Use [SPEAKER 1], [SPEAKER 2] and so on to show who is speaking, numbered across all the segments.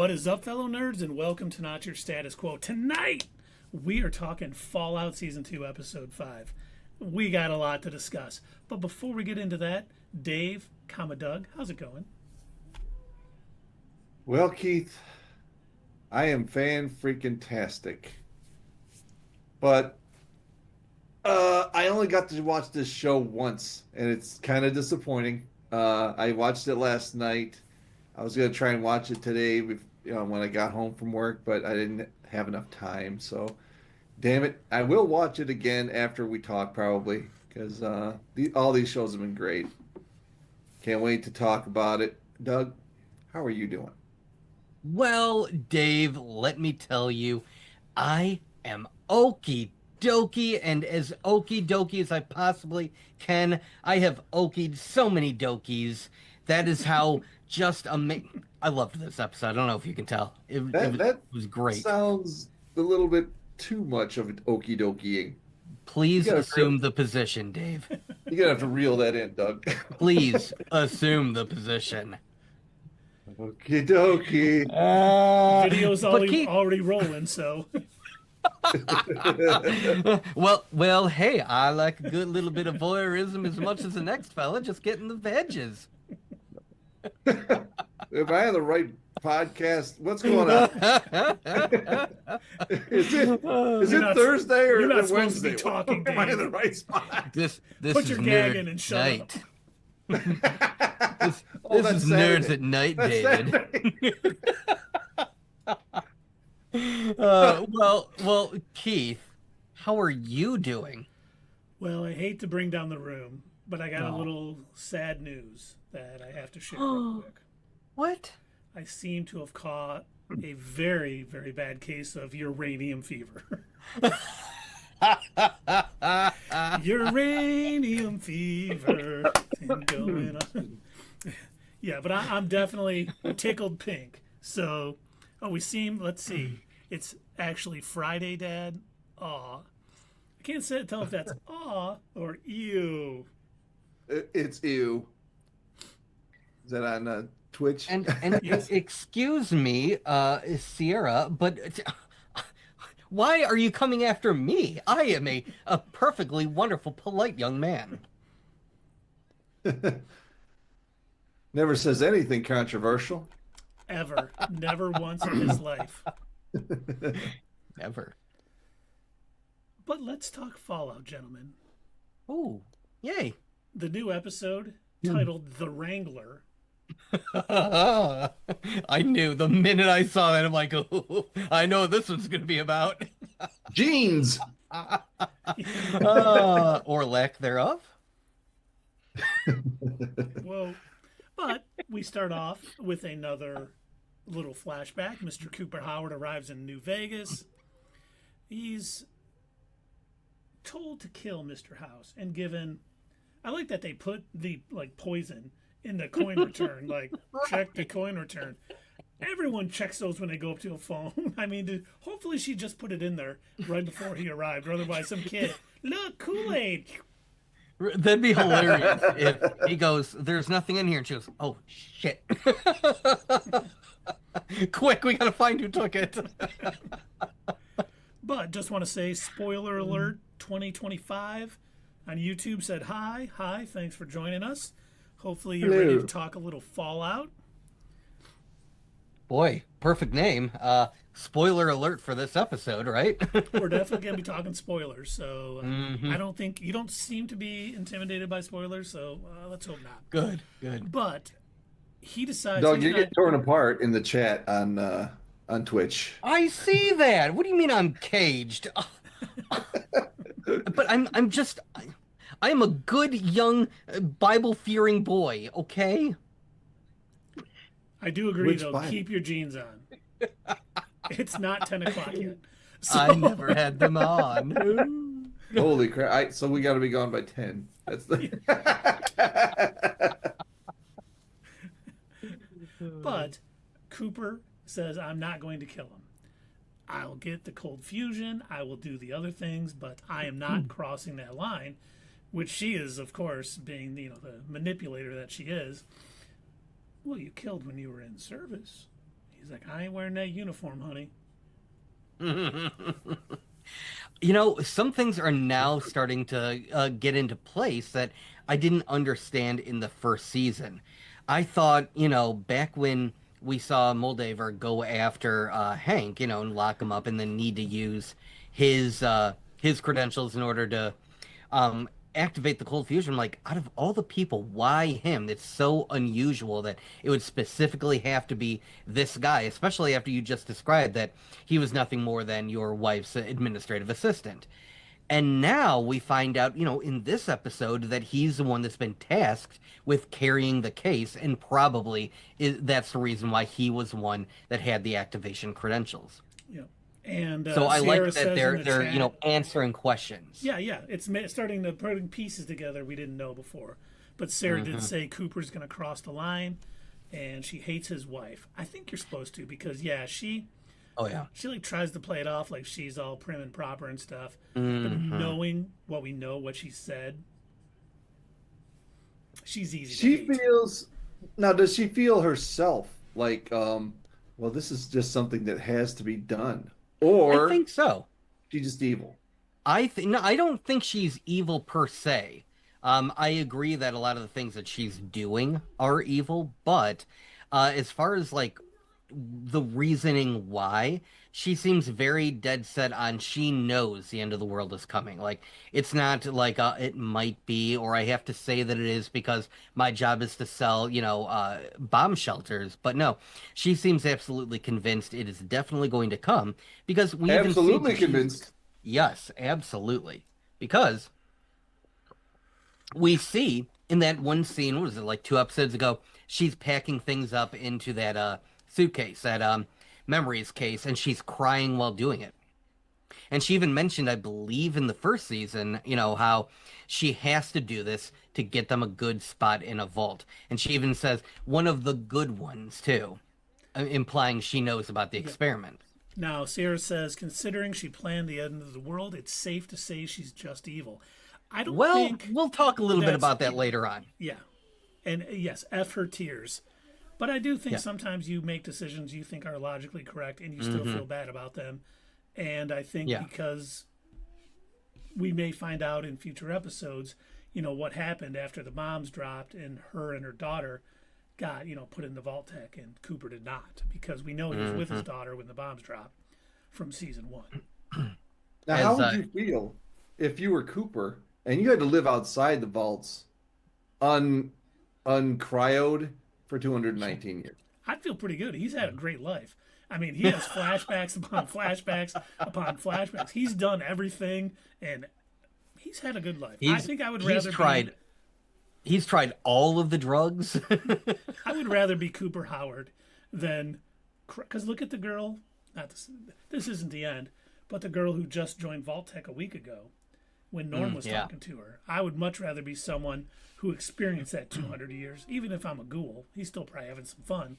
[SPEAKER 1] What is up, fellow nerds, and welcome to Not Your Status Quo. Tonight, we are talking Fallout Season 2, Episode 5. We got a lot to discuss. But before we get into that, Dave, Doug, how's it going?
[SPEAKER 2] Well, Keith, I am fan-freaking-tastic. But I only got to watch this show once, and it's kind of disappointing. I watched it last night. I was going to try and watch it today when I got home from work, but I didn't have enough time. So, damn it, I will watch it again after we talk, probably, because all these shows have been great. Can't wait to talk about it. Doug, how are you doing?
[SPEAKER 3] Well, Dave, let me tell you, I am okie dokie, and as okie dokie as I possibly can. I have okied so many dokies. That is how just amazing. I loved this episode. I don't know if you can tell. It was great.
[SPEAKER 2] Sounds a little bit too much of an okie dokie.
[SPEAKER 3] Please assume the position, Dave.
[SPEAKER 2] You're gonna have to reel that in, Doug.
[SPEAKER 3] Please assume the position.
[SPEAKER 2] Okie dokie.
[SPEAKER 1] Video's already rolling, so.
[SPEAKER 3] well, hey, I like a good little bit of voyeurism as much as the next fella, just getting the veggies.
[SPEAKER 2] Am I on the right podcast? What's going on? Is it Thursday or
[SPEAKER 1] you're not
[SPEAKER 2] Wednesday?
[SPEAKER 1] To be talking,
[SPEAKER 2] Am I in the right spot?
[SPEAKER 3] This
[SPEAKER 1] Put
[SPEAKER 3] is
[SPEAKER 1] your
[SPEAKER 3] nerd
[SPEAKER 1] gag in and shut
[SPEAKER 3] night.
[SPEAKER 1] up.
[SPEAKER 3] This is Nerds at Night, David. Well, Keith, how are you doing?
[SPEAKER 1] Well, I hate to bring down the room, but I got a little sad news that I have to share real quick.
[SPEAKER 3] What?
[SPEAKER 1] I seem to have caught a very, very bad case of uranium fever. Uranium fever. Going on. Yeah, but I'm definitely tickled pink. So, let's see. It's actually Friday, Dad. Aw. I can't tell if that's aw or ew.
[SPEAKER 2] It's ew. Is that on Twitch?
[SPEAKER 3] And
[SPEAKER 1] Yes.
[SPEAKER 3] Excuse me, Sierra, but why are you coming after me? I am a perfectly wonderful, polite young man.
[SPEAKER 2] Never says anything controversial.
[SPEAKER 1] Ever. Never once in his life.
[SPEAKER 3] Never.
[SPEAKER 1] But let's talk Fallout, gentlemen.
[SPEAKER 3] Oh, yay.
[SPEAKER 1] The new episode, titled The Wrangler.
[SPEAKER 3] I knew the minute I saw that. I'm like, oh, I know what this one's going to be about.
[SPEAKER 2] Jeans!
[SPEAKER 3] Or lack thereof.
[SPEAKER 1] Whoa. But we start off with another little flashback. Mr. Cooper Howard arrives in New Vegas. He's told to kill Mr. House and given... I like that they put the poison in the coin return. Check the coin return. Everyone checks those when they go up to a phone. I mean, hopefully she just put it in there right before he arrived. Or otherwise, some kid, look, Kool-Aid.
[SPEAKER 3] That'd be hilarious if he goes, there's nothing in here. And she goes, oh, shit. Quick, we got to find who took it.
[SPEAKER 1] But just want to say, spoiler alert, 2025 on YouTube said hi, thanks for joining us. Hopefully you're ready to talk a little Fallout.
[SPEAKER 3] Boy, perfect name. Spoiler alert for this episode, right?
[SPEAKER 1] We're definitely going to be talking spoilers, so I don't think you don't seem to be intimidated by spoilers, so let's hope not.
[SPEAKER 3] Good.
[SPEAKER 1] But he decides.
[SPEAKER 2] Doug, you get torn apart in the chat on Twitch.
[SPEAKER 3] I see that. What do you mean I'm caged? But I'm a good young Bible-fearing boy, okay?
[SPEAKER 1] I do agree,
[SPEAKER 2] Which
[SPEAKER 1] though.
[SPEAKER 2] Bible?
[SPEAKER 1] Keep your jeans on. It's not 10 o'clock yet.
[SPEAKER 3] So... I never had them on.
[SPEAKER 2] Holy crap. So we got to be gone by 10. That's the...
[SPEAKER 1] But Cooper says, I'm not going to kill him. I'll get the cold fusion. I will do the other things, but I am not crossing that line, which she is, of course, being the manipulator that she is. Well, you killed when you were in service. He's like, I ain't wearing that uniform, honey.
[SPEAKER 3] You know, some things are now starting to get into place that I didn't understand in the first season. I thought, you know, back when we saw Moldaver go after Hank, you know, and lock him up, and then need to use his credentials in order to um, activate the cold fusion. I'm like, out of all the people, why him? It's so unusual that it would specifically have to be this guy, especially after you just described that he was nothing more than your wife's administrative assistant. And now we find out, you know, in this episode that he's the one that's been tasked with carrying the case, and probably that's the reason why he was one that had the activation credentials.
[SPEAKER 1] Yeah. And
[SPEAKER 3] so I
[SPEAKER 1] Sarah
[SPEAKER 3] like that they're
[SPEAKER 1] chat,
[SPEAKER 3] you know, answering questions.
[SPEAKER 1] Yeah, yeah. It's starting to put pieces together we didn't know before. But Sarah did say Cooper's going to cross the line, and she hates his wife. I think you're supposed to, because she like tries to play it off like she's all prim and proper and stuff. But knowing what we know, what she said, she's easy to hate.
[SPEAKER 2] Feels now. Does she feel herself like, well, this is just something that has to be done, or
[SPEAKER 3] I think so.
[SPEAKER 2] She's just evil.
[SPEAKER 3] No, I don't think she's evil per se. I agree that a lot of the things that she's doing are evil, but as far as like the reasoning why, she seems very dead set on, she knows the end of the world is coming. Like, it's not like it might be, or I have to say that it is because my job is to sell, you know, bomb shelters. But no, she seems absolutely convinced it is definitely going to come, because we
[SPEAKER 2] absolutely convinced.
[SPEAKER 3] Yes, absolutely. Because we see in that one scene, what was it, like 2 episodes ago, she's packing things up into that suitcase, that memories case, and she's crying while doing it. And she even mentioned, I believe in the first season, you know, how she has to do this to get them a good spot in a vault. And she even says one of the good ones too, implying she knows about the experiment.
[SPEAKER 1] Now, Sarah says, considering she planned the end of the world, it's safe to say she's just evil. I don't think...
[SPEAKER 3] We'll talk a little bit about that later on.
[SPEAKER 1] Yeah. And yes, F her tears. But I do think sometimes you make decisions you think are logically correct, and you still feel bad about them. And I think because we may find out in future episodes, you know, what happened after the bombs dropped and her daughter got, you know, put in the vault tech, and Cooper did not, because we know he was with his daughter when the bombs dropped from season 1.
[SPEAKER 2] Now, how would you feel if you were Cooper and you had to live outside the vaults uncryoed for 219 years?
[SPEAKER 1] I'd feel pretty good. He's had a great life. I mean, he has flashbacks upon flashbacks upon flashbacks. He's done everything, and he's had a good life. I think I would rather
[SPEAKER 3] He's tried all of the drugs.
[SPEAKER 1] I would rather be Cooper Howard than... Because look at the girl... This isn't the end, but the girl who just joined Vault-Tec a week ago, when Norm was talking to her. I would much rather be someone who experienced that 200 years, even if I'm a ghoul, he's still probably having some fun,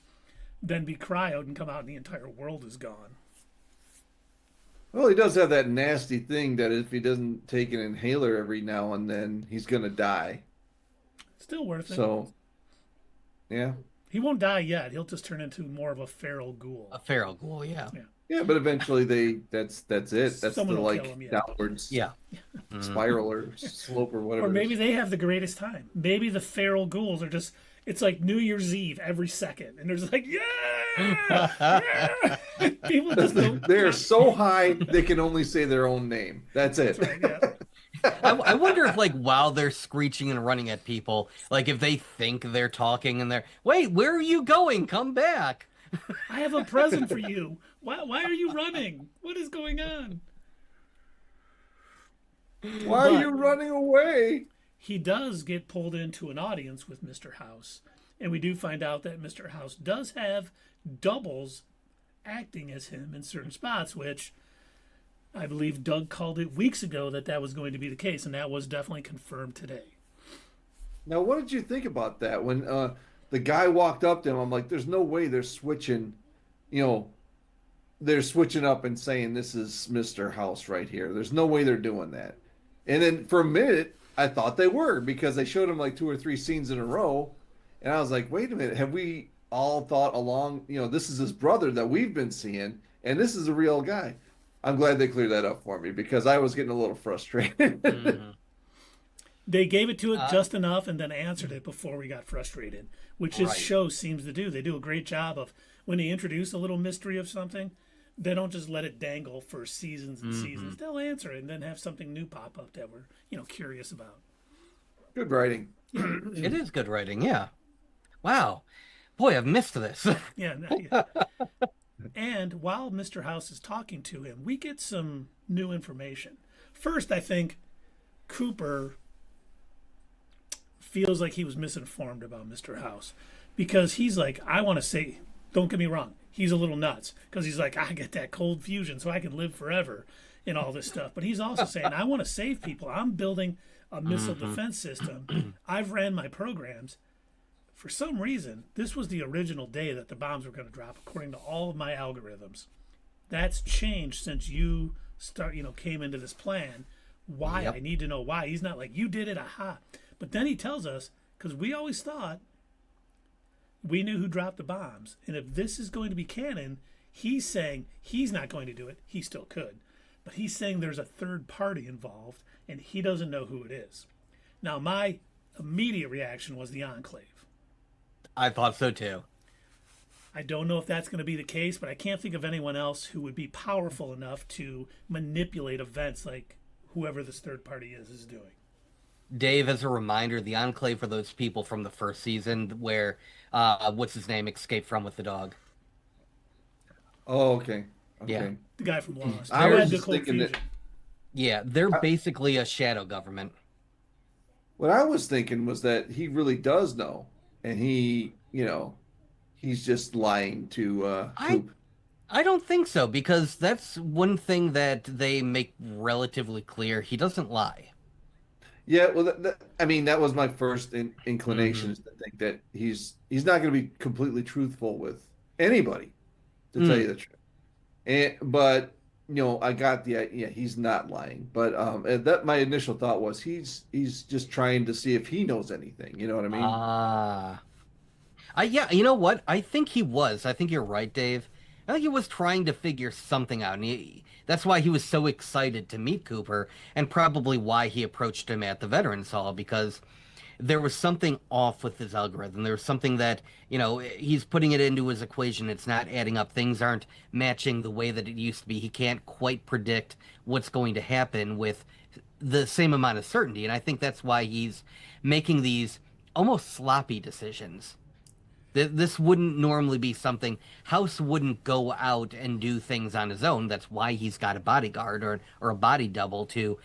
[SPEAKER 1] than be cryoed and come out and the entire world is gone.
[SPEAKER 2] Well, he does have that nasty thing that if he doesn't take an inhaler every now and then, he's going to die.
[SPEAKER 1] Still worth it.
[SPEAKER 2] So, yeah.
[SPEAKER 1] He won't die yet. He'll just turn into more of a feral ghoul.
[SPEAKER 3] A feral ghoul, yeah.
[SPEAKER 2] Yeah, but eventually that's it. That's
[SPEAKER 1] Someone
[SPEAKER 2] the
[SPEAKER 1] will kill him,
[SPEAKER 2] downwards spiral or slope or whatever.
[SPEAKER 1] Or maybe they have the greatest time. Maybe the feral ghouls are just, it's like New Year's Eve every second. And they're just like, yeah! People just don't.
[SPEAKER 2] They're so high, they can only say their own name. That's it.
[SPEAKER 1] That's right, yeah.
[SPEAKER 3] I wonder if, like, while they're screeching and running at people, like, if they think they're talking and they're, wait, where are you going? Come back.
[SPEAKER 1] I have a present for you. Why are you running? What is going on?
[SPEAKER 2] Why are you running away?
[SPEAKER 1] He does get pulled into an audience with Mr. House. And we do find out that Mr. House does have doubles acting as him in certain spots, which I believe Doug called it weeks ago that was going to be the case, and that was definitely confirmed today.
[SPEAKER 2] Now, what did you think about that? When the guy walked up to him, I'm like, there's no way they're switching, they're switching up and saying this is Mr. House right here. There's no way they're doing that. And then for a minute, I thought they were, because they showed him like 2 or 3 scenes in a row. And I was like, wait a minute, have we all thought along, this is his brother that we've been seeing, and this is a real guy. I'm glad they cleared that up for me because I was getting a little frustrated.
[SPEAKER 3] Mhm.
[SPEAKER 1] They gave it to it just enough and then answered it before we got frustrated, which this
[SPEAKER 3] Right.
[SPEAKER 1] show seems to do. They do a great job of when they introduce a little mystery of something, they don't just let it dangle for seasons and seasons. They'll answer it and then have something new pop up that we're curious about.
[SPEAKER 2] Good writing.
[SPEAKER 3] It is good writing, yeah. Wow. Boy, I've missed this.
[SPEAKER 1] Yeah, yeah. And while Mr. House is talking to him, we get some new information. First, I think Cooper feels like he was misinformed about Mr. House because he's like, I want to say, don't get me wrong, he's a little nuts because he's like, I get that cold fusion so I can live forever and all this stuff. But he's also saying, I want to save people. I'm building a missile defense system. I've ran my programs. For some reason, this was the original day that the bombs were going to drop, according to all of my algorithms. That's changed since you came into this plan. Why?
[SPEAKER 3] Yep.
[SPEAKER 1] I need to know why. He's not like, you did it, aha. But then he tells us, because we always thought we knew who dropped the bombs. And if this is going to be canon, he's saying he's not going to do it. He still could. But he's saying there's a third party involved, and he doesn't know who it is. Now, my immediate reaction was the Enclave.
[SPEAKER 3] I thought so too.
[SPEAKER 1] I don't know if that's going to be the case, but I can't think of anyone else who would be powerful enough to manipulate events like whoever this third party is doing.
[SPEAKER 3] Dave, as a reminder, the Enclave for those people from the first season where, what's his name, escaped from with the dog.
[SPEAKER 2] Oh, okay.
[SPEAKER 3] Yeah.
[SPEAKER 1] The guy from Lost.
[SPEAKER 2] I
[SPEAKER 1] Who
[SPEAKER 2] was
[SPEAKER 1] had the
[SPEAKER 2] just
[SPEAKER 1] cold
[SPEAKER 2] thinking that-
[SPEAKER 1] fusion.
[SPEAKER 3] Yeah, they're basically a shadow government.
[SPEAKER 2] What I was thinking was that he really does know, and he's just lying to Coop.
[SPEAKER 3] I don't think so, because that's one thing that they make relatively clear. He doesn't lie.
[SPEAKER 2] Yeah, well, that was my first inclination is to think that he's not going to be completely truthful with anybody, to tell you the truth. But I got he's not lying. But that my initial thought was he's just trying to see if he knows anything. You know what I mean?
[SPEAKER 3] Yeah, you know what? I think he was. I think you're right, Dave. I think he was trying to figure something out, and that's why he was so excited to meet Cooper, and probably why he approached him at the Veterans Hall, because there was something off with his algorithm. There was something that, he's putting it into his equation. It's not adding up. Things aren't matching the way that it used to be. He can't quite predict what's going to happen with the same amount of certainty, and I think that's why he's making these almost sloppy decisions. This wouldn't normally be something. House wouldn't go out and do things on his own. That's why he's got a bodyguard or a body double to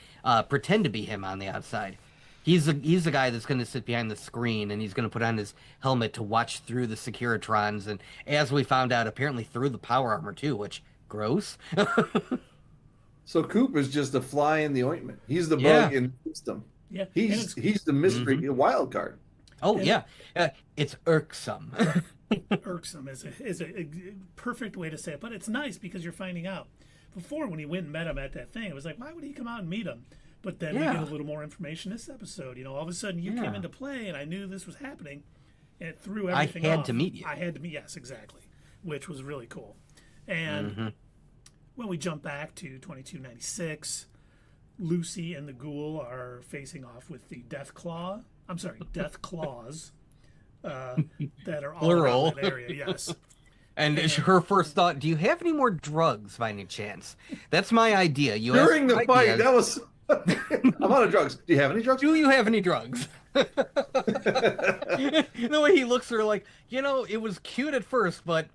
[SPEAKER 3] pretend to be him on the outside. He's the guy that's going to sit behind the screen, and he's going to put on his helmet to watch through the Securitrons, and as we found out, apparently through the power armor too, which gross.
[SPEAKER 2] So Coop is just a fly in the ointment. He's the bug in the system.
[SPEAKER 1] Yeah.
[SPEAKER 2] He's the mystery wild card.
[SPEAKER 3] Oh yeah, it's irksome.
[SPEAKER 1] Irksome is a perfect way to say it, but it's nice because you're finding out. Before, when he went and met him at that thing, it was like, why would he come out and meet him? But then we get a little more information this episode. All of a sudden you came into play, and I knew this was happening, and it threw everything off.
[SPEAKER 3] I had to meet you.
[SPEAKER 1] I had to meet, yes, exactly, which was really cool. And when we jump back to 2296, Lucy and the Ghoul are facing off with the Deathclaws that are all
[SPEAKER 3] Plural.
[SPEAKER 1] around that area. Yes.
[SPEAKER 3] And her first thought: do you have any more drugs by any chance? That's my idea. You
[SPEAKER 2] During
[SPEAKER 3] asked
[SPEAKER 2] the
[SPEAKER 3] for
[SPEAKER 2] fight,
[SPEAKER 3] ideas.
[SPEAKER 2] that was I'm out of drugs. Do you have any drugs?
[SPEAKER 3] Do you have any drugs? The way he looks at her like, it was cute at first, but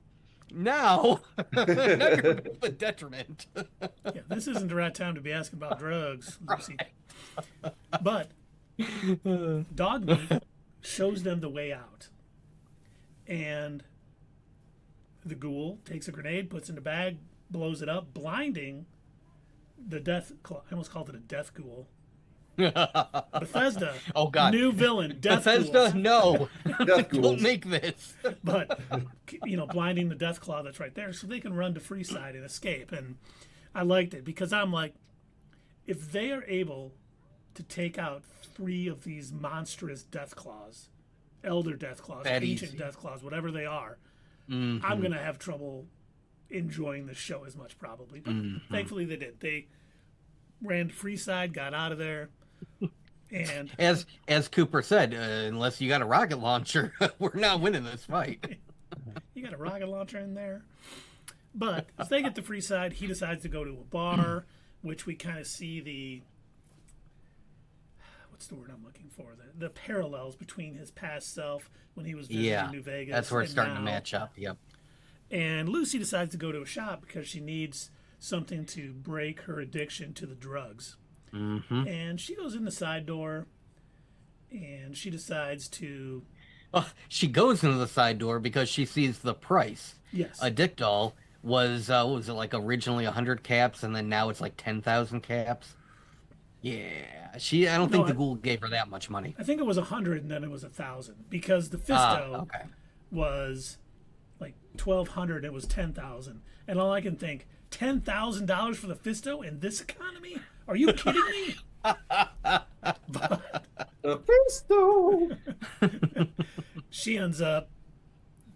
[SPEAKER 3] now you're a bit of a detriment.
[SPEAKER 1] Yeah, this isn't the right time to be asking about drugs, Lucy. But Dogmeat shows them the way out. And the Ghoul takes a grenade, puts it in a bag, blows it up, blinding the Deathclaw. I almost called it a Death Ghoul. Bethesda.
[SPEAKER 3] Oh God.
[SPEAKER 1] New villain, Death
[SPEAKER 3] Bethesda,
[SPEAKER 1] Ghouls.
[SPEAKER 3] no.
[SPEAKER 2] Death
[SPEAKER 3] Don't
[SPEAKER 2] ghouls.
[SPEAKER 3] make this.
[SPEAKER 1] But blinding the Deathclaw that's right there, so they can run to Freeside and escape. And I liked it because I'm like, if they are able to take out 3 of these monstrous Deathclaws elder Deathclaws,
[SPEAKER 3] That
[SPEAKER 1] ancient
[SPEAKER 3] easy.
[SPEAKER 1] Deathclaws, whatever they are,
[SPEAKER 3] Mhm.
[SPEAKER 1] I'm going to have trouble enjoying the show as much probably. But thankfully they did. They ran Freeside, got out of there, and
[SPEAKER 3] As Cooper said, unless you got a rocket launcher, we're not winning this fight.
[SPEAKER 1] you got a rocket launcher in there. But as they get to Freeside, he decides to go to a bar, which we kind of see the what's the word I'm looking for? The parallels between his past self when he was visiting New Vegas.
[SPEAKER 3] That's where it's
[SPEAKER 1] and
[SPEAKER 3] starting to
[SPEAKER 1] now.
[SPEAKER 3] match up. Yep.
[SPEAKER 1] And Lucy decides to go to a shop because she needs something to break her addiction to the drugs.
[SPEAKER 3] Mm-hmm.
[SPEAKER 1] And she goes in the side door, and she decides to
[SPEAKER 3] Oh, she goes into the side door because she sees the price.
[SPEAKER 1] yes,
[SPEAKER 3] A dick doll was what was it, like originally 100 caps, and then now it's like 10,000 caps. Yeah, I don't think
[SPEAKER 1] No,
[SPEAKER 3] the Ghoul gave her that much money.
[SPEAKER 1] I think it was 100 and then it was 1,000 because the
[SPEAKER 3] Ah,
[SPEAKER 1] Fisto
[SPEAKER 3] okay.
[SPEAKER 1] was like 1,200 and it was 10,000. And all I can think, $10,000 for the Fisto in this economy? Are you kidding me?
[SPEAKER 2] The Fisto.
[SPEAKER 1] She ends up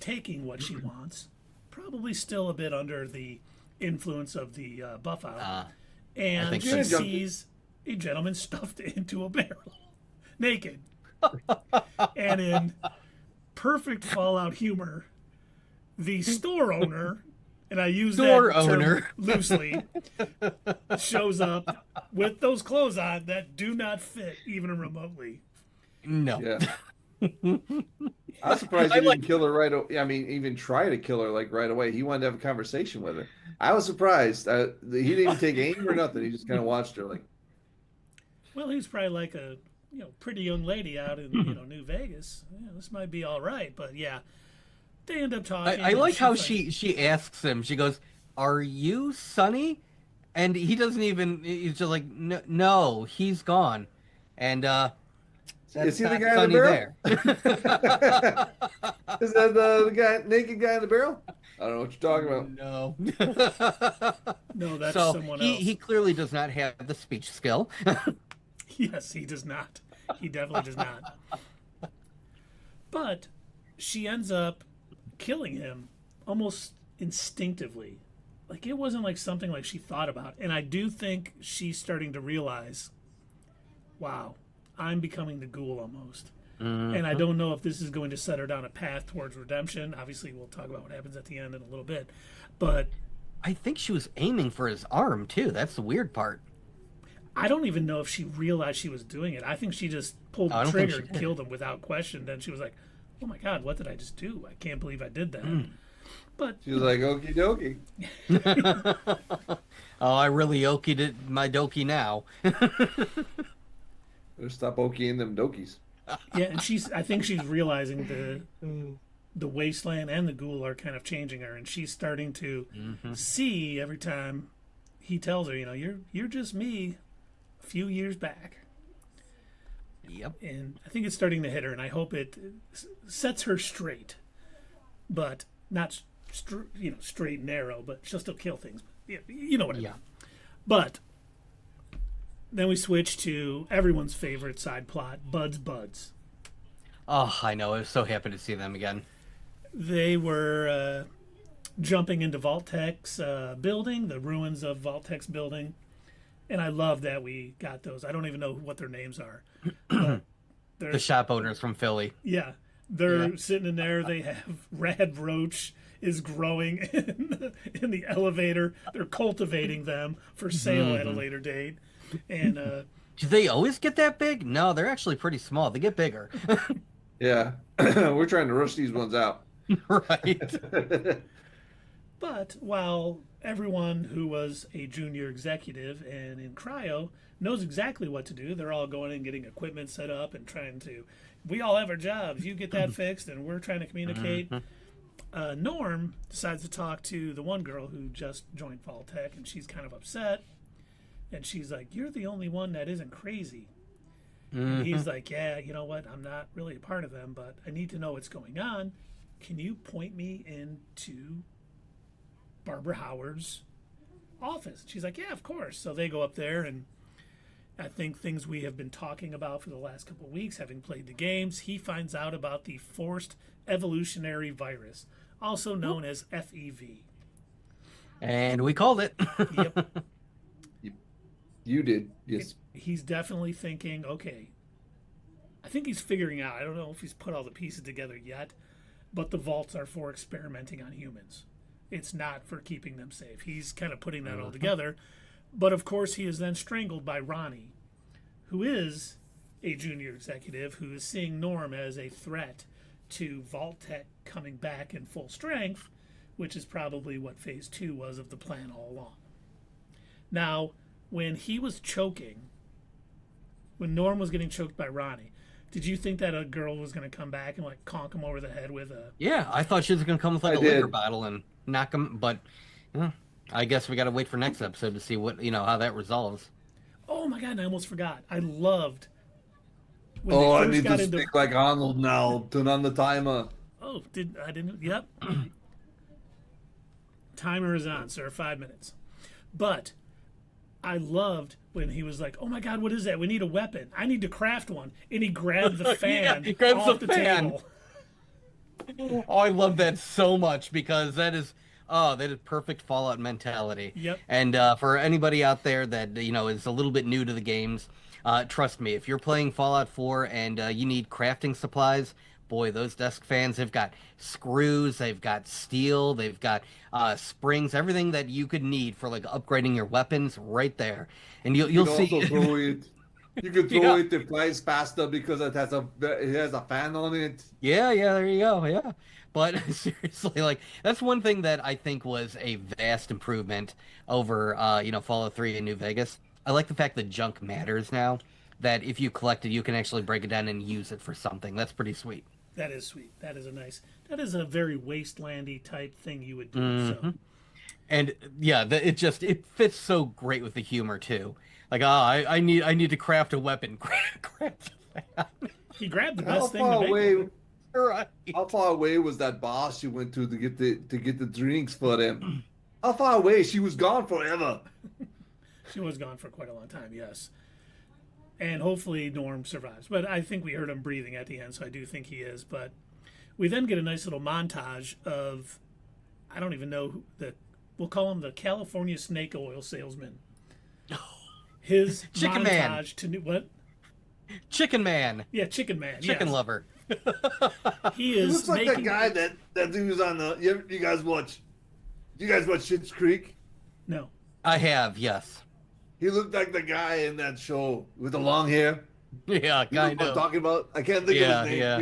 [SPEAKER 1] taking what she wants, probably still a bit under the influence of the buff out, and
[SPEAKER 3] think
[SPEAKER 1] she
[SPEAKER 2] so.
[SPEAKER 1] sees a gentleman stuffed into a barrel, naked. And in perfect Fallout humor, the store owner, and I use
[SPEAKER 3] Store
[SPEAKER 1] that term
[SPEAKER 3] owner.
[SPEAKER 1] loosely, shows up with those clothes on that do not fit even remotely.
[SPEAKER 3] No.
[SPEAKER 2] Yeah. I was surprised he didn't kill her right away. I mean, even try to kill her like right away. He wanted to have a conversation with her. I was surprised. He didn't even take aim or nothing. He just kind of watched her like.
[SPEAKER 1] Well, he's probably like a pretty young lady out in New Vegas. Yeah, this might be all right, but yeah, they end up talking.
[SPEAKER 3] I
[SPEAKER 1] and
[SPEAKER 3] like how
[SPEAKER 1] finds-
[SPEAKER 3] she asks him. She goes, "Are you Sonny?" And he doesn't even. He's just like, "No, he's gone." And
[SPEAKER 2] Is he the
[SPEAKER 3] not
[SPEAKER 2] guy in
[SPEAKER 3] Sonny
[SPEAKER 2] the barrel?
[SPEAKER 3] there.
[SPEAKER 2] Is that the guy, naked guy in the barrel? I don't know what you're talking about.
[SPEAKER 3] No.
[SPEAKER 1] No, that's
[SPEAKER 3] So
[SPEAKER 1] someone else.
[SPEAKER 3] he clearly does not have the speech skill.
[SPEAKER 1] Yes, he does not. He definitely does not. But she ends up killing him almost instinctively. Like it wasn't like something like she thought about. And I do think she's starting to realize, wow, I'm becoming the Ghoul almost. And I don't know if this is going to set her down a path towards redemption. Obviously, we'll talk about what happens at the end in a little bit. But
[SPEAKER 3] I think she was aiming for his arm too. That's the weird part.
[SPEAKER 1] I don't even know if she realized she was doing it. I think she just pulled
[SPEAKER 3] I
[SPEAKER 1] the
[SPEAKER 3] don't think
[SPEAKER 1] trigger
[SPEAKER 3] she
[SPEAKER 1] and
[SPEAKER 3] did.
[SPEAKER 1] killed him without question. Then she was like, oh my God, what did I just do? I can't believe I did that. But
[SPEAKER 2] She was like, okie dokie.
[SPEAKER 3] Oh, I really okied it my dokie now.
[SPEAKER 2] Better stop okieing them dokies.
[SPEAKER 1] yeah, and I think she's realizing the wasteland and the Ghoul are kind of changing her, and she's starting to see every time he tells her, you're just me a few years back.
[SPEAKER 3] Yep.
[SPEAKER 1] And I think it's starting to hit her, and I hope it sets her straight, but not straight and narrow. But she'll still kill things. You know what I mean.
[SPEAKER 3] Yeah.
[SPEAKER 1] But then we switch to everyone's favorite side plot, Buds.
[SPEAKER 3] Oh, I know. I was so happy to see them again.
[SPEAKER 1] They were jumping into Vault-Tech's building, the ruins of Vault-Tech's building, and I love that we got those. I don't even know what their names are. But
[SPEAKER 3] The shop owners from Philly.
[SPEAKER 1] yeah, they're sitting in there. They have Rad Roach is growing in the elevator. They're cultivating them for sale at a later date. And
[SPEAKER 3] Do they always get that big? No, they're actually pretty small. They get bigger.
[SPEAKER 2] Yeah. We're trying to rush these ones out.
[SPEAKER 3] Right.
[SPEAKER 1] but while everyone who was a junior executive and in cryo knows exactly what to do, they're all going and getting equipment set up and trying to. We all have our jobs. You get that fixed, and we're trying to communicate. Norm decides to talk to the one girl who just joined Vault-Tech, and she's kind of upset. And she's like, "You're the only one that isn't crazy." And he's like, "Yeah, you know what? I'm not really a part of them, but I need to know what's going on. Can you point me into Barbara Howard's office?" She's like, "Yeah, of course." So they go up there, and I think things we have been talking about for the last couple of weeks, having played the games, he finds out about the Forced Evolutionary Virus, also known as FEV.
[SPEAKER 3] And we called it.
[SPEAKER 1] Yep.
[SPEAKER 2] You did, yes.
[SPEAKER 1] He's definitely thinking, okay, I think he's figuring out, I don't know if he's put all the pieces together yet, but the vaults are for experimenting on humans. It's not for keeping them safe. He's kind of putting that all together. But of course, he is then strangled by Ronnie, who is a junior executive who is seeing Norm as a threat to Vault Tech coming back in full strength, which is probably what Phase 2 was of the plan all along. Now, when he was choking, when Norm was getting choked by Ronnie, did you think that a girl was going to come back and like conk him over the head with a...
[SPEAKER 3] Yeah, I thought she was going to come with like a liquor bottle and knock him, but I guess we got to wait for next episode to see what, how that resolves.
[SPEAKER 1] Oh my God, and I almost forgot. I loved
[SPEAKER 2] when I need to speak like Arnold now. Turn on the timer.
[SPEAKER 1] Oh, yep. Timer is on, sir. 5 minutes. But I loved when he was like, oh my God, what is that? We need a weapon. I need to craft one. And he grabbed the fan
[SPEAKER 3] he grabs
[SPEAKER 1] off
[SPEAKER 3] the
[SPEAKER 1] fan.
[SPEAKER 3] Table. Oh, I love that so much because that is perfect Fallout mentality.
[SPEAKER 1] Yep.
[SPEAKER 3] And for anybody out there that, is a little bit new to the games, trust me, if you're playing Fallout 4 and you need crafting supplies, boy, those desk fans have got screws, they've got steel, they've got springs, everything that you could need for like upgrading your weapons right there. And you'll see.
[SPEAKER 2] Also throw it. You can throw it to flies faster because it has a fan on it.
[SPEAKER 3] Yeah, there you go. Yeah. But seriously, like that's one thing that I think was a vast improvement over Fallout 3 in New Vegas. I like the fact that junk matters now. That if you collect it, you can actually break it down and use it for something. That's pretty sweet.
[SPEAKER 1] That is sweet. That is a very wastelandy type thing you would do.
[SPEAKER 3] Mm-hmm.
[SPEAKER 1] So.
[SPEAKER 3] And yeah, it fits so great with the humor too. Like, I need to craft a weapon. Craft a fan.
[SPEAKER 1] He grabbed the best thing to make.
[SPEAKER 3] Right.
[SPEAKER 2] How far away was that bar she went to get the drinks for them? How far away? She was gone forever.
[SPEAKER 1] She was gone for quite a long time, yes. And hopefully Norm survives. But I think we heard him breathing at the end, so I do think he is. But we then get a nice little montage of, I don't even know, we'll call him the California snake oil salesman. His
[SPEAKER 3] Chicken
[SPEAKER 1] montage
[SPEAKER 3] Man.
[SPEAKER 1] to what?
[SPEAKER 3] Chicken Man.
[SPEAKER 1] Yeah, Chicken Man.
[SPEAKER 3] Chicken
[SPEAKER 1] yes.
[SPEAKER 3] lover.
[SPEAKER 1] He is.
[SPEAKER 2] He looks like that guy that dude was on the. You guys watch Schitt's Creek?
[SPEAKER 1] No.
[SPEAKER 3] I have, yes.
[SPEAKER 2] He looked like the guy in that show with the long hair.
[SPEAKER 3] Yeah,
[SPEAKER 2] You know what I'm talking about? I can't think of his name.
[SPEAKER 3] Yeah.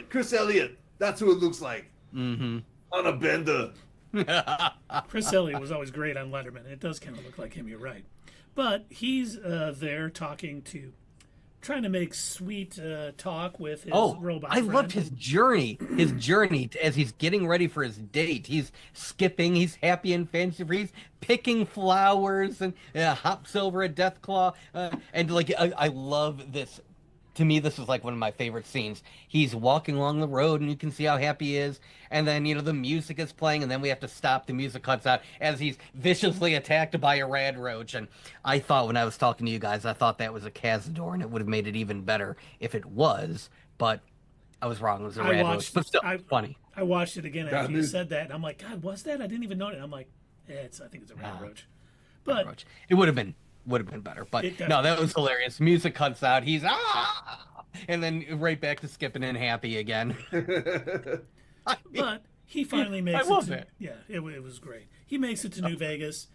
[SPEAKER 2] Chris Elliott. That's who it looks like.
[SPEAKER 3] Mm-hmm.
[SPEAKER 2] On a bender.
[SPEAKER 1] Chris Elliott was always great on Letterman. It does kind of look like him. You're right. But he's there trying to make sweet talk with his robot friend.
[SPEAKER 3] Loved his journey. His journey as he's getting ready for his date. He's skipping. He's happy and fancy-free. He's picking flowers and hops over a Deathclaw. And like I love this. To me, this is like one of my favorite scenes. He's walking along the road, and you can see how happy he is. And then, the music is playing, and then we have to stop. The music cuts out as he's viciously attacked by a rad roach. And I thought, when I was talking to you guys, I thought that was a Cazador, and it would have made it even better if it was. But I was wrong. It was a rad roach. But still, funny.
[SPEAKER 1] I watched it again after you said that, and I'm like, God, was that? I didn't even know it. And I'm like, I think it's a rad roach. But
[SPEAKER 3] it would have been better, but no, that was hilarious. Music cuts out, he's and then right back to skipping and happy again.
[SPEAKER 1] But he finally makes
[SPEAKER 3] it.
[SPEAKER 1] Yeah, it was great. He makes it to New Vegas,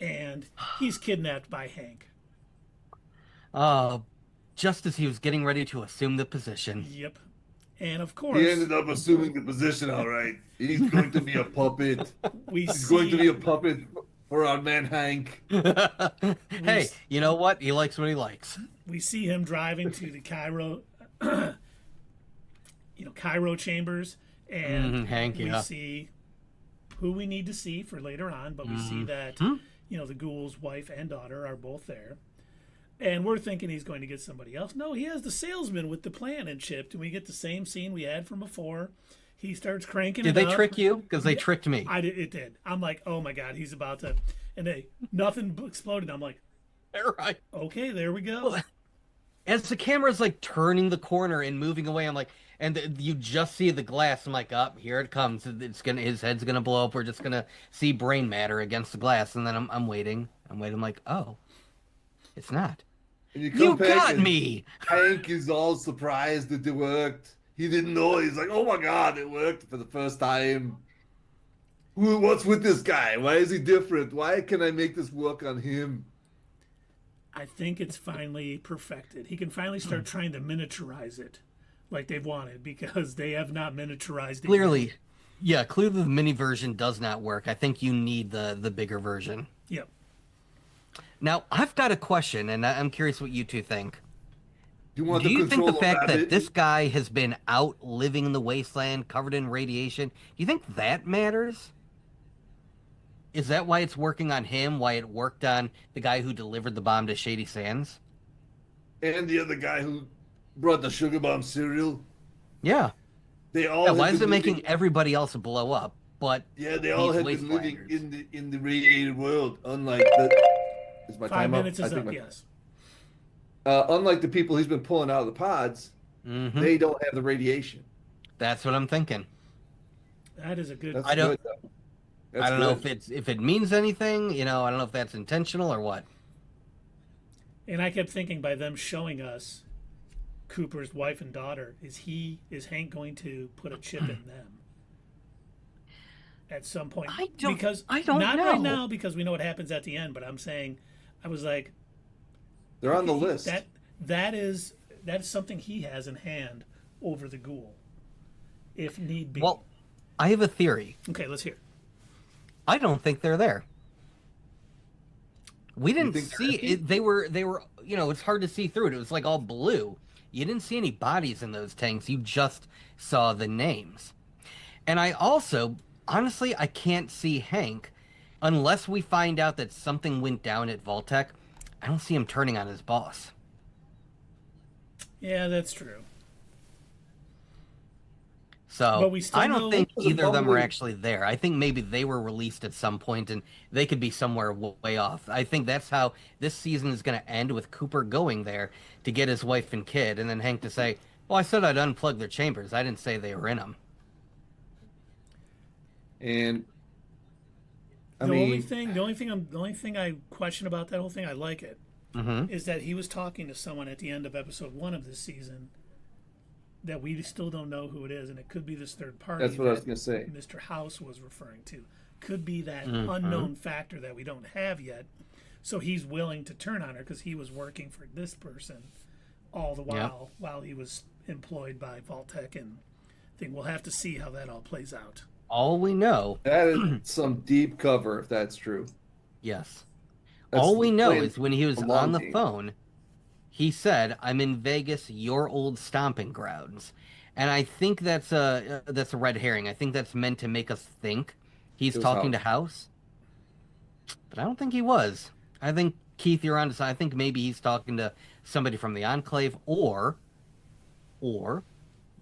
[SPEAKER 1] and he's kidnapped by Hank.
[SPEAKER 3] Just as he was getting ready to assume the position.
[SPEAKER 1] Yep. And of course,
[SPEAKER 2] he ended up assuming the position. All right, he's going to be a puppet.
[SPEAKER 1] He's
[SPEAKER 2] going to be a puppet for our man Hank.
[SPEAKER 3] Hey, you know what? He likes what he likes.
[SPEAKER 1] We see him driving to the Cairo chambers, and
[SPEAKER 3] Hank,
[SPEAKER 1] we see who we need to see for later on. But we see that the Ghoul's wife and daughter are both there, and we're thinking he's going to get somebody else. No, he has the salesman with the plan and chipped, and we get the same scene we had from before. He starts cranking
[SPEAKER 3] Did
[SPEAKER 1] it
[SPEAKER 3] they
[SPEAKER 1] up.
[SPEAKER 3] trick you? Because they tricked me.
[SPEAKER 1] It did. I'm like, oh my God, he's about to, and nothing exploded. I'm like,
[SPEAKER 3] Right.
[SPEAKER 1] Okay, there we go.
[SPEAKER 3] Well, as the camera's like turning the corner and moving away, I'm like, you just see the glass. I'm like, up here it comes. His head's gonna blow up. We're just gonna see brain matter against the glass, and then I'm waiting. I'm like, oh, it's not.
[SPEAKER 2] And you
[SPEAKER 3] You
[SPEAKER 2] come back
[SPEAKER 3] got
[SPEAKER 2] and
[SPEAKER 3] me.
[SPEAKER 2] Hank is all surprised that it worked. He didn't know. He's like, oh my God, it worked for the first time. What's with this guy? Why is he different? Why can I make this work on him?
[SPEAKER 1] I think it's finally perfected. He can finally start trying to miniaturize it like they've wanted because they have not miniaturized it
[SPEAKER 3] Clearly,
[SPEAKER 1] yet.
[SPEAKER 3] yeah, clearly the mini version does not work. I think you need the bigger version.
[SPEAKER 1] Yep.
[SPEAKER 3] Now, I've got a question, and I'm curious what you two think.
[SPEAKER 2] You want
[SPEAKER 3] Do
[SPEAKER 2] the
[SPEAKER 3] you think the
[SPEAKER 2] control
[SPEAKER 3] fact that
[SPEAKER 2] rabbit?
[SPEAKER 3] this guy has been out living in the wasteland, covered in radiation, do you think that matters? Is that why it's working on him? Why it worked on the guy who delivered the bomb to Shady Sands?
[SPEAKER 2] And the other guy who brought the sugar bomb cereal.
[SPEAKER 3] Yeah.
[SPEAKER 2] They all
[SPEAKER 3] Yeah,
[SPEAKER 2] had
[SPEAKER 3] why is it
[SPEAKER 2] been
[SPEAKER 3] making
[SPEAKER 2] living-
[SPEAKER 3] everybody else blow up? But
[SPEAKER 2] Yeah, they all
[SPEAKER 3] these
[SPEAKER 2] had been living
[SPEAKER 3] wastelanders?
[SPEAKER 2] in the radiated world. Unlike the is my
[SPEAKER 1] 5
[SPEAKER 2] time up?
[SPEAKER 1] minutes
[SPEAKER 2] I
[SPEAKER 1] is
[SPEAKER 2] think
[SPEAKER 1] up,
[SPEAKER 2] my-
[SPEAKER 1] yes.
[SPEAKER 2] Unlike the people he's been pulling out of the pods,
[SPEAKER 3] Mhm.
[SPEAKER 2] they don't have the radiation.
[SPEAKER 3] That's what I'm thinking.
[SPEAKER 1] That is a good.
[SPEAKER 2] That's
[SPEAKER 3] I don't-
[SPEAKER 2] good. Though. That's
[SPEAKER 3] I don't know
[SPEAKER 2] good.
[SPEAKER 3] if it means anything. I don't know if that's intentional or what.
[SPEAKER 1] And I kept thinking by them showing us Cooper's wife and daughter, is Hank going to put a chip in them at some point?
[SPEAKER 3] I don't-
[SPEAKER 1] because
[SPEAKER 3] I don't
[SPEAKER 1] not
[SPEAKER 3] know.
[SPEAKER 1] right now because we know what happens at the end. But I'm saying, I was like,
[SPEAKER 2] They're on the
[SPEAKER 1] he-
[SPEAKER 2] list.
[SPEAKER 1] that is something he has in hand over the Ghoul, if need be.
[SPEAKER 3] Well, I have a theory.
[SPEAKER 1] Okay, let's hear.
[SPEAKER 3] I don't think they're there. We didn't
[SPEAKER 2] think they're
[SPEAKER 3] see
[SPEAKER 2] empty?
[SPEAKER 3] it. They were. It's hard to see through it. It was like all blue. You didn't see any bodies in those tanks. You just saw the names. And I also, honestly, I can't see Hank unless we find out that something went down at Vaultec. I don't see him turning on his boss.
[SPEAKER 1] Yeah, that's true.
[SPEAKER 3] So
[SPEAKER 1] But we still
[SPEAKER 3] I
[SPEAKER 1] know-
[SPEAKER 3] don't think either of them are
[SPEAKER 2] Probably-
[SPEAKER 3] actually there. I think maybe they were released at some point and they could be somewhere way off. I think that's how this season is going to end, with Cooper going there to get his wife and kid, and then Hank to say, "Well, I said I'd unplug their chambers. I didn't say they were in them."
[SPEAKER 2] And I
[SPEAKER 1] The
[SPEAKER 2] mean,
[SPEAKER 1] only thing I question about that whole thing, I like it,
[SPEAKER 3] Mm-hmm.
[SPEAKER 1] is that he was talking to someone at the end of episode 1 of this season that we still don't know who it is, and it could be this third party.
[SPEAKER 2] that's what I was
[SPEAKER 1] that
[SPEAKER 2] gonna say.
[SPEAKER 1] Mr. House was referring to. Could be that
[SPEAKER 3] Mm-hmm.
[SPEAKER 1] unknown factor that we don't have yet. So he's willing to turn on her because he was working for this person all the while he was employed by Vaultec, and I think we'll have to see how that all plays out.
[SPEAKER 3] All we know,
[SPEAKER 2] That is some deep cover if that's true.
[SPEAKER 3] yes.
[SPEAKER 2] That's
[SPEAKER 3] All we know
[SPEAKER 2] playing
[SPEAKER 3] is when he was
[SPEAKER 2] a long
[SPEAKER 3] on the
[SPEAKER 2] game.
[SPEAKER 3] phone, he said, "I'm in Vegas, your old stomping grounds," and I think that's a red herring. I think that's meant to make us think he's
[SPEAKER 2] It was
[SPEAKER 3] talking to
[SPEAKER 2] House.
[SPEAKER 3] House, but I don't think he was. I think Keith, you're on to something. I think maybe he's talking to somebody from the Enclave, or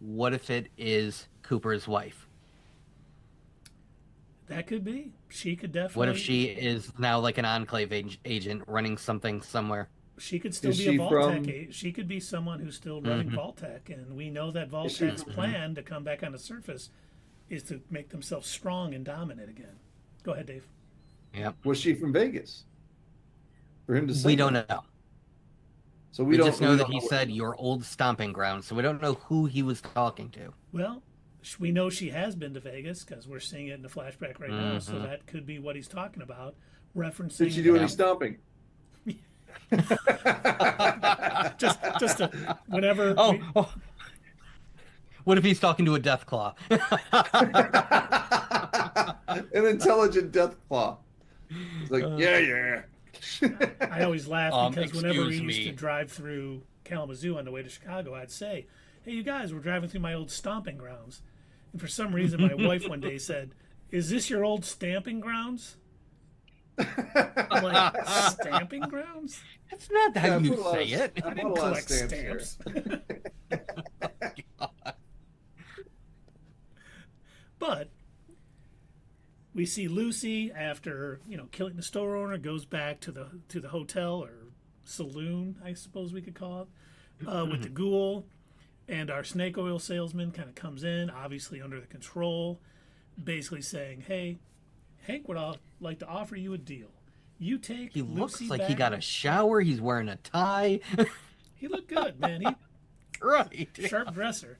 [SPEAKER 3] what if it is Cooper's wife?
[SPEAKER 1] That could be. She could definitely.
[SPEAKER 3] What if she is now like an Enclave agent running something somewhere?
[SPEAKER 1] She could still
[SPEAKER 2] Is
[SPEAKER 1] be
[SPEAKER 2] she
[SPEAKER 1] a Vaultec.
[SPEAKER 2] from-
[SPEAKER 1] She could be someone who's still running Vaultec, and we know that Vaultec's plan to come back on the surface is to make themselves strong and dominant again. Go ahead, Dave.
[SPEAKER 3] Yep.
[SPEAKER 2] Was she from Vegas? For him to say
[SPEAKER 3] We don't
[SPEAKER 2] that.
[SPEAKER 3] know.
[SPEAKER 2] So
[SPEAKER 3] We
[SPEAKER 2] don't
[SPEAKER 3] just know
[SPEAKER 2] we
[SPEAKER 3] that
[SPEAKER 2] don't
[SPEAKER 3] he said your old stomping ground, so we don't know who he was talking to.
[SPEAKER 1] Well, we know she has been to Vegas because we're seeing it in the flashback right now, so that could be what he's talking about, referencing.
[SPEAKER 2] Did she do
[SPEAKER 3] Yeah.
[SPEAKER 2] any stomping?
[SPEAKER 1] just whenever.
[SPEAKER 3] Oh. What if he's talking to a Deathclaw?
[SPEAKER 2] An intelligent Deathclaw. It's like, yeah.
[SPEAKER 1] I always laugh because whenever we
[SPEAKER 3] excuse
[SPEAKER 1] used
[SPEAKER 3] me.
[SPEAKER 1] to drive through Kalamazoo on the way to Chicago, I'd say, "Hey, you guys, we're driving through my old stomping grounds," and for some reason, my wife one day said, "Is this your old stamping grounds?" I'm like, "Stamping grounds?
[SPEAKER 3] That's not how
[SPEAKER 2] Yeah,
[SPEAKER 3] you
[SPEAKER 2] put a lot
[SPEAKER 3] say
[SPEAKER 2] of-
[SPEAKER 3] it.
[SPEAKER 1] I
[SPEAKER 2] Put a
[SPEAKER 1] didn't
[SPEAKER 2] lot of
[SPEAKER 1] collect
[SPEAKER 2] stamps here.
[SPEAKER 1] stamps." But we see Lucy after killing the store owner, goes back to the hotel or saloon, I suppose we could call it, with the Ghoul. And our snake oil salesman kind of comes in, obviously under the control, basically saying, hey, Hank would like to offer you a deal. You take
[SPEAKER 3] He looks
[SPEAKER 1] Lucy
[SPEAKER 3] like
[SPEAKER 1] back.
[SPEAKER 3] he got a shower. He's wearing a tie.
[SPEAKER 1] He looked good, man. He
[SPEAKER 3] Right.
[SPEAKER 1] sharp dresser.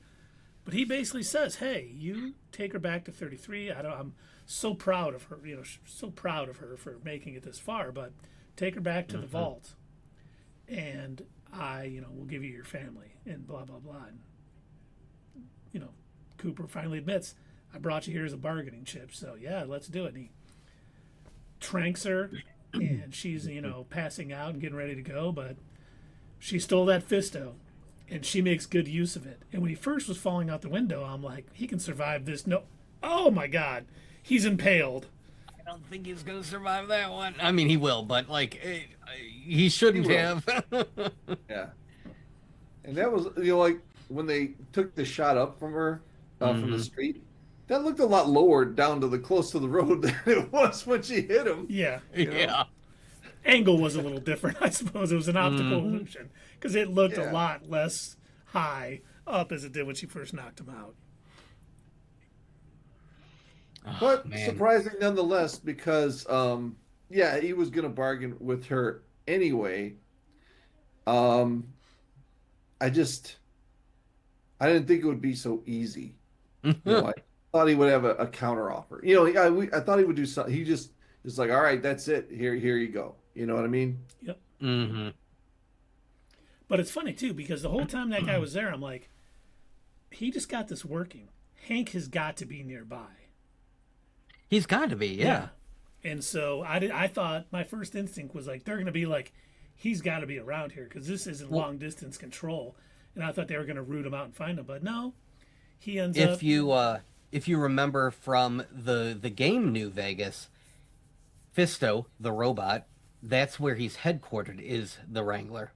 [SPEAKER 1] But he basically says, hey, you take her back to 33. I'm so proud of her, so proud of her for making it this far, but take her back to the vault. And I, will give you your family and blah, blah, blah. And, Cooper finally admits, I brought you here as a bargaining chip. So, yeah, let's do it. And he tranks her, and she's, passing out and getting ready to go. But she stole that Fisto, and she makes good use of it. And when he first was falling out the window, I'm like, he can survive this. No. Oh, my God. He's impaled.
[SPEAKER 3] I don't think he's going to survive that one. I mean, he will, but, he shouldn't have.
[SPEAKER 2] Yeah. And that was, like when they took the shot up from her, from the street, that looked a lot lower down to close to the road than it was when she hit him.
[SPEAKER 1] Yeah.
[SPEAKER 3] Yeah.
[SPEAKER 1] Angle was a little different, I suppose. It was an optical illusion because it looked a lot less high up as it did when she first knocked him out.
[SPEAKER 2] But
[SPEAKER 3] man.
[SPEAKER 2] surprising nonetheless because, he was going to bargain with her anyway. I didn't think it would be so easy. I thought he would have a counter offer. I thought he would do something. He just is like, all right, that's it. Here you go. You know what I mean?
[SPEAKER 1] Yep.
[SPEAKER 3] Mm-hmm.
[SPEAKER 1] But it's funny, too, because the whole time that guy was there, I'm like, he just got this working. Hank has got to be nearby.
[SPEAKER 3] He's got to be, yeah.
[SPEAKER 1] And so I thought my first instinct was like, they're going to be like, he's got to be around here because this isn't long distance control. And I thought they were going to root him out and find him. But no, he ends up.
[SPEAKER 3] If you remember from the game New Vegas, Fisto, the robot, that's where he's headquartered, is the Wrangler.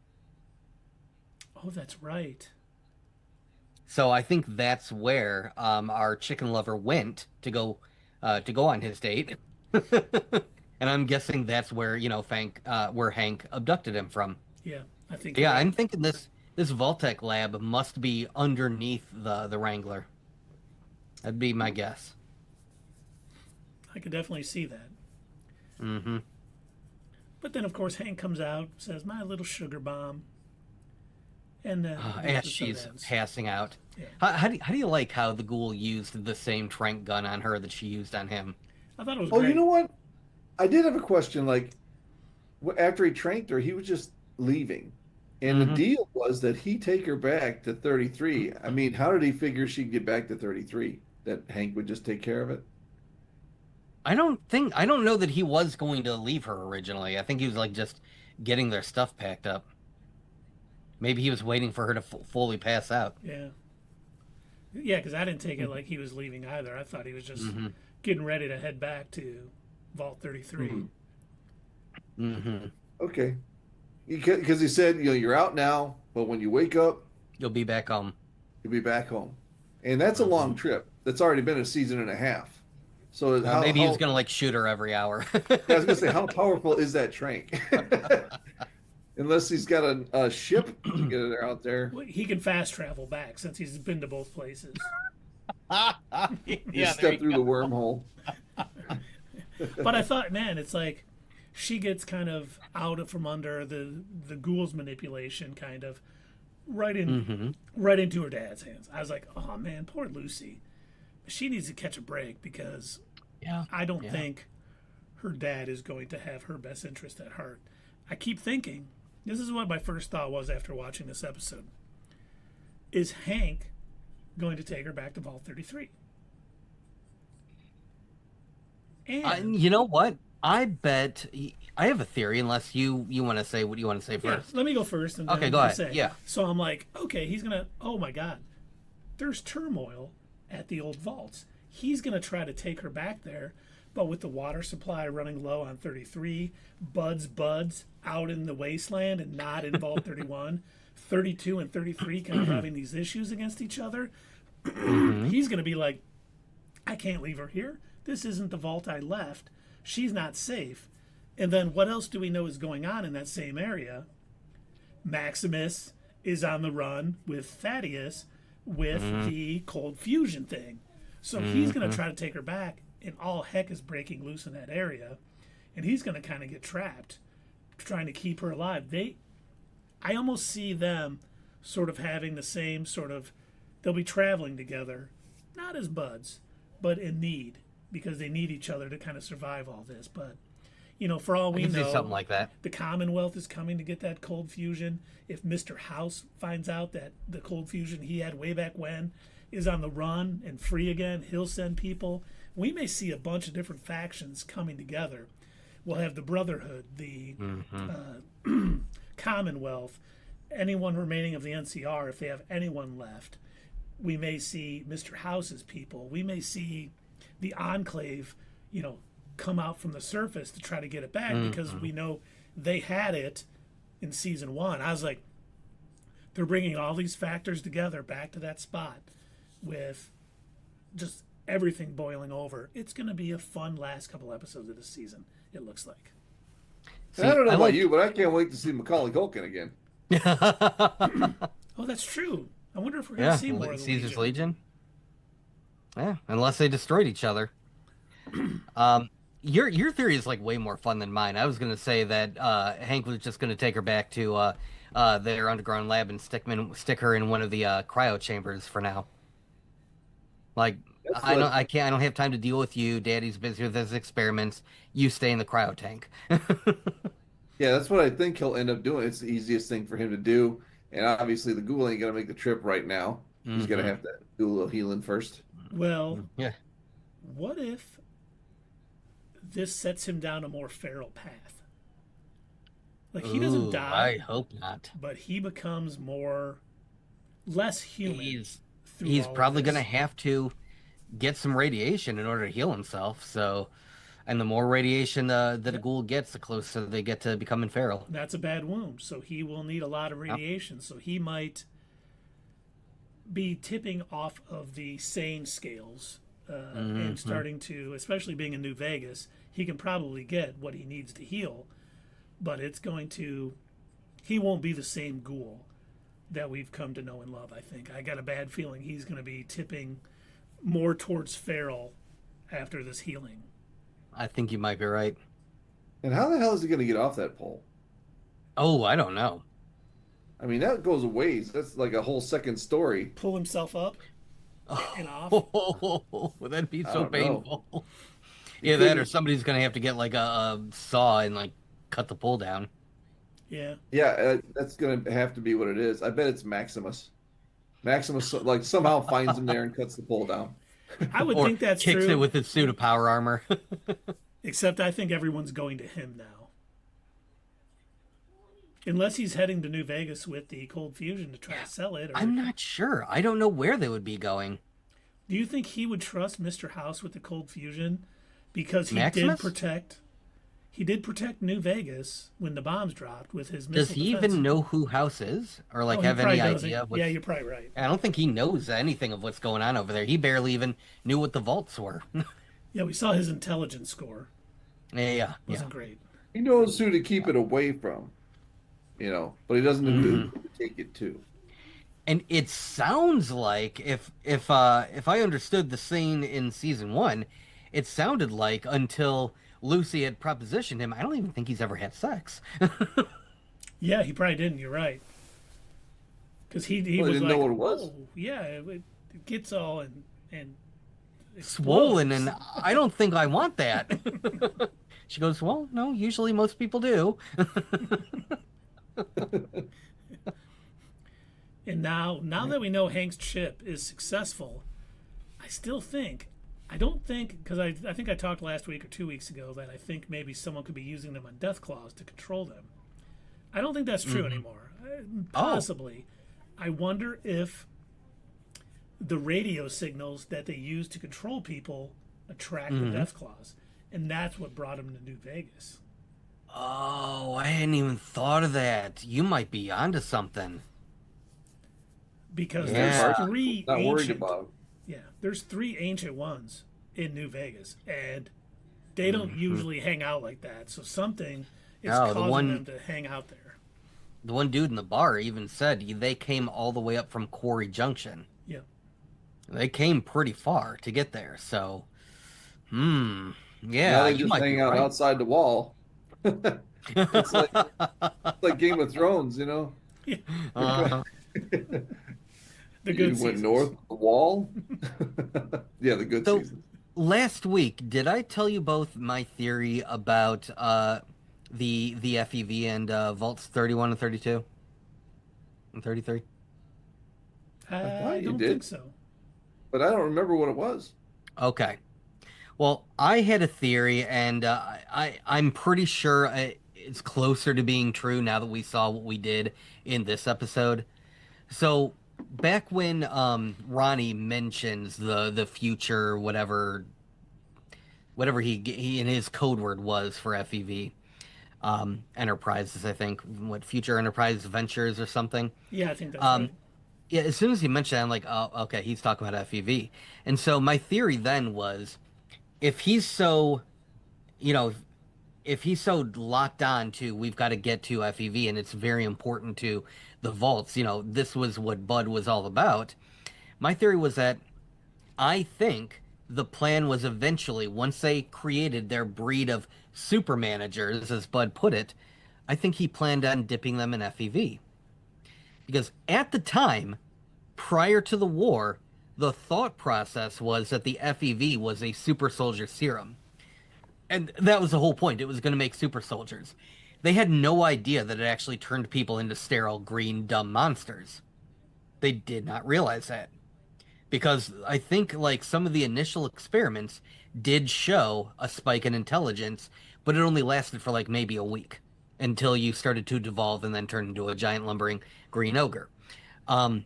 [SPEAKER 1] Oh, that's right.
[SPEAKER 3] So I think that's where our chicken lover went to go on his date. And I'm guessing that's where, where Hank abducted him from.
[SPEAKER 1] Yeah, I think.
[SPEAKER 3] Yeah, I'm thinking this Vault-Tec lab must be underneath the Wrangler. That'd be my guess.
[SPEAKER 1] I could definitely see that.
[SPEAKER 3] Mm-hmm.
[SPEAKER 1] But then, of course, Hank comes out, says, my little sugar bomb. And
[SPEAKER 3] as she's passing out.
[SPEAKER 1] Yeah.
[SPEAKER 3] How do you like how the Ghoul used the same trank gun on her that she used on him?
[SPEAKER 1] I thought it was
[SPEAKER 2] Oh,
[SPEAKER 1] great.
[SPEAKER 2] you know what? I did have a question. Like, after he tranked her, he was just leaving. And the deal was that he'd take her back to 33. I mean, how did he figure she'd get back to 33? That Hank would just take care of it?
[SPEAKER 3] I don't know that he was going to leave her originally. I think he was just getting their stuff packed up. Maybe he was waiting for her to fully pass out.
[SPEAKER 1] Yeah. Yeah, because I didn't take it like he was leaving either. I thought he was just getting ready to head back to Vault 33.
[SPEAKER 2] Okay. Because he said, you're out now, but when you wake up,
[SPEAKER 3] You'll be back home.
[SPEAKER 2] you'll be back home. And that's a long trip. That's already been a season and a half. So
[SPEAKER 3] Maybe he was going to shoot her every hour.
[SPEAKER 2] I was going to say, how powerful is that trank? Unless he's got a ship to get it out there.
[SPEAKER 1] Well, he can fast travel back since he's been to both places.
[SPEAKER 2] Just step through the wormhole.
[SPEAKER 1] But I thought, man, it's like she gets kind of out from under the Ghoul's manipulation, kind of right into her dad's hands. I was like, oh man, poor Lucy. She needs to catch a break because I don't think her dad is going to have her best interest at heart. I keep thinking, this is what my first thought was after watching this episode. Is Hank going to take her back to Vault 33? And
[SPEAKER 3] you know what? I bet I have a theory. Unless you want to say what you want to say first.
[SPEAKER 1] let me go first. And
[SPEAKER 3] Okay,
[SPEAKER 1] then
[SPEAKER 3] go
[SPEAKER 1] I'll
[SPEAKER 3] ahead.
[SPEAKER 1] say.
[SPEAKER 3] Yeah.
[SPEAKER 1] So I'm like, okay, he's gonna. Oh my God, there's turmoil at the old vaults. He's gonna try to take her back there, but with the water supply running low on 33, buds out in the wasteland and not in Vault 31, 32 and 33 kind of having these issues against each other. He's gonna be like, I can't leave her here. This isn't the vault I left. She's not safe. And then what else do we know is going on in that same area? Maximus is on the run with Thaddeus with the cold fusion thing. So he's going to try to take her back, and all heck is breaking loose in that area. And he's going to kind of get trapped, trying to keep her alive. I almost see them sort of having the same sort of, they'll be traveling together, not as buds, but in need, because they need each other to kind of survive all this. But, you know, for all we know,
[SPEAKER 3] something like that.
[SPEAKER 1] The Commonwealth is coming to get that cold fusion. If Mr. House finds out that the cold fusion he had way back when is on the run and free again, he'll send people. We may see a bunch of different factions coming together. We'll have the Brotherhood, the Commonwealth, anyone remaining of the NCR, if they have anyone left. We may see Mr. House's people. We may see the Enclave, you know, come out from the surface to try to get it back because we know they had it in season 1. I was like, they're bringing all these factors together back to that spot with just everything boiling over. It's going to be a fun last couple episodes of this season, it looks like.
[SPEAKER 2] See, I don't know about you, but I can't wait to see Macaulay Culkin again.
[SPEAKER 1] Oh, that's true. I wonder if we're going to see more of the
[SPEAKER 3] Caesar's Legion. Yeah, unless they destroyed each other. Your theory is like way more fun than mine. I was going to say that Hank was just going to take her back to their underground lab and stick her in one of the cryo chambers for now. Like, I don't have time to deal with you. Daddy's busy with his experiments. You stay in the cryo tank.
[SPEAKER 2] Yeah, that's what I think he'll end up doing. It's the easiest thing for him to do. And obviously, the Ghoul ain't going to make the trip right now. He's going to have to do a little healing first.
[SPEAKER 1] Well,
[SPEAKER 3] yeah.
[SPEAKER 1] What if this sets him down a more feral path? Like, he doesn't die.
[SPEAKER 3] I hope not.
[SPEAKER 1] But he becomes less human.
[SPEAKER 3] He's probably going to have to get some radiation in order to heal himself. So, and the more radiation that a Ghoul gets, the closer they get to becoming feral.
[SPEAKER 1] That's a bad wound, so he will need a lot of radiation. Yep. So he might be tipping off of the sane scales and starting to, especially being in New Vegas, he can probably get what he needs to heal, but he won't be the same Ghoul that we've come to know and love, I think. I got a bad feeling he's going to be tipping more towards feral after this healing.
[SPEAKER 3] I think you might be right.
[SPEAKER 2] And how the hell is he going to get off that pole?
[SPEAKER 3] Oh, I don't know.
[SPEAKER 2] I mean, that goes a ways. That's like a whole second story.
[SPEAKER 1] Pull himself up and off.
[SPEAKER 3] Oh, that'd be so painful. Yeah, that or somebody's going to have to get like a saw and like cut the pole down.
[SPEAKER 1] Yeah.
[SPEAKER 2] Yeah, that's going to have to be what it is. I bet it's Maximus. Maximus like somehow finds him there and cuts the pole down.
[SPEAKER 1] I would think that's
[SPEAKER 3] kicks
[SPEAKER 1] true.
[SPEAKER 3] It with his suit of power armor.
[SPEAKER 1] Except I think everyone's going to him now. Unless he's heading to New Vegas with the cold fusion to try to sell it.
[SPEAKER 3] I'm not sure. I don't know where they would be going.
[SPEAKER 1] Do you think he would trust Mr. House with the cold fusion? Because he did protect New Vegas when the bombs dropped with his missile
[SPEAKER 3] Does he
[SPEAKER 1] defense.
[SPEAKER 3] even know who House is? Or like have any idea?
[SPEAKER 1] Yeah, you're probably right.
[SPEAKER 3] I don't think he knows anything of what's going on over there. He barely even knew what the vaults were.
[SPEAKER 1] Yeah, we saw his intelligence score.
[SPEAKER 3] Yeah.
[SPEAKER 1] Wasn't great.
[SPEAKER 2] He knows who to keep it away from, but he doesn't know who to take it to.
[SPEAKER 3] And it sounds like if I understood the scene in season 1, it sounded like until Lucy had propositioned him, I don't even think he's ever had sex.
[SPEAKER 1] Yeah, he probably didn't. You're right. Because he was
[SPEAKER 2] didn't
[SPEAKER 1] like,
[SPEAKER 2] know what it was.
[SPEAKER 1] Oh, yeah, it gets all and
[SPEAKER 3] swollen, and I don't think I want that. She goes, well, no, usually most people do.
[SPEAKER 1] And now that we know Hank's chip is successful, I don't think, because I think I talked last week or 2 weeks ago that I think maybe someone could be using them on Deathclaws to control them. I don't think that's true anymore. Possibly. I wonder if the radio signals that they use to control people attract the Deathclaws, and that's what brought them to New Vegas.
[SPEAKER 3] Oh, I hadn't even thought of that. You might be onto something.
[SPEAKER 1] Because there's three
[SPEAKER 2] not
[SPEAKER 1] ancient...
[SPEAKER 2] worried about.
[SPEAKER 1] Yeah, there's 3 ancient ones in New Vegas, and they don't usually hang out like that. So something is causing them to hang out there.
[SPEAKER 3] The one dude in the bar even said they came all the way up from Quarry Junction.
[SPEAKER 1] Yeah.
[SPEAKER 3] They came pretty far to get there. So,
[SPEAKER 2] Now
[SPEAKER 3] yeah,
[SPEAKER 2] they
[SPEAKER 3] you
[SPEAKER 2] just
[SPEAKER 3] might be
[SPEAKER 2] hang out
[SPEAKER 3] right.
[SPEAKER 2] outside the wall. It's like Game of Thrones, you know.
[SPEAKER 1] Yeah.
[SPEAKER 3] Uh,
[SPEAKER 1] The
[SPEAKER 2] You
[SPEAKER 1] good
[SPEAKER 2] went
[SPEAKER 1] seasons.
[SPEAKER 2] north of the wall. Yeah, the good
[SPEAKER 3] so
[SPEAKER 2] seasons.
[SPEAKER 3] last week, did I tell you both my theory about the FEV and Vaults 31 and 32 and 33?
[SPEAKER 2] I
[SPEAKER 1] I
[SPEAKER 2] thought you
[SPEAKER 1] don't think
[SPEAKER 2] did,
[SPEAKER 1] so.
[SPEAKER 2] but I don't remember what it was.
[SPEAKER 3] Okay. Well, I had a theory, and I'm pretty sure it's closer to being true now that we saw what we did in this episode. So back when Ronnie mentions the future, whatever he in his code word was for FEV, Enterprises, I think, what Future Enterprise Ventures or something.
[SPEAKER 1] Yeah, I think that's
[SPEAKER 3] Um,
[SPEAKER 1] right.
[SPEAKER 3] yeah, as soon as he mentioned it, I'm like, oh, okay, he's talking about FEV. And so my theory then was, if he's so, you know, if he's so locked on to we've got to get to FEV and it's very important to the vaults, this was what Bud was all about. My theory was that I think the plan was eventually, once they created their breed of super managers, as Bud put it, I think he planned on dipping them in FEV. Because at the time, prior to the war, the thought process was that the FEV was a super soldier serum. And that was the whole point. It was going to make super soldiers. They had no idea that it actually turned people into sterile, green, dumb monsters. They did not realize that. Because I think, like, some of the initial experiments did show a spike in intelligence, but it only lasted for, like, maybe a week until you started to devolve and then turn into a giant lumbering green ogre. Um,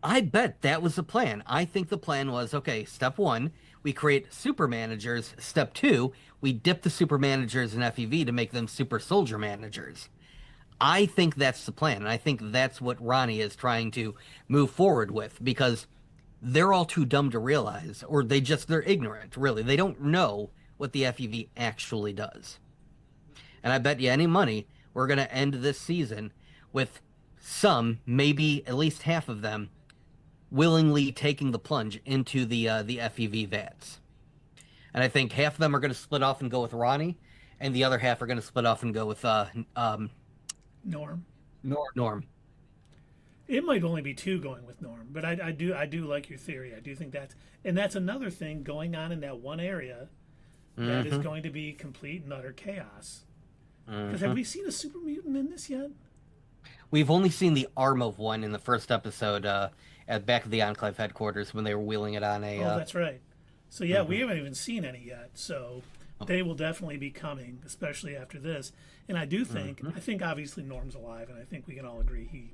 [SPEAKER 3] I bet that was the plan. I think the plan was okay, step one, we create super managers. Step two, we dip the super managers in FEV to make them super soldier managers. I think that's the plan. And I think that's what Ronnie is trying to move forward with because they're all too dumb to realize, or they're ignorant, really. They don't know what the FEV actually does. And I bet you any money we're going to end this season with some, maybe at least half of them, willingly taking the plunge into the FEV vats. And I think half of them are going to split off and go with Ronnie, and the other half are going to split off and go with
[SPEAKER 1] Norm.
[SPEAKER 2] Nor
[SPEAKER 3] Norm.
[SPEAKER 1] It might only be two going with Norm, but I do like your theory. I do think that's another thing going on in that one area that is going to be complete and utter chaos. Because have we seen a super mutant in this yet?
[SPEAKER 3] We've only seen the arm of one in the first episode at back of the Enclave headquarters when they were wheeling it on a.
[SPEAKER 1] Oh, that's right. So yeah, we haven't even seen any yet. So they will definitely be coming, especially after this. And I do think, I think obviously Norm's alive, and I think we can all agree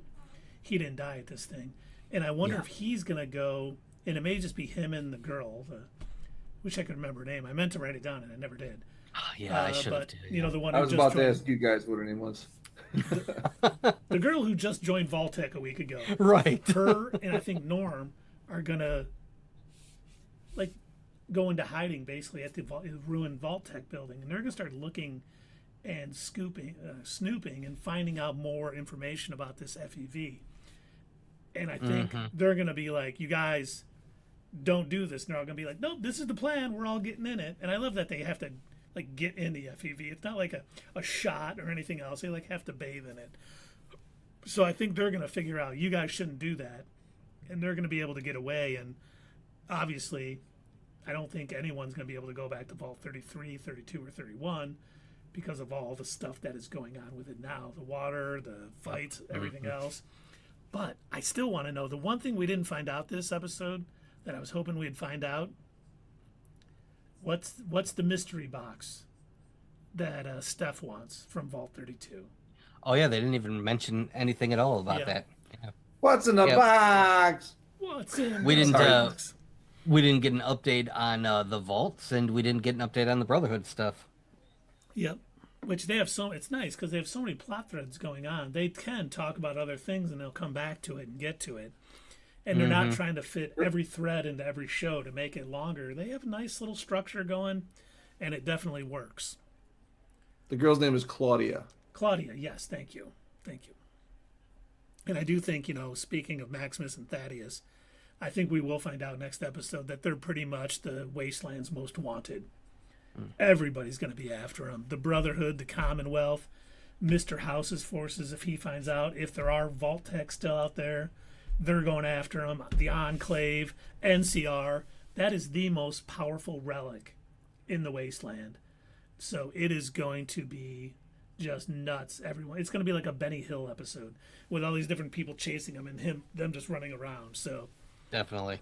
[SPEAKER 1] he didn't die at this thing. And I wonder if he's gonna go, and it may just be him and the girl. Wish I could remember her name. I meant to write it down and I never did.
[SPEAKER 3] Yeah, I should have.
[SPEAKER 1] But the one
[SPEAKER 2] I
[SPEAKER 1] who
[SPEAKER 2] was
[SPEAKER 1] just
[SPEAKER 2] about to
[SPEAKER 1] joined,
[SPEAKER 2] ask you guys what her name was.
[SPEAKER 1] the girl who just joined Vaultec a week ago.
[SPEAKER 3] Right.
[SPEAKER 1] Her and I think Norm are gonna like go into hiding basically at the ruined Vaultec building, and they're gonna start looking and snooping and finding out more information about this FEV. And I think they're gonna be like, "You guys don't do this." And they're all gonna be like, "Nope, this is the plan. We're all getting in it." And I love that they have to like get in the FEV. It's not like a shot or anything else. They like have to bathe in it. So I think they're gonna figure out you guys shouldn't do that, and they're gonna be able to get away. And obviously, I don't think anyone's gonna be able to go back to Vault 33, 32, or 31 because of all the stuff that is going on with it now, the water, the fights, everything else. But I still want to know the one thing we didn't find out this episode that I was hoping we'd find out. What's the mystery box that Steph wants from Vault 32?
[SPEAKER 3] Oh yeah, they didn't even mention anything at all about
[SPEAKER 1] Yeah.
[SPEAKER 3] that.
[SPEAKER 2] What's in the
[SPEAKER 3] Yep.
[SPEAKER 2] box?
[SPEAKER 1] What's in
[SPEAKER 3] We
[SPEAKER 1] the
[SPEAKER 3] didn't,
[SPEAKER 1] box?
[SPEAKER 3] We didn't get an update on the vaults, and we didn't get an update on the Brotherhood stuff.
[SPEAKER 1] Yep. Which they have it's nice because they have so many plot threads going on. They can talk about other things and they'll come back to it and get to it. And they're not trying to fit every thread into every show to make it longer. They have a nice little structure going, and it definitely works.
[SPEAKER 2] The girl's name is Claudia.
[SPEAKER 1] Claudia, yes, thank you. Thank you. And I do think, speaking of Maximus and Thaddeus, I think we will find out next episode that they're pretty much the Wasteland's most wanted. Everybody's going to be after them. The Brotherhood, the Commonwealth, Mr. House's forces, if he finds out, if there are Vault Techs still out there, they're going after them. The Enclave, NCR, that is the most powerful relic in the Wasteland. So it is going to be just nuts. Everyone, it's going to be like a Benny Hill episode with all these different people chasing him and them just running around. So
[SPEAKER 3] Definitely.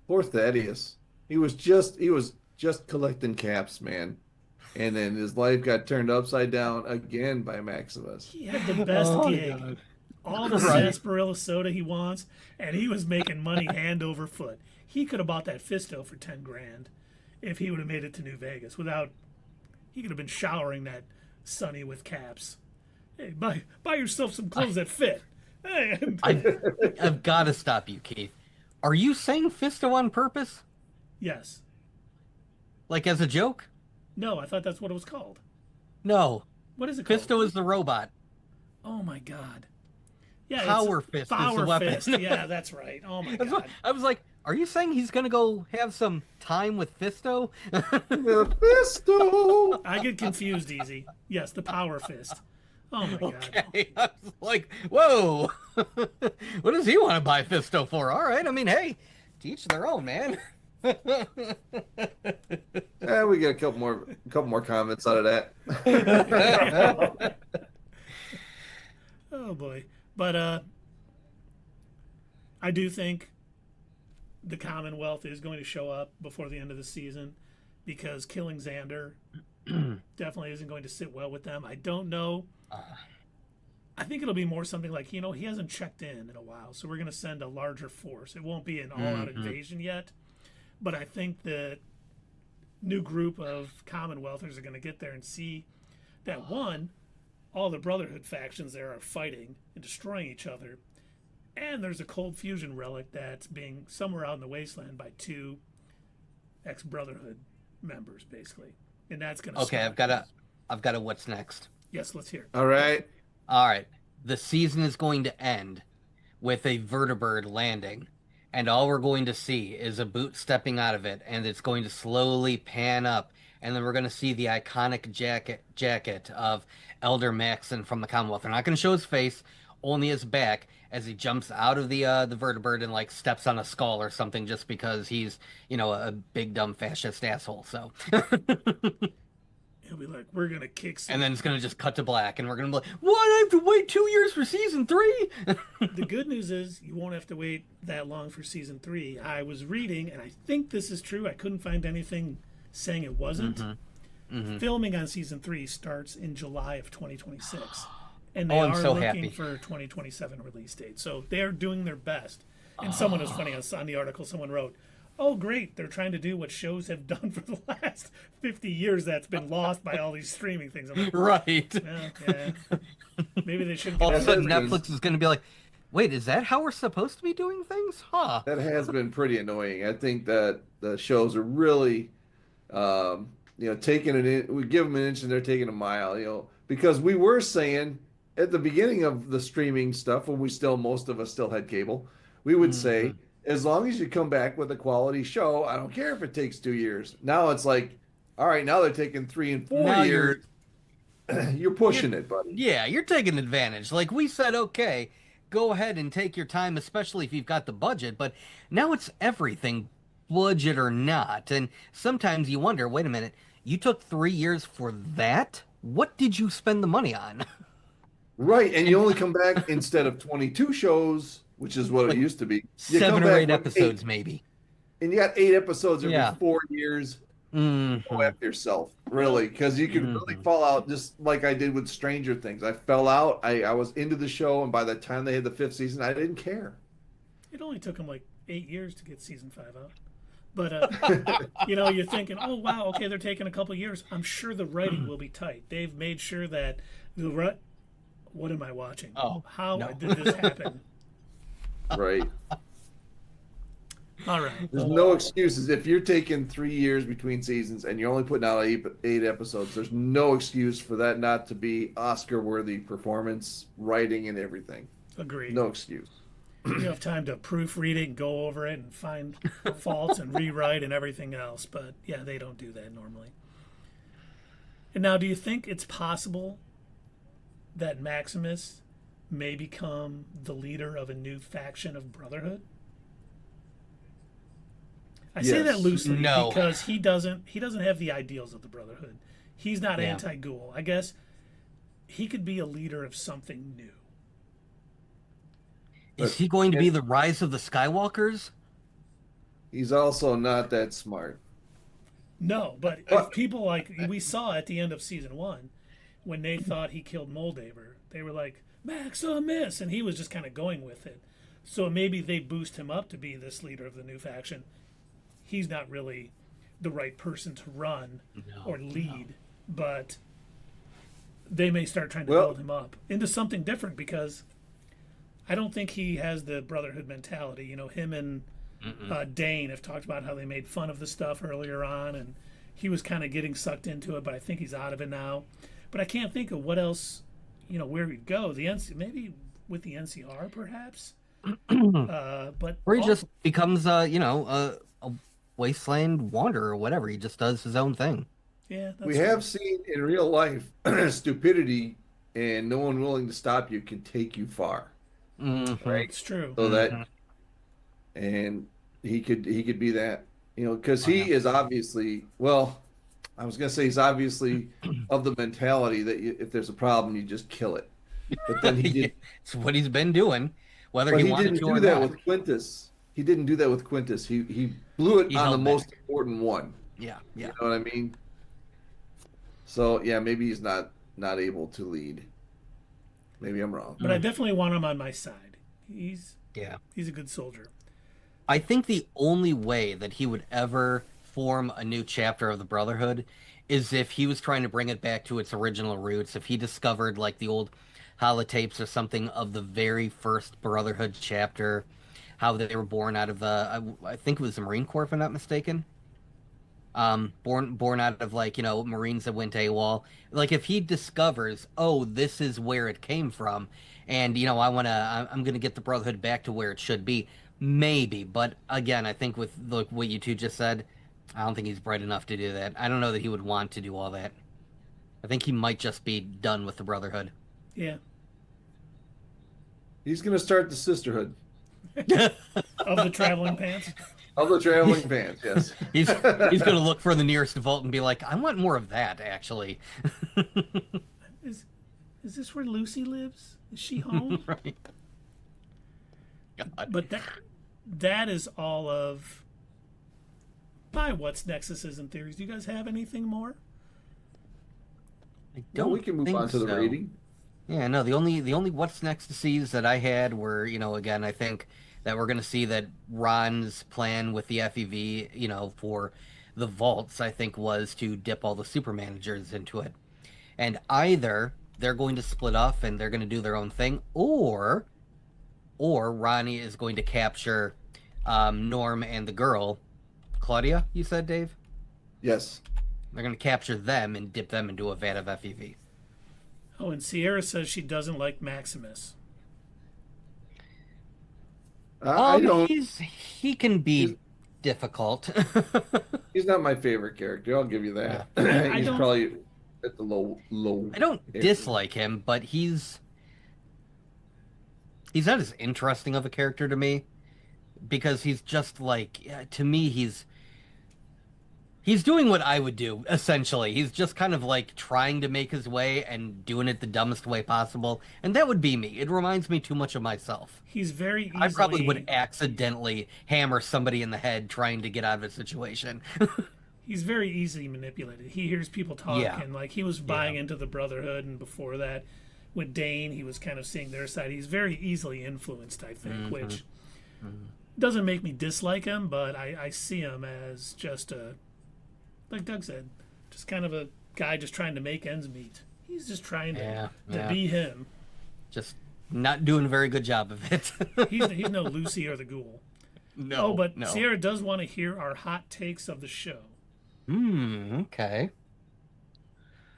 [SPEAKER 2] Poor Thaddeus. He was just collecting caps, man. And then his life got turned upside down again by Maximus.
[SPEAKER 1] he had the best gig. All the sarsaparilla soda he wants, and he was making money hand over foot. He could have bought that Fisto for $10,000 if he would have made it to New Vegas without. He could have been showering that Sonny with caps. Hey, buy yourself some clothes that fit. Hey,
[SPEAKER 3] I've got to stop you, Keith. Are you saying Fisto on purpose?
[SPEAKER 1] yes.
[SPEAKER 3] Like as a joke?
[SPEAKER 1] No, I thought that's what it was called.
[SPEAKER 3] No.
[SPEAKER 1] What is it called?
[SPEAKER 3] Fisto is the robot.
[SPEAKER 1] Oh my God. Yeah,
[SPEAKER 3] Power Fist is the
[SPEAKER 1] Power
[SPEAKER 3] weapon.
[SPEAKER 1] Fist. Yeah, that's right. Oh my God.
[SPEAKER 3] I was like, are you saying he's going to go have some time with Fisto?
[SPEAKER 2] Fisto!
[SPEAKER 1] I get confused easy. Yes, the Power Fist. Oh my God.
[SPEAKER 3] Okay. I was like, whoa. What does he want to buy Fisto for? All right. I mean, hey, teach their own, man.
[SPEAKER 2] Yeah, we get a couple more comments out of that.
[SPEAKER 1] Oh boy. But I do think the Commonwealth is going to show up before the end of the season because killing Xander definitely isn't going to sit well with them. I don't know. I think it'll be more something like, he hasn't checked in a while, so we're going to send a larger force. It won't be an all-out invasion yet, but I think the new group of Commonwealthers are going to get there and see that, one, all the Brotherhood factions there are fighting and destroying each other, and there's a cold fusion relic that's being somewhere out in the Wasteland by two ex-Brotherhood members, basically. And that's going to
[SPEAKER 3] Okay, I've got a what's next.
[SPEAKER 1] Yes, let's hear it.
[SPEAKER 2] All right.
[SPEAKER 3] All right. The season is going to end with a vertibird landing, and all we're going to see is a boot stepping out of it, and it's going to slowly pan up, and then we're going to see the iconic jacket of Elder Maxon from the Commonwealth. They're not going to show his face, only his back, as he jumps out of the vertibird and like steps on a skull or something, just because he's a big dumb fascist asshole. So.
[SPEAKER 1] He'll be like, we're going to kick some.
[SPEAKER 3] And then it's going to just cut to black, and we're going to be like, what? I have to wait 2 years for season 3?
[SPEAKER 1] The good news is you won't have to wait that long for season 3. I was reading, and I think this is true. I couldn't find anything saying it wasn't. Filming on season 3 starts in July of 2026. And they
[SPEAKER 3] I'm
[SPEAKER 1] are
[SPEAKER 3] so
[SPEAKER 1] looking
[SPEAKER 3] happy.
[SPEAKER 1] for a 2027 release date. So they are doing their best. And someone was funny on the article, someone wrote, oh, great, they're trying to do what shows have done for the last 50 years that's been lost by all these streaming things. I'm like,
[SPEAKER 3] Right.
[SPEAKER 1] yeah. Maybe they shouldn't.
[SPEAKER 3] All of a sudden,
[SPEAKER 2] Yeah.
[SPEAKER 3] Netflix is going to be like, wait, is that how we're supposed to be doing things? Huh.
[SPEAKER 2] That has been pretty annoying. I think that the shows are really, taking it in. We give them an inch and they're taking a mile, because we were saying at the beginning of the streaming stuff, when most of us still had cable, we would say, as long as you come back with a quality show, I don't care if it takes 2 years. Now it's like, all right, now they're taking 3 and 4
[SPEAKER 3] Now
[SPEAKER 2] years. You're pushing it, buddy.
[SPEAKER 3] Yeah, you're taking advantage. Like we said, okay, go ahead and take your time, especially if you've got the budget. But now it's everything, budget or not. And sometimes you wonder, wait a minute, you took 3 years for that? What did you spend the money on?
[SPEAKER 2] Right, and you only come back instead of 22 shows, which is what it used to be. You
[SPEAKER 3] 7
[SPEAKER 2] come
[SPEAKER 3] or
[SPEAKER 2] back
[SPEAKER 3] 8
[SPEAKER 2] with
[SPEAKER 3] episodes, maybe.
[SPEAKER 2] And you got 8 episodes every
[SPEAKER 3] Yeah.
[SPEAKER 2] 4 years.
[SPEAKER 3] Mhm.
[SPEAKER 2] Go after yourself, really, because you could really fall out just like I did with Stranger Things. I fell out. I was into the show, and by the time they had the 5th season, I didn't care.
[SPEAKER 1] It only took them like 8 years to get season 5 out. But, you're thinking, oh, wow, okay, they're taking a couple years. I'm sure the writing will be tight. They've made sure that what am I watching?
[SPEAKER 3] Oh,
[SPEAKER 1] How
[SPEAKER 3] no.
[SPEAKER 1] did this happen?
[SPEAKER 2] Right.
[SPEAKER 1] All right.
[SPEAKER 2] There's no excuses. If you're taking 3 years between seasons and you're only putting out eight episodes, there's no excuse for that not to be Oscar-worthy performance, writing, and everything.
[SPEAKER 1] Agreed.
[SPEAKER 2] No excuse.
[SPEAKER 1] You have time to proofread it and go over it and find faults and rewrite and everything else. But yeah, they don't do that normally. And now, do you think it's possible that Maximus may become the leader of a new faction of Brotherhood? I say that
[SPEAKER 2] Yes.
[SPEAKER 1] loosely
[SPEAKER 3] No.
[SPEAKER 1] because he doesn't have the ideals of the Brotherhood. He's not
[SPEAKER 3] Yeah.
[SPEAKER 1] anti-Ghoul. I guess he could be a leader of something new.
[SPEAKER 3] Is he going to be the rise of the Skywalkers?
[SPEAKER 2] He's also not that smart.
[SPEAKER 1] No, but if people like we saw at the end of season 1, when they thought he killed Moldaver, they were like, Maximus, and he was just kind of going with it. So maybe they boost him up to be this leader of the new faction. He's not really the right person to run or lead, but they may start trying to build him up into something different because I don't think he has the Brotherhood mentality. You know, him and Dane have talked about how they made fun of the stuff earlier on, and he was kind of getting sucked into it, but I think he's out of it now. But I can't think of what else, you know, where he'd go. The maybe with the NCR, perhaps. But
[SPEAKER 3] Or he just becomes, a wasteland wanderer or whatever. He just does his own thing.
[SPEAKER 1] yeah, that's
[SPEAKER 2] We
[SPEAKER 1] true.
[SPEAKER 2] have seen in real life stupidity and no one willing to stop you can take you far.
[SPEAKER 3] Right.
[SPEAKER 1] It's true.
[SPEAKER 2] So that, and he could be that, you know, because he is obviously, well, I was gonna say he's obviously of the mentality that if there's a problem, you just kill it. But then he did.
[SPEAKER 3] It's what he's been doing, whether
[SPEAKER 2] But
[SPEAKER 3] he
[SPEAKER 2] he
[SPEAKER 3] wanted
[SPEAKER 2] didn't
[SPEAKER 3] to
[SPEAKER 2] do
[SPEAKER 3] or
[SPEAKER 2] that
[SPEAKER 3] not.
[SPEAKER 2] with Quintus. He didn't do that with Quintus. He blew it
[SPEAKER 3] He
[SPEAKER 2] on the
[SPEAKER 3] held
[SPEAKER 2] most
[SPEAKER 3] back.
[SPEAKER 2] important one.
[SPEAKER 3] Yeah.
[SPEAKER 2] You know what I mean? So yeah, maybe he's not able to lead. Maybe I'm wrong.
[SPEAKER 1] But I definitely want him on my side. He's
[SPEAKER 3] Yeah.
[SPEAKER 1] a good soldier.
[SPEAKER 3] I think the only way that he would ever form a new chapter of the Brotherhood is if he was trying to bring it back to its original roots. If he discovered like the old holotapes or something of the very first Brotherhood chapter, how they were born out of the, I think it was the Marine Corps, if I'm not mistaken. Born out of like, Marines that went AWOL. Like if he discovers, oh, this is where it came from, and I'm gonna get the Brotherhood back to where it should be. Maybe, but again, I think with what you two just said, I don't think he's bright enough to do that. I don't know that he would want to do all that. I think he might just be done with the Brotherhood.
[SPEAKER 1] Yeah.
[SPEAKER 2] He's gonna start the sisterhood
[SPEAKER 1] Of the traveling pants.
[SPEAKER 2] of the traveling pants. Yes.
[SPEAKER 3] He's gonna look for the nearest vault and be like, I want more of that, actually.
[SPEAKER 1] Is this where Lucy lives? Is she home?
[SPEAKER 3] Right. God.
[SPEAKER 1] But that is all of my what's nexuses and theories. Do you guys have anything more?
[SPEAKER 3] I
[SPEAKER 2] No,
[SPEAKER 3] don't
[SPEAKER 2] we can move
[SPEAKER 3] think
[SPEAKER 2] on to the
[SPEAKER 3] so.
[SPEAKER 2] rating.
[SPEAKER 3] Yeah, no, the only what's next to sees that I had were, again, I think that we're gonna see that Ron's plan with the FEV, for the vaults, I think, was to dip all the super managers into it. And either they're going to split off and they're gonna do their own thing, or Ronnie is going to capture Norm and the girl. Claudia, you said, Dave?
[SPEAKER 2] Yes.
[SPEAKER 3] They're gonna capture them and dip them into a vat of FEV.
[SPEAKER 1] Oh, and Sierra says she doesn't like Maximus.
[SPEAKER 2] I don't.
[SPEAKER 3] He can be difficult.
[SPEAKER 2] He's not my favorite character. I'll give you that.
[SPEAKER 1] I
[SPEAKER 2] He's
[SPEAKER 1] don't-
[SPEAKER 2] probably at the low.
[SPEAKER 3] I don't
[SPEAKER 2] area.
[SPEAKER 3] dislike him, but he's not as interesting of a character to me because he's just like, to me, he's doing what I would do, essentially. He's just kind of like trying to make his way and doing it the dumbest way possible. And that would be me. It reminds me too much of myself.
[SPEAKER 1] He's very easily.
[SPEAKER 3] I probably would accidentally hammer somebody in the head trying to get out of a situation.
[SPEAKER 1] He's very easily manipulated. He hears people talk,
[SPEAKER 3] Yeah.
[SPEAKER 1] and like he was buying into the Brotherhood, and before that, with Dane, he was kind of seeing their side. He's very easily influenced, I think, which doesn't make me dislike him, but I see him as just a, like Doug said, just kind of a guy just trying to make ends meet. He's just trying to be him.
[SPEAKER 3] Just not doing a very good job of it.
[SPEAKER 1] He's no Lucy or the Ghoul.
[SPEAKER 3] No,
[SPEAKER 1] but
[SPEAKER 3] no.
[SPEAKER 1] Sierra does want to hear our hot takes of the show.
[SPEAKER 3] Okay.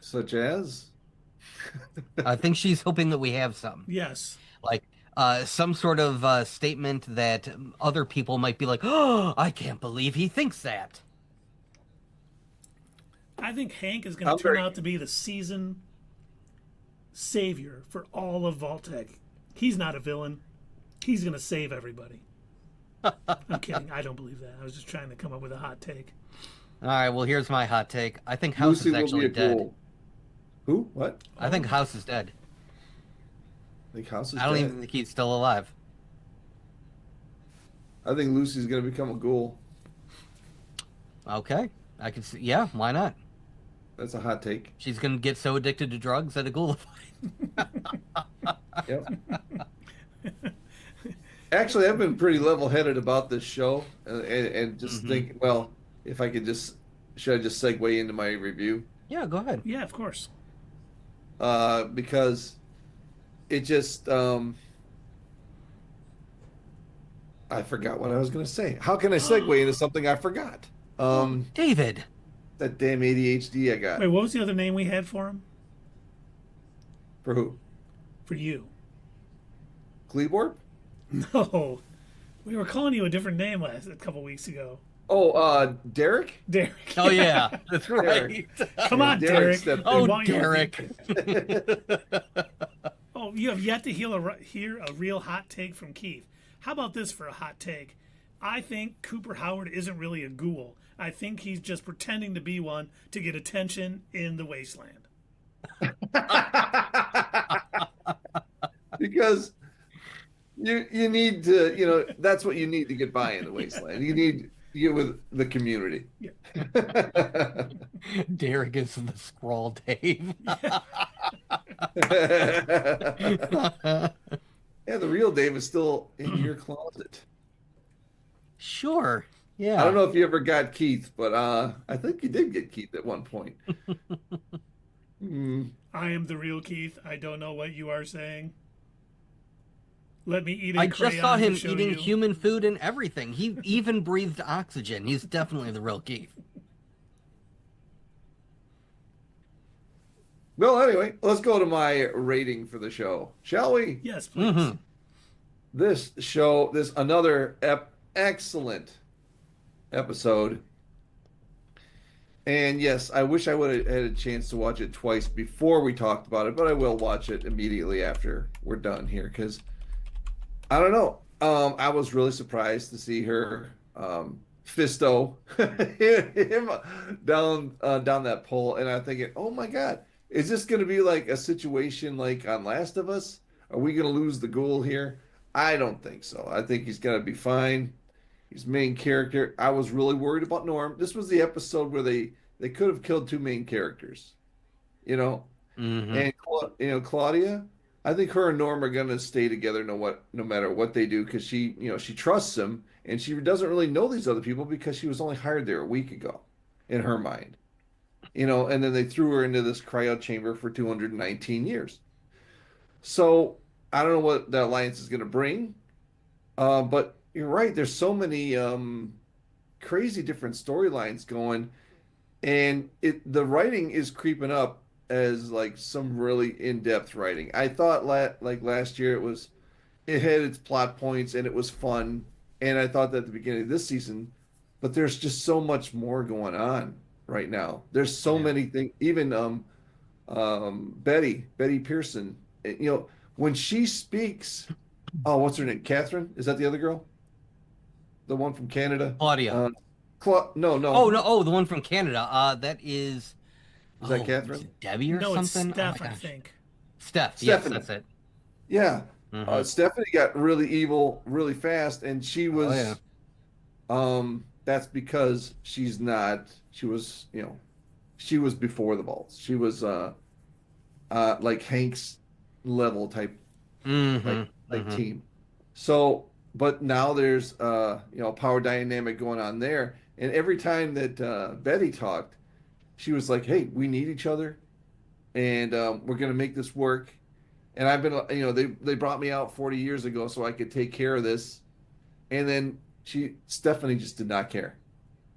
[SPEAKER 2] Such as.
[SPEAKER 3] I think she's hoping that we have some.
[SPEAKER 1] Yes.
[SPEAKER 3] Like, some sort of statement that other people might be like, "Oh, I can't believe he thinks that."
[SPEAKER 1] I think Hank is going
[SPEAKER 2] I'm
[SPEAKER 1] to turn
[SPEAKER 2] very
[SPEAKER 1] out to be the season savior for all of Vault-Tec. He's not a villain. He's going to save everybody. I'm kidding. I don't believe that. I was just trying to come up with a hot take.
[SPEAKER 3] All right, well, here's my hot take. I think House
[SPEAKER 2] Lucy
[SPEAKER 3] is
[SPEAKER 2] will be
[SPEAKER 3] actually
[SPEAKER 2] a
[SPEAKER 3] dead.
[SPEAKER 2] ghoul. Who? What?
[SPEAKER 3] I think House is dead.
[SPEAKER 2] I think House is
[SPEAKER 3] I don't
[SPEAKER 2] dead.
[SPEAKER 3] even think he's still alive.
[SPEAKER 2] I think Lucy's gonna become a ghoul.
[SPEAKER 3] Okay, I can see. Yeah, why not?
[SPEAKER 2] That's a hot take.
[SPEAKER 3] She's gonna get so addicted to drugs that a ghoul.
[SPEAKER 2] Yep. Actually, I've been pretty level-headed about this show, and just think, well, if I could just, should I just segue into my review?
[SPEAKER 3] Yeah, go ahead.
[SPEAKER 1] Yeah, of course.
[SPEAKER 2] Because it just, I forgot what I was going to say. How can I segue into something I forgot?
[SPEAKER 3] David.
[SPEAKER 2] That damn ADHD I got.
[SPEAKER 1] Wait, what was the other name we had for him?
[SPEAKER 2] For who?
[SPEAKER 1] For you?
[SPEAKER 2] Kleborg?
[SPEAKER 1] No. We were calling you a different name a couple weeks ago.
[SPEAKER 2] Oh, Derek?
[SPEAKER 1] Derek.
[SPEAKER 3] Oh yeah, that's right.
[SPEAKER 1] Come on,
[SPEAKER 2] Derek
[SPEAKER 1] Derek.
[SPEAKER 2] stepped
[SPEAKER 1] We
[SPEAKER 3] Oh,
[SPEAKER 1] want you to
[SPEAKER 3] Derek.
[SPEAKER 1] Oh, you have yet to hear a real hot take from Keith. How about this for a hot take? I think Cooper Howard isn't really a ghoul. I think he's just pretending to be one to get attention in the wasteland.
[SPEAKER 2] Because you need to, that's what you need to get by in the wasteland. You need to get with the community.
[SPEAKER 1] Yeah.
[SPEAKER 3] Derek is the scroll, Dave.
[SPEAKER 2] Yeah, the real Dave is still in your closet.
[SPEAKER 3] Sure. Yeah.
[SPEAKER 2] I don't know if you ever got Keith, but I think you did get Keith at one point.
[SPEAKER 1] I am the real Keith. I don't know what you are saying. Let me eat a
[SPEAKER 3] I just saw
[SPEAKER 1] crayon to
[SPEAKER 3] him
[SPEAKER 1] show
[SPEAKER 3] eating
[SPEAKER 1] you.
[SPEAKER 3] human food and everything. He even breathed oxygen. He's definitely the real Keith.
[SPEAKER 2] Well, anyway, let's go to my rating for the show, shall we?
[SPEAKER 1] Yes, please.
[SPEAKER 2] This show, another excellent episode. And yes, I wish I would have had a chance to watch it twice before we talked about it, but I will watch it immediately after we're done here because I don't know. I was really surprised to see her Fisto him down that pole, and I'm thinking, oh my God, is this going to be like a situation like on Last of Us? Are we going to lose the ghoul here? I don't think so. I think he's going to be fine. He's main character. I was really worried about Norm. This was the episode where they could have killed two main characters, and Claudia. I think her and Norm are going to stay together no matter what they do because she trusts him and she doesn't really know these other people because she was only hired there a week ago, in her mind, And then they threw her into this cryo chamber for 219 years. So I don't know what the alliance is going to bring, but you're right. There's so many crazy different storylines going, and the writing is creeping up as like some really in-depth writing. I thought last year it had its plot points and it was fun, and I thought that at the beginning of this season, but there's just so much more going on right now. There's so many things. Even Betty Pearson, when she speaks. Oh, what's her name? Catherine? Is that the other girl? The one from Canada?
[SPEAKER 3] Claudia.
[SPEAKER 2] No.
[SPEAKER 3] Oh, no. Oh, the one from Canada. That is...
[SPEAKER 2] Is that Catherine?
[SPEAKER 3] Is it Debbie or
[SPEAKER 1] No,
[SPEAKER 3] something?
[SPEAKER 1] it's Steph,
[SPEAKER 3] my
[SPEAKER 1] I
[SPEAKER 3] gosh.
[SPEAKER 1] think.
[SPEAKER 3] Steph. Yes,
[SPEAKER 2] Stephanie.
[SPEAKER 3] that's it.
[SPEAKER 2] Yeah. Stephanie got really evil really fast, and she was... that's because she was before the Vaults. She was like Hank's level type team. So, but now there's power dynamic going on there, and every time that Betty talked, she was like, "Hey, we need each other, and we're gonna make this work." And I've been, they brought me out 40 years ago so I could take care of this, and then Stephanie just did not care.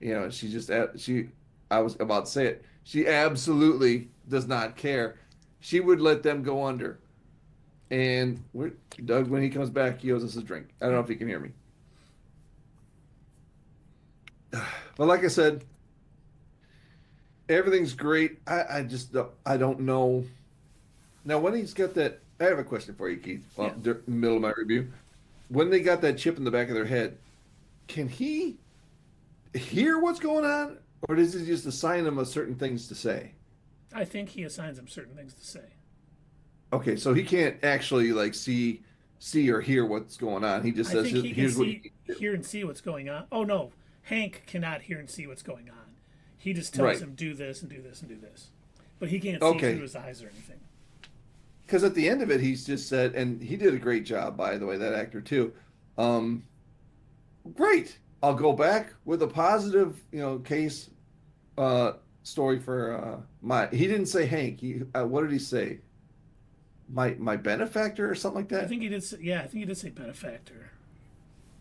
[SPEAKER 2] I was about to say it. She absolutely does not care. She would let them go under. And Doug, when he comes back, he owes us a drink. I don't know if he can hear me. But like I said, everything's great. I just I don't know. Now, when he's got that, I have a question for you, Keith. Well,
[SPEAKER 1] Yeah.
[SPEAKER 2] in the middle of my review, when they got that chip in the back of their head, can he hear what's going on, or does he just assign them a certain things to say?
[SPEAKER 1] I think he assigns him certain things to say.
[SPEAKER 2] Okay, so he can't actually like see or hear what's going on. He just
[SPEAKER 1] I
[SPEAKER 2] says,
[SPEAKER 1] think he can
[SPEAKER 2] "Here's what."
[SPEAKER 1] hear and see what's going on. Oh no, Hank cannot hear and see what's going on. He just tells
[SPEAKER 2] Right.
[SPEAKER 1] him do this and do this and do this, but he can't see
[SPEAKER 2] Okay.
[SPEAKER 1] through his eyes or anything.
[SPEAKER 2] Because at the end of it, he's just said, and he did a great job, by the way, that actor too. Um, Great. I'll go back with a positive, case story for my. He didn't say Hank. What did he say? My benefactor or something like
[SPEAKER 1] I
[SPEAKER 2] that.
[SPEAKER 1] think he did. Yeah, I think he did say benefactor.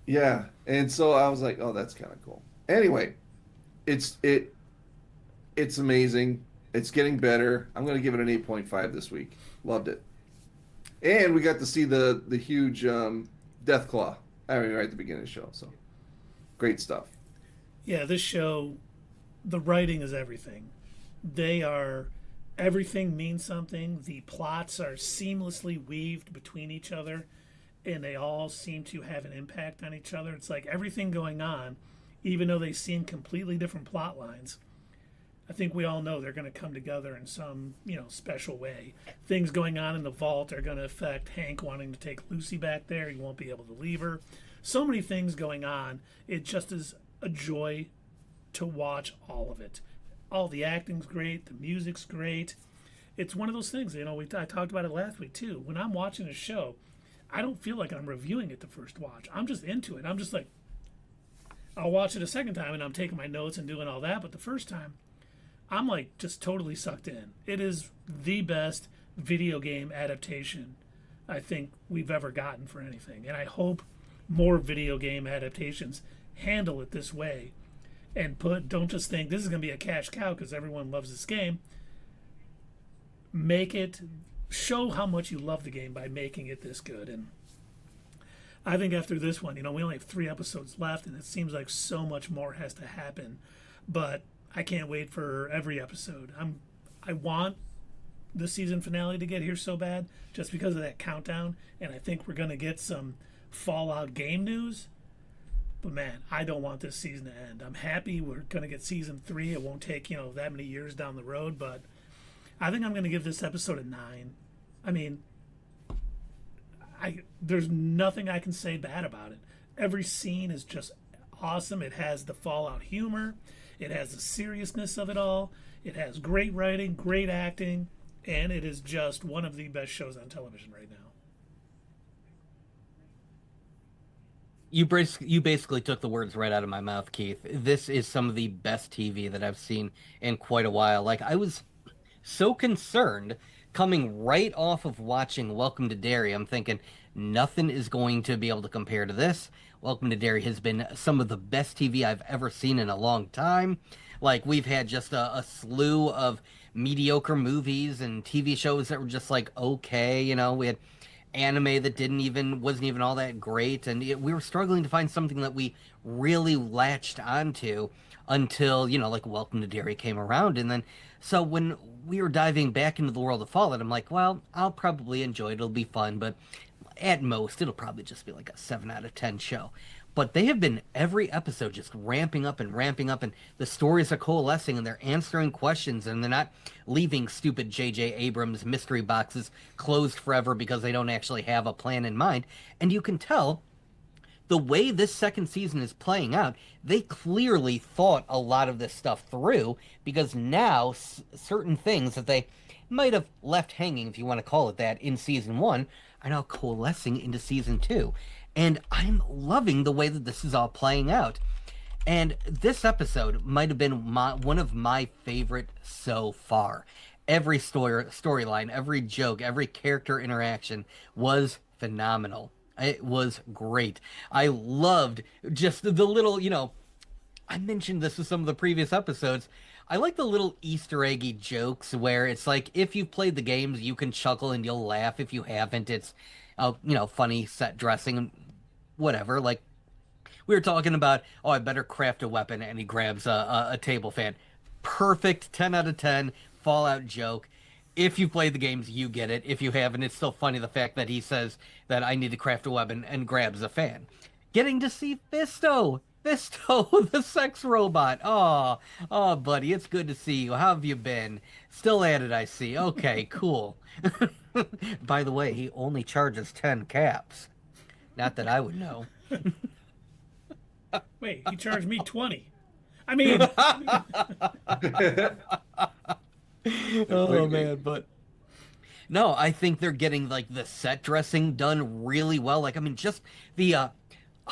[SPEAKER 2] Yeah, and so I was like, oh, that's kind of cool. Anyway, it's it it's amazing. It's getting better. I'm going to give it an 8.5 this week. Loved it. And we got to see the huge Deathclaw. I mean, right at the beginning of the show. So great stuff.
[SPEAKER 1] Yeah, this show, the writing is everything. They are everything means something. The plots are seamlessly weaved between each other, and they all seem to have an impact on each other. It's like everything going on, even though they seem completely different plot lines. I think we all know they're going to come together in some, special way. Things going on in the vault are going to affect Hank wanting to take Lucy back there. He won't be able to leave her. So many things going on. It just is a joy to watch all of it. All the acting's great. The music's great. It's one of those things, I talked about it last week too. When I'm watching a show, I don't feel like I'm reviewing it the first watch. I'm just into it. I'm just like, I'll watch it a second time and I'm taking my notes and doing all that. But the first time, I'm like just totally sucked in. It is the best video game adaptation I think we've ever gotten for anything. And I hope more video game adaptations handle it this way and don't just think this is going to be a cash cow because everyone loves this game. Make it, show how much you love the game by making it this good. And I think after this one, we only have 3 episodes left and it seems like so much more has to happen. But I can't wait for every episode. I want the season finale to get here so bad just because of that countdown, and I think we're going to get some Fallout game news. But man, I don't want this season to end. I'm happy we're going to get season 3. It won't take, that many years down the road, but I think I'm going to give this episode a 9. I mean, there's nothing I can say bad about it. Every scene is just awesome. It has the Fallout humor. It has the seriousness of it all. It has great writing, great acting, and it is just one of the best shows on television right now.
[SPEAKER 3] You basically took the words right out of my mouth, Keith. This is some of the best TV that I've seen in quite a while. Like, I was so concerned coming right off of watching Welcome to Derry. I'm thinking nothing is going to be able to compare to this. Welcome to Derry has been some of the best TV I've ever seen in a long time. Like, we've had just a slew of mediocre movies and TV shows that were just like okay. We had anime that wasn't even all that great, and we were struggling to find something that we really latched onto until like Welcome to Derry came around. And then so when we were diving back into the world of Fallout, I'm like, well, I'll probably enjoy it. It'll be fun, but at most it'll probably just be like a 7 out of 10 show. But they have been every episode just ramping up, and the stories are coalescing, and they're answering questions, and they're not leaving stupid J.J. Abrams mystery boxes closed forever because they don't actually have a plan in mind. And you can tell the way this second season is playing out, they clearly thought a lot of this stuff through, because now certain things that they might have left hanging, if you want to call it that, in season 1 are now coalescing into season 2. And I'm loving the way that this is all playing out. And this episode might have been one of my favorite so far. Every storyline, every joke, every character interaction was phenomenal. It was great. I loved just the little, I mentioned this with some of the previous episodes. I like the little Easter eggy jokes where it's like if you've played the games, you can chuckle and you'll laugh. If you haven't, it's funny set dressing and whatever. Like we were talking about, oh, I better craft a weapon, and he grabs a table fan. Perfect, 10 out of 10 Fallout joke. If you played the games, you get it. If you haven't, it's still funny the fact that he says that I need to craft a weapon and grabs a fan. Getting to see Fisto, the sex robot. Oh, buddy, it's good to see you. How have you been? Still at it, I see. Okay, cool. By the way, he only charges 10 caps. Not that I would know.
[SPEAKER 1] Wait, he charged me 20. I mean,
[SPEAKER 3] oh man, but no, I think they're getting like the set dressing done really well. Like, I mean, just the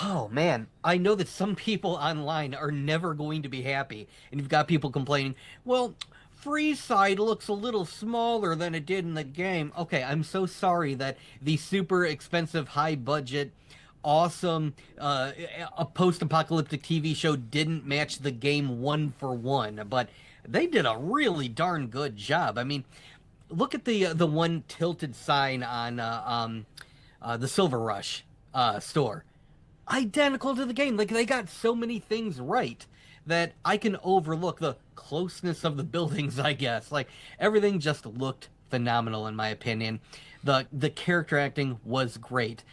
[SPEAKER 3] oh man, I know that some people online are never going to be happy, and you've got people complaining, well, Freeside looks a little smaller than it did in the game. Okay, I'm so sorry that the super expensive, high budget, awesome a post-apocalyptic TV show didn't match the game one for one, but they did a really darn good job. I mean, look at the one tilted sign on the Silver Rush store. Identical to the game. Like, they got so many things right that I can overlook the closeness of the buildings, I guess. Like, everything just looked phenomenal in my opinion. The character acting was great.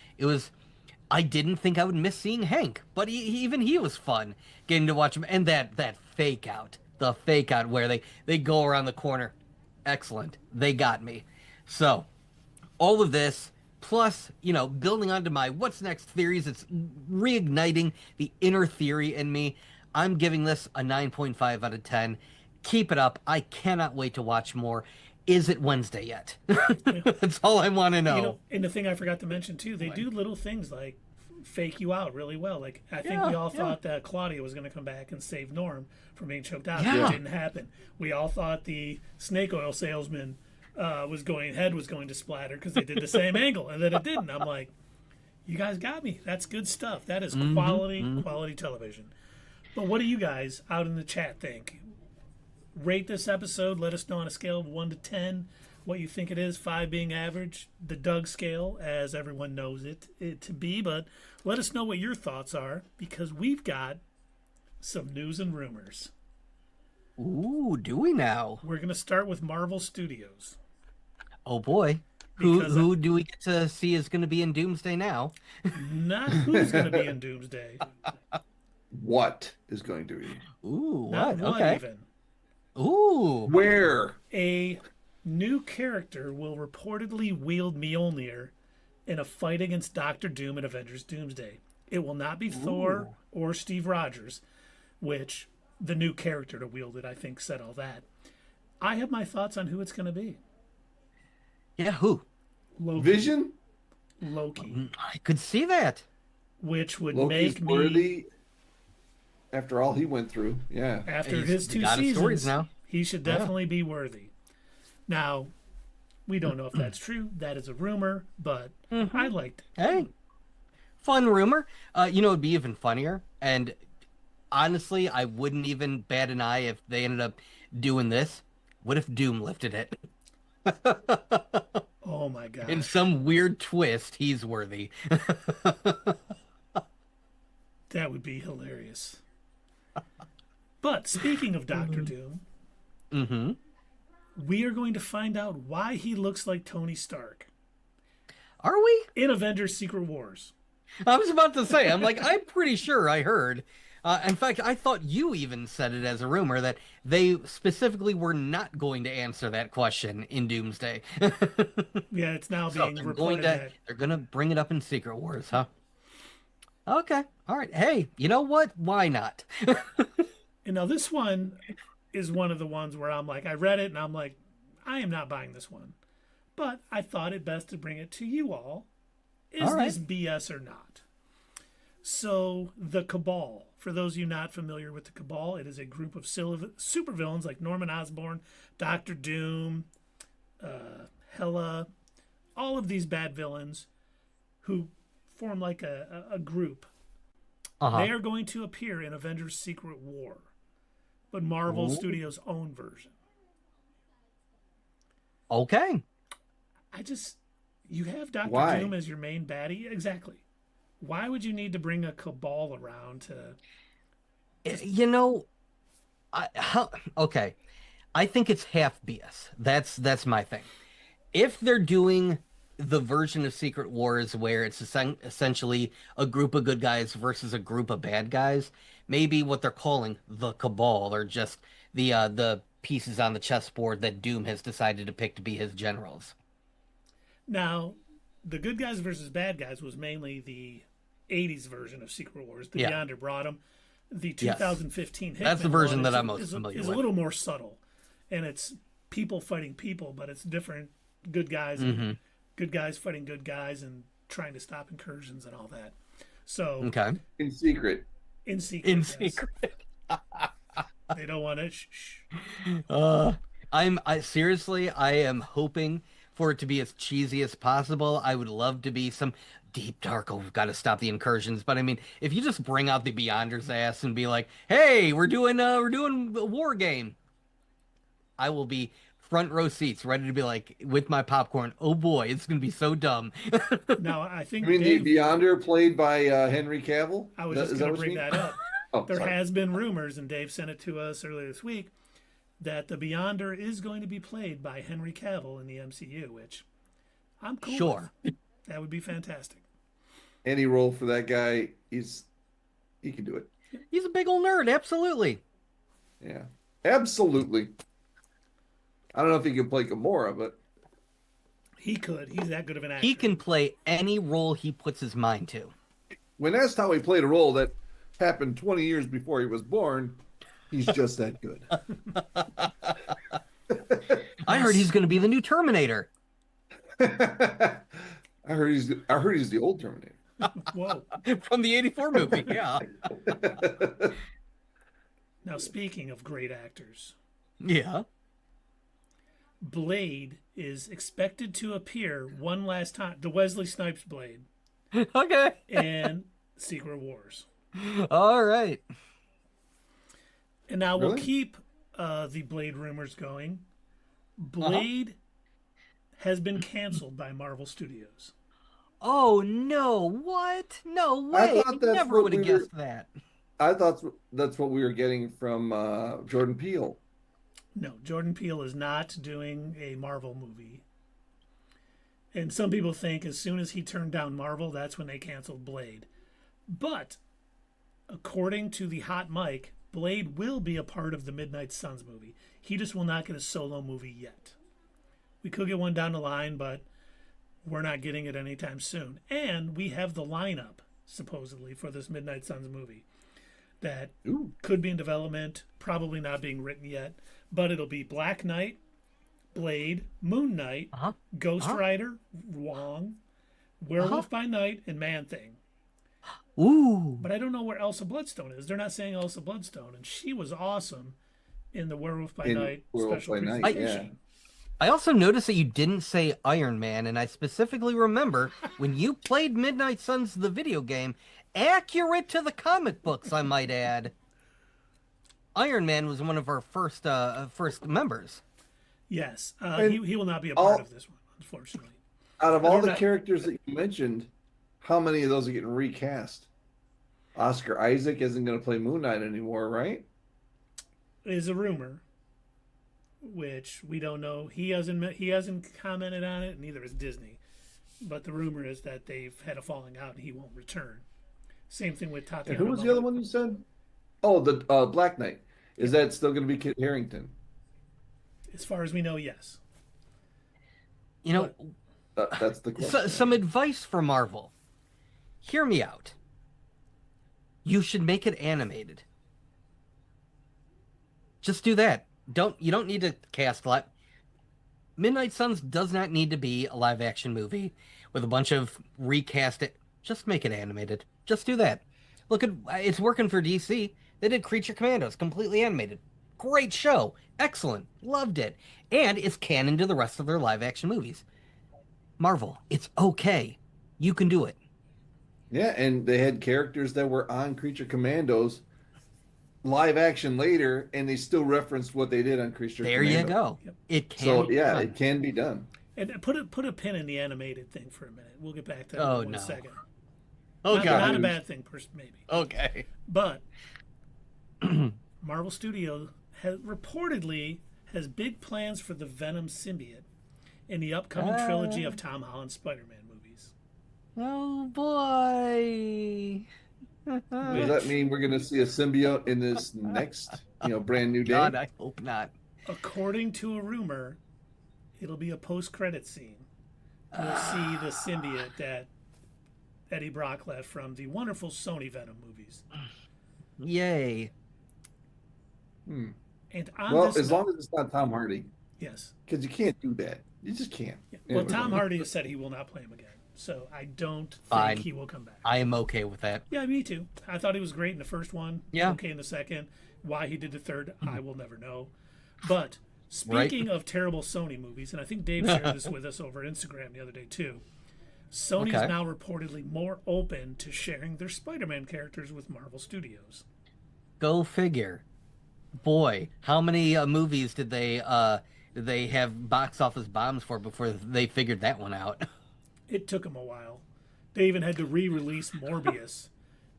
[SPEAKER 3] I didn't think I would miss seeing Hank, but even he was fun getting to watch him. And that fake out, the fake out where they go around the corner. Excellent. They got me. So all of this, plus, building onto my what's next theories, it's reigniting the inner theory in me. I'm giving this a 9.5 out of 10. Keep it up. I cannot wait to watch more. Is it Wednesday yet? That's all I want to know.
[SPEAKER 1] And the thing I forgot to mention too, they do little things like fake you out really well. Like, I think we all thought that Claudia was going to come back and save Norm from being choked out.
[SPEAKER 3] Yeah.
[SPEAKER 1] It didn't happen. We all thought the snake oil salesman was going to splatter because they did the same angle, and then it didn't. I'm like, you guys got me. That's good stuff. That is quality television. But what do you guys out in the chat think? Rate this episode. Let us know on a scale of 1 to 10 what you think it is, 5 being average, the Doug scale, as everyone knows it to be. But let us know what your thoughts are, because we've got some news and rumors.
[SPEAKER 3] Ooh, do we now?
[SPEAKER 1] We're going to start with Marvel Studios.
[SPEAKER 3] Oh boy. Who do we get to see is going to be in Doomsday now?
[SPEAKER 1] Not who's going to be in Doomsday.
[SPEAKER 2] What is going to be?
[SPEAKER 3] Ooh,
[SPEAKER 1] Not
[SPEAKER 3] what?
[SPEAKER 1] what
[SPEAKER 3] Okay.
[SPEAKER 1] even.
[SPEAKER 3] Ooh.
[SPEAKER 2] Where?
[SPEAKER 1] A new character will reportedly wield Mjolnir in a fight against Doctor Doom in Avengers Doomsday. It will not be Thor or Steve Rogers, which the new character to wield it, I think, said all that. I have my thoughts on who it's going to be.
[SPEAKER 3] Yeah, who?
[SPEAKER 1] Loki.
[SPEAKER 2] Vision?
[SPEAKER 1] Loki.
[SPEAKER 3] I could see that.
[SPEAKER 1] Which would
[SPEAKER 2] Loki's
[SPEAKER 1] make me,
[SPEAKER 2] worthy after all he went through. Yeah.
[SPEAKER 1] after
[SPEAKER 3] He's
[SPEAKER 1] his 2
[SPEAKER 3] got his stories
[SPEAKER 1] seasons,
[SPEAKER 3] now.
[SPEAKER 1] he should definitely be worthy. Now, we don't know if that's true. That is a rumor, but I liked it.
[SPEAKER 3] Hey, fun rumor. It'd be even funnier. And honestly, I wouldn't even bat an eye if they ended up doing this. What if Doom lifted it?
[SPEAKER 1] Oh my god.
[SPEAKER 3] In some weird twist, he's worthy.
[SPEAKER 1] That would be hilarious. But speaking of Doctor Doom, we are going to find out why he looks like Tony Stark
[SPEAKER 3] Are we?
[SPEAKER 1] in Avengers Secret Wars.
[SPEAKER 3] I was about to say, I'm pretty sure I heard. In fact, I thought you even said it as a rumor that they specifically were not going to answer that question in Doomsday.
[SPEAKER 1] Yeah, it's now
[SPEAKER 3] So
[SPEAKER 1] being
[SPEAKER 3] they're
[SPEAKER 1] reported that
[SPEAKER 3] they're going to bring it up in Secret Wars, huh? Okay. All right. Hey, you know what? Why not?
[SPEAKER 1] And now this one is one of the ones where I'm like, I read it and I'm like, I am not buying this one. But I thought it best to bring it to you all. Is
[SPEAKER 3] All right.
[SPEAKER 1] this BS or not? So, the Cabal. For those of you not familiar with the Cabal, it is a group of supervillains like Norman Osborn, Doctor Doom, Hela, all of these bad villains who form like a group.
[SPEAKER 3] Uh-huh.
[SPEAKER 1] They are going to appear in Avengers Secret War. but Marvel
[SPEAKER 3] Ooh.
[SPEAKER 1] Studios' own version.
[SPEAKER 3] Okay.
[SPEAKER 1] You have Doctor
[SPEAKER 2] Why?
[SPEAKER 1] Doom as your main baddie, exactly. Why would you need to bring a cabal around to?
[SPEAKER 3] You know, okay. I think it's half BS. That's my thing. If they're doing the version of Secret Wars where it's essentially a group of good guys versus a group of bad guys, maybe what they're calling the Cabal are just the pieces on the chessboard that Doom has decided to pick to be his generals.
[SPEAKER 1] Now, the good guys versus bad guys was mainly the '80s version of Secret Wars. The
[SPEAKER 3] Yeah.
[SPEAKER 1] Beyonder brought them. The
[SPEAKER 3] Yes.
[SPEAKER 1] 2015 Hickman
[SPEAKER 3] That's the version
[SPEAKER 1] one
[SPEAKER 3] that
[SPEAKER 1] is,
[SPEAKER 3] I'm most
[SPEAKER 1] is,
[SPEAKER 3] familiar
[SPEAKER 1] is
[SPEAKER 3] with.
[SPEAKER 1] a little more subtle, and it's people fighting people, but it's different good guys and good guys fighting good guys and trying to stop incursions and all that. So
[SPEAKER 3] Okay.
[SPEAKER 2] In secret.
[SPEAKER 1] in secret,
[SPEAKER 3] In
[SPEAKER 1] yes.
[SPEAKER 3] secret.
[SPEAKER 1] They don't want to. Shh.
[SPEAKER 3] I seriously, I am hoping for it to be as cheesy as possible. I would love to be some deep dark, oh, we've got to stop the incursions. But I mean, if you just bring out the Beyonder's ass and be like, hey, we're doing a war game, I will be front row seats, ready to be like with my popcorn. Oh boy, it's gonna be so dumb.
[SPEAKER 1] Now I think
[SPEAKER 2] You mean
[SPEAKER 1] Dave.
[SPEAKER 2] the Beyonder played by Henry Cavill?
[SPEAKER 1] I was
[SPEAKER 2] Is
[SPEAKER 1] just
[SPEAKER 2] that
[SPEAKER 1] going to
[SPEAKER 2] what you
[SPEAKER 1] bring
[SPEAKER 2] mean?
[SPEAKER 1] that up.
[SPEAKER 2] Oh,
[SPEAKER 1] There
[SPEAKER 2] sorry.
[SPEAKER 1] has been rumors, and Dave sent it to us earlier this week, that the Beyonder is going to be played by Henry Cavill in the MCU, which I'm cool
[SPEAKER 3] Sure.
[SPEAKER 1] with. That would be fantastic.
[SPEAKER 2] Any role for that guy, he can do it.
[SPEAKER 3] He's a big old nerd, absolutely.
[SPEAKER 2] Yeah, absolutely. I don't know if he can play Gamora, but
[SPEAKER 1] He could. He's that good of an actor.
[SPEAKER 3] He can play any role he puts his mind to.
[SPEAKER 2] when asked how he played a role that happened 20 years before he was born, he's just that good.
[SPEAKER 3] I heard he's going to be the new Terminator.
[SPEAKER 2] I heard he's the old Terminator.
[SPEAKER 1] Whoa.
[SPEAKER 3] From the 84 movie, yeah.
[SPEAKER 1] Now, speaking of great actors,
[SPEAKER 3] Yeah.
[SPEAKER 1] Blade is expected to appear one last time, the Wesley Snipes Blade,
[SPEAKER 3] Okay.
[SPEAKER 1] in Secret Wars.
[SPEAKER 3] All right.
[SPEAKER 1] And now we'll
[SPEAKER 2] Really?
[SPEAKER 1] keep the Blade rumors going. Blade has been canceled by Marvel Studios.
[SPEAKER 3] Oh, no. What? No
[SPEAKER 2] I
[SPEAKER 3] way.
[SPEAKER 2] thought that's
[SPEAKER 3] Never
[SPEAKER 2] what
[SPEAKER 3] would have
[SPEAKER 2] we were-
[SPEAKER 3] guessed that.
[SPEAKER 2] I thought that's what we were getting from Jordan Peele.
[SPEAKER 1] No, Jordan Peele is not doing a Marvel movie. And some people think as soon as he turned down Marvel, that's when they canceled Blade. But according to the Hot Mic, Blade will be a part of the Midnight Suns movie. He just will not get a solo movie yet. We could get one down the line, but we're not getting it anytime soon. And we have the lineup, supposedly, for this Midnight Suns movie that
[SPEAKER 2] Ooh.
[SPEAKER 1] could be in development, probably not being written yet, but it'll be Black Knight, Blade, Moon Knight, Ghost Rider, Wong, Werewolf by Night, and Man Thing.
[SPEAKER 3] Ooh.
[SPEAKER 1] But I don't know where Elsa Bloodstone is. They're not saying Elsa Bloodstone, and she was awesome in the Werewolf by
[SPEAKER 2] In
[SPEAKER 1] Night
[SPEAKER 2] Werewolf
[SPEAKER 1] special
[SPEAKER 2] by Night,
[SPEAKER 1] presentation.
[SPEAKER 3] I also noticed that you didn't say Iron Man, and I specifically remember when you played Midnight Suns, the video game, accurate to the comic books, I might add. Iron Man was one of our first members.
[SPEAKER 1] Yes,
[SPEAKER 2] And
[SPEAKER 1] he will not be a part
[SPEAKER 2] all-
[SPEAKER 1] of this one, unfortunately.
[SPEAKER 2] Out of all
[SPEAKER 1] They're
[SPEAKER 2] the
[SPEAKER 1] not-
[SPEAKER 2] characters that you mentioned, how many of those are getting recast? Oscar Isaac isn't going to play Moon Knight anymore, right?
[SPEAKER 1] Is a rumor, which we don't know. He hasn't commented on it, neither has Disney. But the rumor is that they've had a falling out and he won't return. Same thing with
[SPEAKER 2] And
[SPEAKER 1] Tatiana.
[SPEAKER 2] who was the other one you said? Oh, the Black Knight. Is that still going to be Kit Harington?
[SPEAKER 1] As far as we know, yes.
[SPEAKER 3] You know,
[SPEAKER 2] That's the question.
[SPEAKER 3] some advice for Marvel. Hear me out. You should make it animated. Just do that. You don't need to cast a lot. Midnight Suns does not need to be a live action movie with a bunch of recast it. Just make it animated. Just do that. Look at it's working for DC. They did Creature Commandos, completely animated. Great show. Excellent. Loved it. And it's canon to the rest of their live action movies. Marvel, it's okay. You can do it.
[SPEAKER 2] Yeah, and they had characters that were on Creature Commandos live action later, and they still reference what they did on Creature
[SPEAKER 3] There
[SPEAKER 2] Commando.
[SPEAKER 3] you go.
[SPEAKER 1] Yep.
[SPEAKER 3] It can.
[SPEAKER 2] So
[SPEAKER 3] be
[SPEAKER 2] yeah,
[SPEAKER 3] done.
[SPEAKER 2] it can be done.
[SPEAKER 1] And put a pin in the animated thing for a minute. We'll get back to that
[SPEAKER 3] Oh,
[SPEAKER 1] in
[SPEAKER 3] no.
[SPEAKER 1] a second.
[SPEAKER 3] Okay.
[SPEAKER 1] Not a bad thing, maybe.
[SPEAKER 3] Okay.
[SPEAKER 1] But Marvel Studios reportedly has big plans for the Venom symbiote in the upcoming trilogy of Tom Holland Spider-Man movies.
[SPEAKER 3] Oh boy.
[SPEAKER 2] Does that mean we're going to see a symbiote in this next, brand new day?
[SPEAKER 3] God, I hope not.
[SPEAKER 1] According to a rumor, it'll be a post-credit scene. We'll see the symbiote that Eddie Brock left from the wonderful Sony Venom movies.
[SPEAKER 3] Yay.
[SPEAKER 1] And on
[SPEAKER 2] Well,
[SPEAKER 1] this
[SPEAKER 2] as long as it's not Tom Hardy,
[SPEAKER 1] yes,
[SPEAKER 2] because you can't do that. You just can't.
[SPEAKER 1] yeah. Well, Tom Hardy has said he will not play him again, so I don't think
[SPEAKER 3] Fine.
[SPEAKER 1] he will come back.
[SPEAKER 3] I am okay with that.
[SPEAKER 1] Yeah, me too. I thought he was great in the first one.
[SPEAKER 3] Yeah.
[SPEAKER 1] Okay in the second. Why he did the third, I will never know. But speaking of terrible Sony movies, and I think Dave shared this with us over Instagram the other day too, Sony's
[SPEAKER 3] Okay.
[SPEAKER 1] now reportedly more open to sharing their Spider-Man characters with Marvel Studios.
[SPEAKER 3] Go figure. Boy, how many movies did they have box office bombs for before they figured that one out?
[SPEAKER 1] It took them a while. They even had to re-release Morbius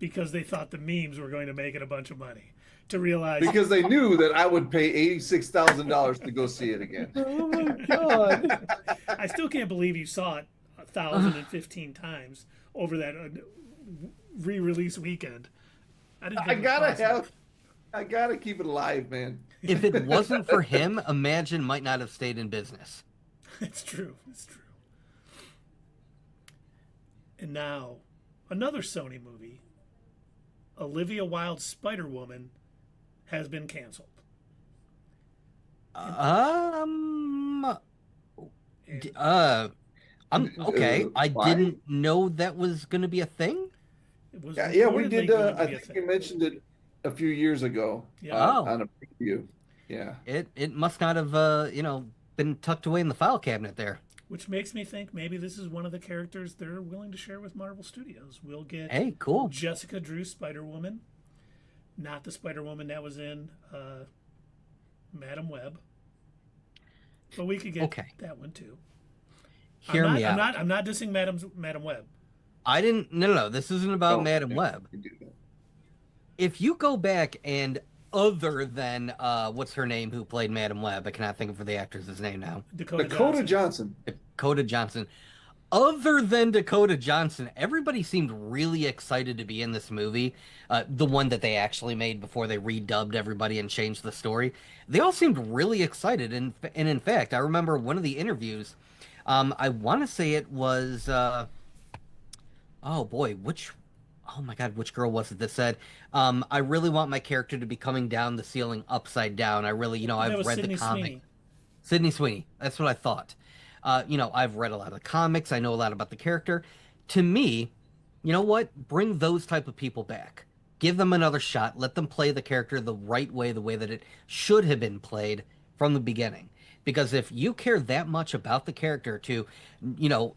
[SPEAKER 1] because they thought the memes were going to make it a bunch of money. To realize
[SPEAKER 2] Because they knew that I would pay $86,000 to go see it again.
[SPEAKER 3] Oh my god.
[SPEAKER 1] I still can't believe you saw it 1,015 times over that re-release weekend. I didn't. Think
[SPEAKER 2] I gotta keep it alive, man.
[SPEAKER 3] If it wasn't for him, Imagine might not have stayed in business.
[SPEAKER 1] It's true. It's true. And now, another Sony movie, Olivia Wilde's Spider-Woman, has been canceled.
[SPEAKER 3] I'm okay. I
[SPEAKER 2] Why?
[SPEAKER 3] didn't know that was going to be a thing.
[SPEAKER 1] It was
[SPEAKER 2] Yeah, we
[SPEAKER 1] reportedly
[SPEAKER 2] did.
[SPEAKER 1] going to
[SPEAKER 2] I
[SPEAKER 1] be a
[SPEAKER 2] think
[SPEAKER 1] thing.
[SPEAKER 2] you mentioned it a few years ago
[SPEAKER 1] Yeah.
[SPEAKER 2] on a preview. Yeah.
[SPEAKER 3] It must not have been tucked away in the file cabinet there.
[SPEAKER 1] Which makes me think maybe this is one of the characters they're willing to share with Marvel Studios. We'll get
[SPEAKER 3] Hey, cool.
[SPEAKER 1] Jessica Drew's Spider-Woman, not the Spider-Woman that was in Madam Web. But we could get that one too.
[SPEAKER 3] Hear me out.
[SPEAKER 1] I'm not dissing Madam Web.
[SPEAKER 3] I didn't. No. This isn't about Madam Web.
[SPEAKER 2] we do that.
[SPEAKER 3] If you go back and other than what's her name who played Madam Web, I cannot think of the actress's name now.
[SPEAKER 2] Dakota Johnson.
[SPEAKER 3] Dakota Johnson. Other than Dakota Johnson, everybody seemed really excited to be in this movie. The one that they actually made before they redubbed everybody and changed the story. They all seemed really excited. And in fact, I remember one of the interviews. I want to say it was. Oh boy, oh my God, which girl was it that said, I really want my character to be coming down the ceiling upside down. I really, I've read the comic.
[SPEAKER 1] Sweeney.
[SPEAKER 3] Sydney Sweeney. That's what I thought. I've read a lot of the comics. I know a lot about the character. To me, you know what? Bring those type of people back. Give them another shot. Let them play the character the right way, the way that it should have been played from the beginning. Because if you care that much about the character to,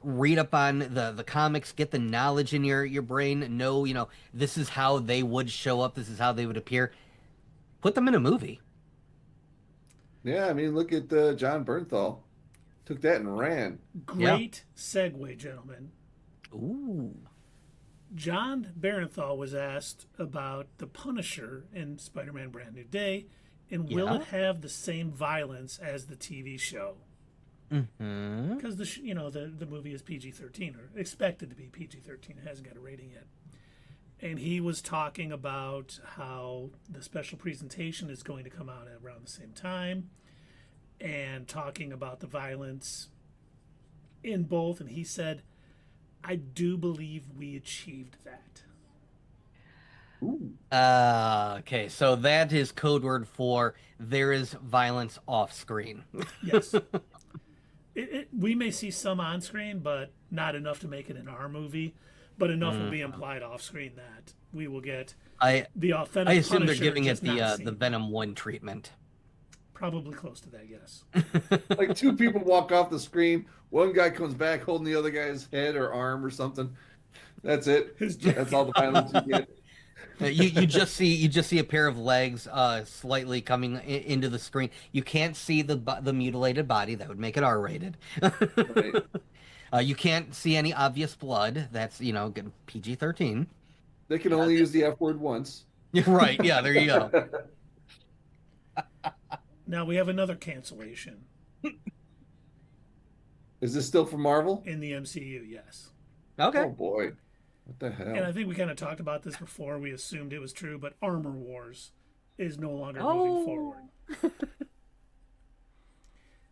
[SPEAKER 3] read up on the comics, get the knowledge in your brain, know, this is how they would show up, this is how they would appear, put them in a movie.
[SPEAKER 2] Yeah, I mean, look at John Bernthal. Took that and ran.
[SPEAKER 1] Great segue, gentlemen.
[SPEAKER 3] Ooh.
[SPEAKER 1] John Bernthal was asked about the Punisher in Spider-Man Brand New Day, and will it have the same violence as the TV show?
[SPEAKER 3] Mm-hmm.
[SPEAKER 1] Because the movie is PG-13 or expected to be PG-13. It hasn't got a rating yet. And he was talking about how the special presentation is going to come out at around the same time, and talking about the violence in both. And he said, I do believe we achieved that.
[SPEAKER 3] Okay, so that is code word for there is violence off screen.
[SPEAKER 1] Yes. We may see some on screen, but not enough to make it in our movie. But enough will be implied off screen that we will get the authentic.
[SPEAKER 3] I assume they're
[SPEAKER 1] Punisher,
[SPEAKER 3] giving it
[SPEAKER 1] just not
[SPEAKER 3] the
[SPEAKER 1] seen.
[SPEAKER 3] Venom 1 treatment.
[SPEAKER 1] Probably close to that, yes.
[SPEAKER 2] Like two people walk off the screen. One guy comes back holding the other guy's head or arm or something. That's it. That's all the violence you get.
[SPEAKER 3] You just see a pair of legs slightly coming into the screen. You can't see the mutilated body. That would make it R-rated.
[SPEAKER 2] Right.
[SPEAKER 3] You can't see any obvious blood. That's, PG-13.
[SPEAKER 2] They can only use the F word once.
[SPEAKER 3] Right. Yeah, there you go.
[SPEAKER 1] Now we have another cancellation
[SPEAKER 2] Is this still from Marvel?
[SPEAKER 1] in the MCU, yes.
[SPEAKER 3] Okay.
[SPEAKER 2] Oh boy. What the hell?
[SPEAKER 1] And I think we kind of talked about this before. We assumed it was true, but Armor Wars is no longer
[SPEAKER 3] Oh.
[SPEAKER 1] moving forward.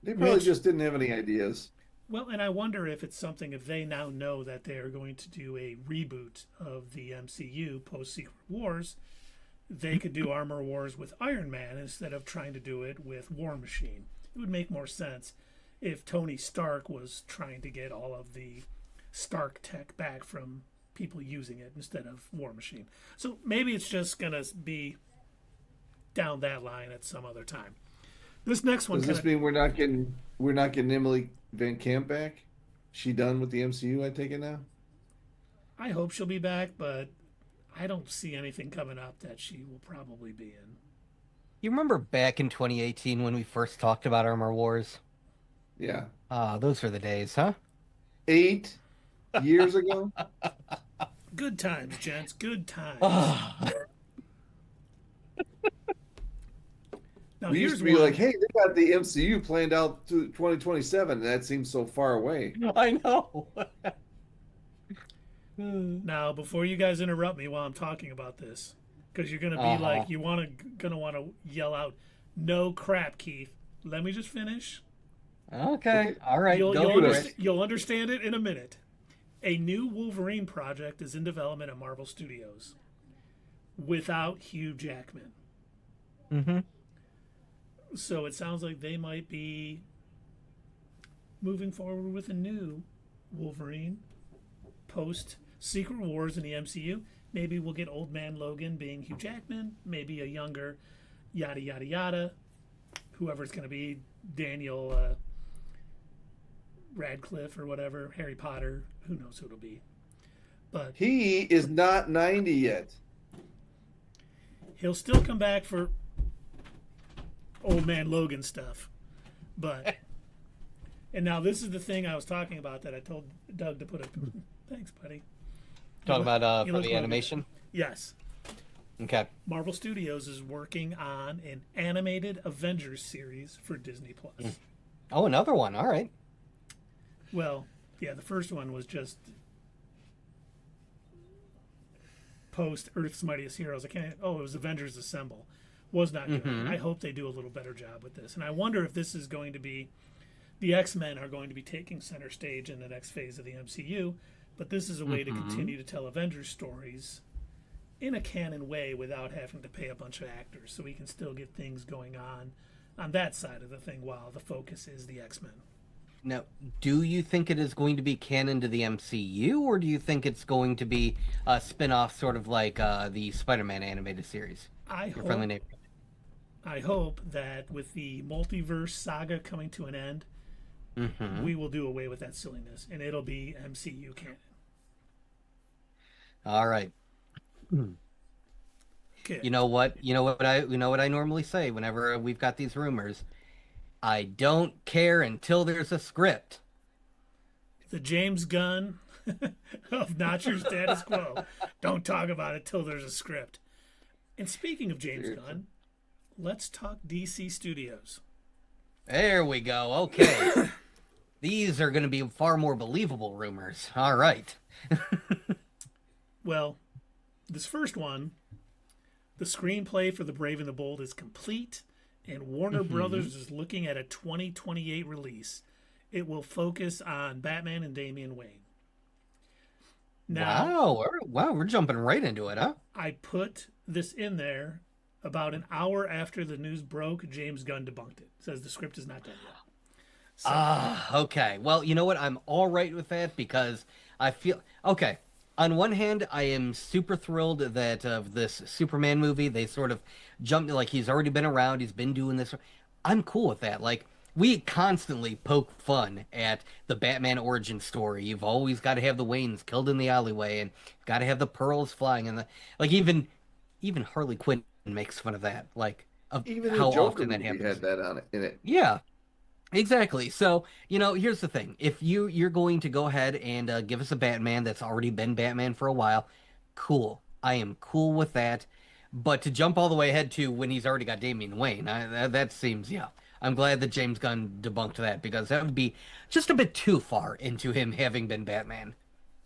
[SPEAKER 2] They probably
[SPEAKER 1] Which-
[SPEAKER 2] just didn't have any ideas.
[SPEAKER 1] Well, and I wonder if it's something, if they now know that they are going to do a reboot of the MCU post Secret Wars, they could do Armor Wars with Iron Man instead of trying to do it with War Machine. It would make more sense if Tony Stark was trying to get all of the Stark tech back from people using it instead of War Machine. So maybe it's just going to be down that line at some other time. This next one
[SPEAKER 2] Does this mean we're not getting Emily Van Camp back? She done with the MCU, I take it now?
[SPEAKER 1] I hope she'll be back, but I don't see anything coming up that she will probably be in.
[SPEAKER 3] You remember back in 2018 when we first talked about Armor Wars?
[SPEAKER 2] Yeah.
[SPEAKER 3] Those were the days, huh?
[SPEAKER 2] 8 years ago?
[SPEAKER 1] Good times, gents. Good times. Now
[SPEAKER 2] We used
[SPEAKER 1] here's
[SPEAKER 2] to be
[SPEAKER 1] one.
[SPEAKER 2] like, hey, they got the MCU planned out to 2027, and that seems so far away.
[SPEAKER 3] I know.
[SPEAKER 1] Now, before you guys interrupt me while I'm talking about this, because you're gonna be like, gonna want to yell out, "No crap, Keith." Let me just finish.
[SPEAKER 3] Okay. All right.
[SPEAKER 1] You'll,
[SPEAKER 3] Go
[SPEAKER 1] you'll,
[SPEAKER 3] for
[SPEAKER 1] underst-
[SPEAKER 3] it.
[SPEAKER 1] you'll understand it in a minute. A new Wolverine project is in development at Marvel Studios without Hugh Jackman.
[SPEAKER 3] Mm-hmm.
[SPEAKER 1] So it sounds like they might be moving forward with a new Wolverine post Secret Wars in the MCU. Maybe we'll get Old Man Logan being Hugh Jackman, maybe a younger yada yada yada, whoever it's going to be, Daniel Radcliffe or whatever, Harry Potter, who knows who it'll be. But
[SPEAKER 2] He is not 90 yet.
[SPEAKER 1] he'll still come back for Old Man Logan stuff. But and now this is the thing I was talking about that I told Doug to put a thanks, buddy.
[SPEAKER 3] Talking about
[SPEAKER 1] you
[SPEAKER 3] for
[SPEAKER 1] look
[SPEAKER 3] the
[SPEAKER 1] like-
[SPEAKER 3] animation.
[SPEAKER 1] Yes.
[SPEAKER 3] Okay.
[SPEAKER 1] Marvel Studios is working on an animated Avengers series for Disney Plus.
[SPEAKER 3] Oh, another one. All right.
[SPEAKER 1] Well, yeah, the first one was just post Earth's Mightiest Heroes. It was Avengers Assemble. Was not good. I hope they do a little better job with this. And I wonder if this is going to be the X-Men are going to be taking center stage in the next phase of the MCU, but this is a way to continue to tell Avengers stories in a canon way without having to pay a bunch of actors, so we can still get things going on that side of the thing while the focus is the X-Men.
[SPEAKER 3] Now, do you think it is going to be canon to the MCU, or do you think it's going to be a spin-off, sort of like the Spider-Man animated series? Your friendly neighbor.
[SPEAKER 1] I hope that with the multiverse saga coming to an end, we will do away with that silliness, and it'll be MCU canon.
[SPEAKER 3] All right.
[SPEAKER 1] Okay.
[SPEAKER 3] You know what I normally say whenever we've got these rumors. I don't care until there's a script.
[SPEAKER 1] The James Gunn of Not Your Status Quo. Don't talk about it till there's a script. And speaking of James Gunn, let's talk DC Studios.
[SPEAKER 3] There we go. Okay. These are going to be far more believable rumors. All right.
[SPEAKER 1] Well, this first one, the screenplay for The Brave and the Bold is complete, and Warner Brothers is looking at a 2028 release. It will focus on Batman and Damian Wayne. Now,
[SPEAKER 3] Wow, we're jumping right into it, huh?
[SPEAKER 1] I put this in there about an hour after the news broke. James Gunn debunked it. Says the script is not done yet.
[SPEAKER 3] Okay. Well, you know what? I'm all right with that because I feel okay. On one hand, I am super thrilled that of this Superman movie, they sort of jumped like he's already been around, he's been doing this. I'm cool with that. Like we constantly poke fun at the Batman origin story. You've always got to have the Waynes killed in the alleyway, and got to have the pearls flying, and like even even Harley Quinn makes fun of that, like of
[SPEAKER 2] Even the
[SPEAKER 3] how
[SPEAKER 2] Joker
[SPEAKER 3] often that
[SPEAKER 2] movie
[SPEAKER 3] happens.
[SPEAKER 2] had that on it in it.
[SPEAKER 3] Yeah, exactly. So, here's the thing. If you're going to go ahead and give us a Batman that's already been Batman for a while, cool. I am cool with that. But to jump all the way ahead to when he's already got Damian Wayne, that seems, yeah. I'm glad that James Gunn debunked that because that would be just a bit too far into him having been Batman.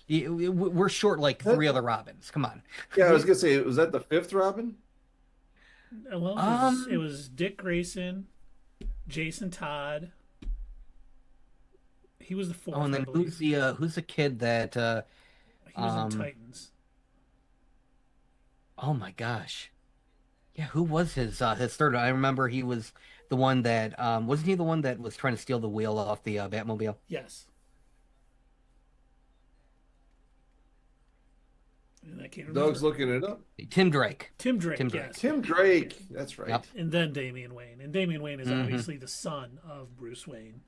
[SPEAKER 3] We're short like three other Robins. Come on.
[SPEAKER 2] Yeah, I was gonna say, was that the fifth Robin?
[SPEAKER 1] Well, it
[SPEAKER 3] Um.
[SPEAKER 1] was Dick Grayson, Jason Todd. He was the
[SPEAKER 3] Oh,
[SPEAKER 1] fourth,
[SPEAKER 3] and
[SPEAKER 1] I
[SPEAKER 3] then
[SPEAKER 1] believe.
[SPEAKER 3] who's the kid that
[SPEAKER 1] He was in
[SPEAKER 3] um
[SPEAKER 1] Titans.
[SPEAKER 3] oh my gosh. Yeah, who was his third? I remember he was the one that wasn't he the one that was trying to steal the wheel off the Batmobile?
[SPEAKER 1] Yes. And I can't remember.
[SPEAKER 2] Doug's looking it up.
[SPEAKER 3] Tim Drake.
[SPEAKER 1] Tim Drake,
[SPEAKER 3] Tim Drake.
[SPEAKER 1] yes.
[SPEAKER 2] Tim Drake. That's right.
[SPEAKER 3] Yep.
[SPEAKER 1] And then Damian Wayne. And Damian Wayne is
[SPEAKER 3] Mhm.
[SPEAKER 1] obviously the son of Bruce Wayne.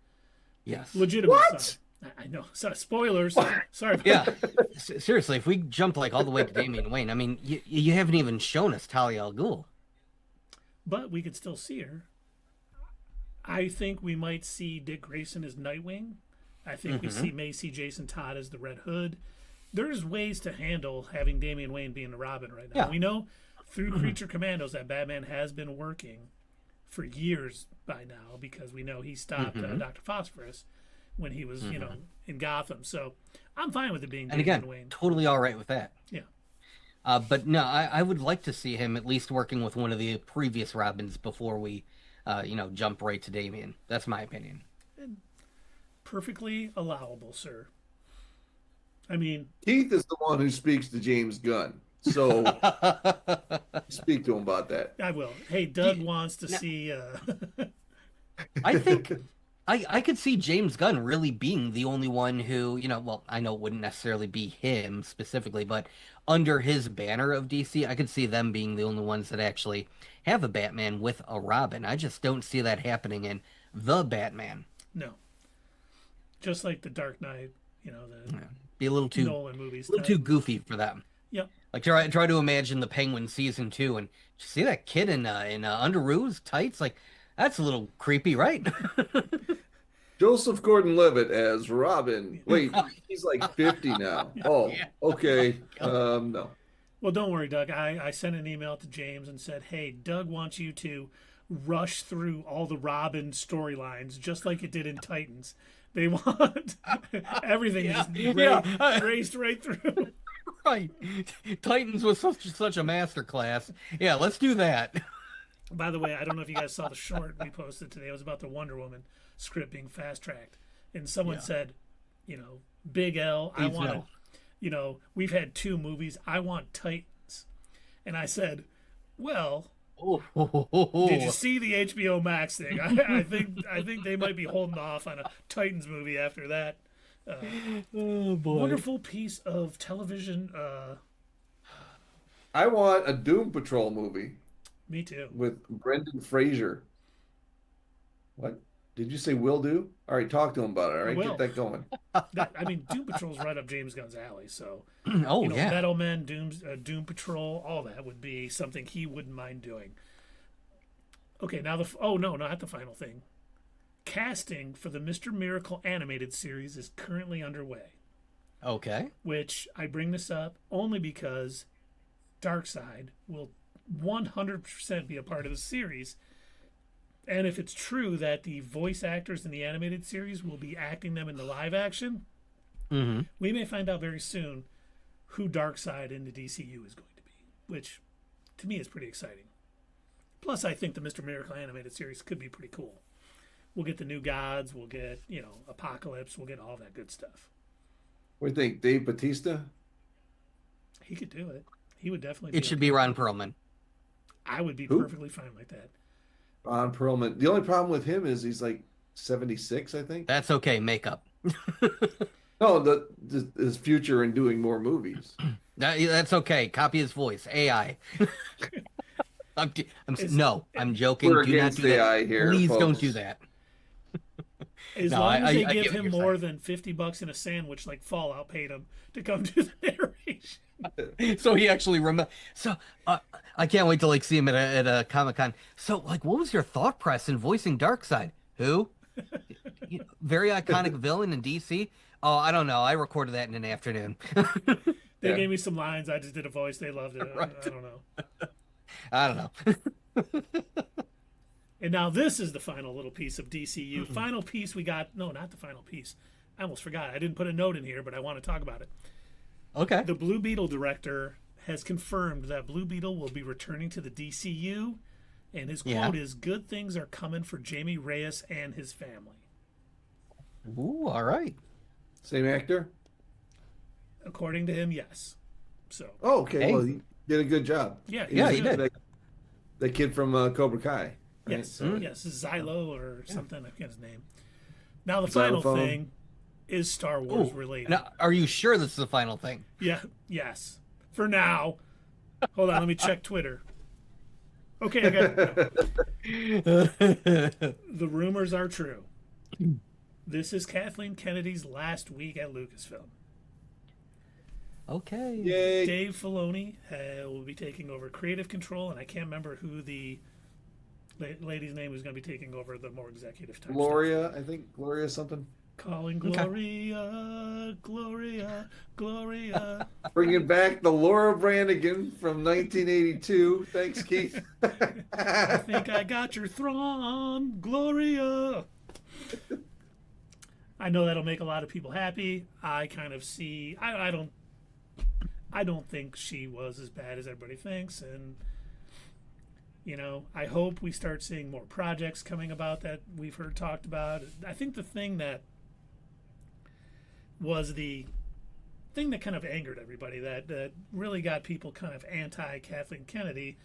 [SPEAKER 3] Yes.
[SPEAKER 1] Legitimate
[SPEAKER 2] What?
[SPEAKER 1] son. I know. So, spoilers. Sorry. About
[SPEAKER 3] Yeah.
[SPEAKER 1] that.
[SPEAKER 3] Seriously, if we jump like all the way to Damian Wayne, I mean, you haven't even shown us Talia al Ghul.
[SPEAKER 1] But we could still see her. I think we might see Dick Grayson as Nightwing. I think may see Jason Todd as the Red Hood. There's ways to handle having Damian Wayne being the Robin right now.
[SPEAKER 3] Yeah.
[SPEAKER 1] We know through Creature Commandos that Batman has been working for years by now because we know he stopped Dr. Phosphorus when he was, in Gotham. So I'm fine with it being
[SPEAKER 3] And
[SPEAKER 1] Damian
[SPEAKER 3] again,
[SPEAKER 1] Wayne.
[SPEAKER 3] totally all right with that.
[SPEAKER 1] Yeah.
[SPEAKER 3] But no, I would like to see him at least working with one of the previous Robins before we, jump right to Damian. That's my opinion.
[SPEAKER 1] Perfectly allowable, sir. I mean,
[SPEAKER 2] Keith is the one who speaks to James Gunn. So speak to him about that.
[SPEAKER 1] I will. Hey, Doug wants to see.
[SPEAKER 3] I think I could see James Gunn really being the only one who, well, I know it wouldn't necessarily be him specifically, but under his banner of DC, I could see them being the only ones that actually have a Batman with a Robin. I just don't see that happening in The Batman.
[SPEAKER 1] No. Just like the Dark Knight, the
[SPEAKER 3] Be a little too
[SPEAKER 1] Nolan movies.
[SPEAKER 3] too goofy for them.
[SPEAKER 1] Yep.
[SPEAKER 3] Like try to imagine the Penguin season 2 and see that kid in underoos tights, like that's a little creepy, right?
[SPEAKER 2] Joseph Gordon-Levitt as Robin. Wait, he's like 50 now. Oh, okay. No.
[SPEAKER 1] Well, don't worry, Doug. I sent an email to James and said, hey, Doug wants you to rush through all the Robin storylines just like it did in Titans. They want everything just raced right through.
[SPEAKER 3] Right. Titans was such a masterclass. Yeah, let's do that.
[SPEAKER 1] By the way, I don't know if you guys saw the short we posted today. It was about the Wonder Woman script being fast tracked. And someone said, Big L, I want to, we've had 2 movies. I want Titans. And I said, well, did you see the HBO Max thing? I think they might be holding off on a Titans movie after that.
[SPEAKER 3] Oh boy.
[SPEAKER 1] Wonderful piece of television.
[SPEAKER 2] I want a Doom Patrol movie
[SPEAKER 1] Me too.
[SPEAKER 2] with Brendan Fraser. What? Did you say will do? All right, talk to him about it. All right,
[SPEAKER 1] will.
[SPEAKER 2] get that going.
[SPEAKER 1] Doom Patrol's right up James Gunn's alley. So,
[SPEAKER 3] Oh yeah.
[SPEAKER 1] Metal Men, Doom Patrol, all that would be something he wouldn't mind doing. Okay, now not the final thing. Casting for the Mr. Miracle animated series is currently underway.
[SPEAKER 3] Okay.
[SPEAKER 1] Which I bring this up only because Darkseid will 100% be a part of the series. And if it's true that the voice actors in the animated series will be acting them in the live action, we may find out very soon who Darkseid in the DCU is going to be, which to me is pretty exciting. Plus, I think the Mr. Miracle animated series could be pretty cool. We'll get the new gods, we'll get, Apocalypse, we'll get all that good stuff.
[SPEAKER 2] What do you think, Dave Bautista?
[SPEAKER 1] He could do it. He would definitely
[SPEAKER 3] It should be Ron Perlman.
[SPEAKER 1] I would be
[SPEAKER 2] Who?
[SPEAKER 1] perfectly fine like that.
[SPEAKER 2] Ron Perlman. The only problem with him is he's like 76, I think.
[SPEAKER 3] That's okay, makeup.
[SPEAKER 2] No, his future in doing more movies.
[SPEAKER 3] That's okay. Copy his voice. AI. I'm joking.
[SPEAKER 2] We're
[SPEAKER 3] Do not
[SPEAKER 2] against
[SPEAKER 3] do that.
[SPEAKER 2] AI here,
[SPEAKER 3] Please don't
[SPEAKER 2] folks.
[SPEAKER 3] do that.
[SPEAKER 1] As
[SPEAKER 3] No,
[SPEAKER 1] long as they
[SPEAKER 3] I
[SPEAKER 1] give
[SPEAKER 3] get what
[SPEAKER 1] him
[SPEAKER 3] you're
[SPEAKER 1] more
[SPEAKER 3] saying.
[SPEAKER 1] than $50 in a sandwich, like Fallout paid him to come do the narration.
[SPEAKER 3] So he actually remember. So I can't wait to like see him at a Comic-Con. So like, what was your thought process in voicing Darkseid? Who? Very iconic villain in DC. Oh, I don't know. I recorded that in an afternoon.
[SPEAKER 1] They
[SPEAKER 2] Yeah.
[SPEAKER 1] gave me some lines. I just did a voice. They loved it.
[SPEAKER 3] Right.
[SPEAKER 1] I don't know.
[SPEAKER 3] I don't know.
[SPEAKER 1] And now this is the final little piece of DCU. Final piece we got. No, not the final piece. I almost forgot. I didn't put a note in here, but I want to talk about it.
[SPEAKER 3] Okay.
[SPEAKER 1] The Blue Beetle director has confirmed that Blue Beetle will be returning to the DCU, and his quote is, "Good things are coming for Jamie Reyes and his family."
[SPEAKER 3] Ooh, all right.
[SPEAKER 2] Same actor?
[SPEAKER 1] According to him, yes. So,
[SPEAKER 2] Oh, okay.
[SPEAKER 3] Hey.
[SPEAKER 2] Well, he did a good job.
[SPEAKER 1] yeah,
[SPEAKER 3] Yeah, he
[SPEAKER 1] he's
[SPEAKER 3] did.
[SPEAKER 1] good.
[SPEAKER 2] That kid from Cobra Kai. Right?
[SPEAKER 1] Yes,
[SPEAKER 3] Mm.
[SPEAKER 1] yes, Xylo or something. I forget his name. Now the final
[SPEAKER 2] Xylophone.
[SPEAKER 1] thing is Star Wars
[SPEAKER 3] Ooh.
[SPEAKER 1] related.
[SPEAKER 3] Now, are you sure this is the final thing?
[SPEAKER 1] Yeah, yes. For now. Hold on, let me check Twitter. Okay, I got the rumors are true. This is Kathleen Kennedy's last week at Lucasfilm.
[SPEAKER 3] Okay.
[SPEAKER 2] Yay.
[SPEAKER 1] Dave Filoni will be taking over creative control, and I can't remember who the lady's name who's going to be taking over the more executive type
[SPEAKER 2] Gloria, I think. Gloria something.
[SPEAKER 1] stuff. Calling Gloria, Gloria, Gloria.
[SPEAKER 2] Bringing back the Laura Branigan from 1982. Thanks, Keith.
[SPEAKER 1] I think I got your Thrawn, Gloria. I know that'll make a lot of people happy. I kind of see. I don't think she was as bad as everybody thinks, and I hope we start seeing more projects coming about that we've heard talked about. I think the thing that was the thing that kind of angered everybody, that really got people kind of anti Kathleen Kennedy.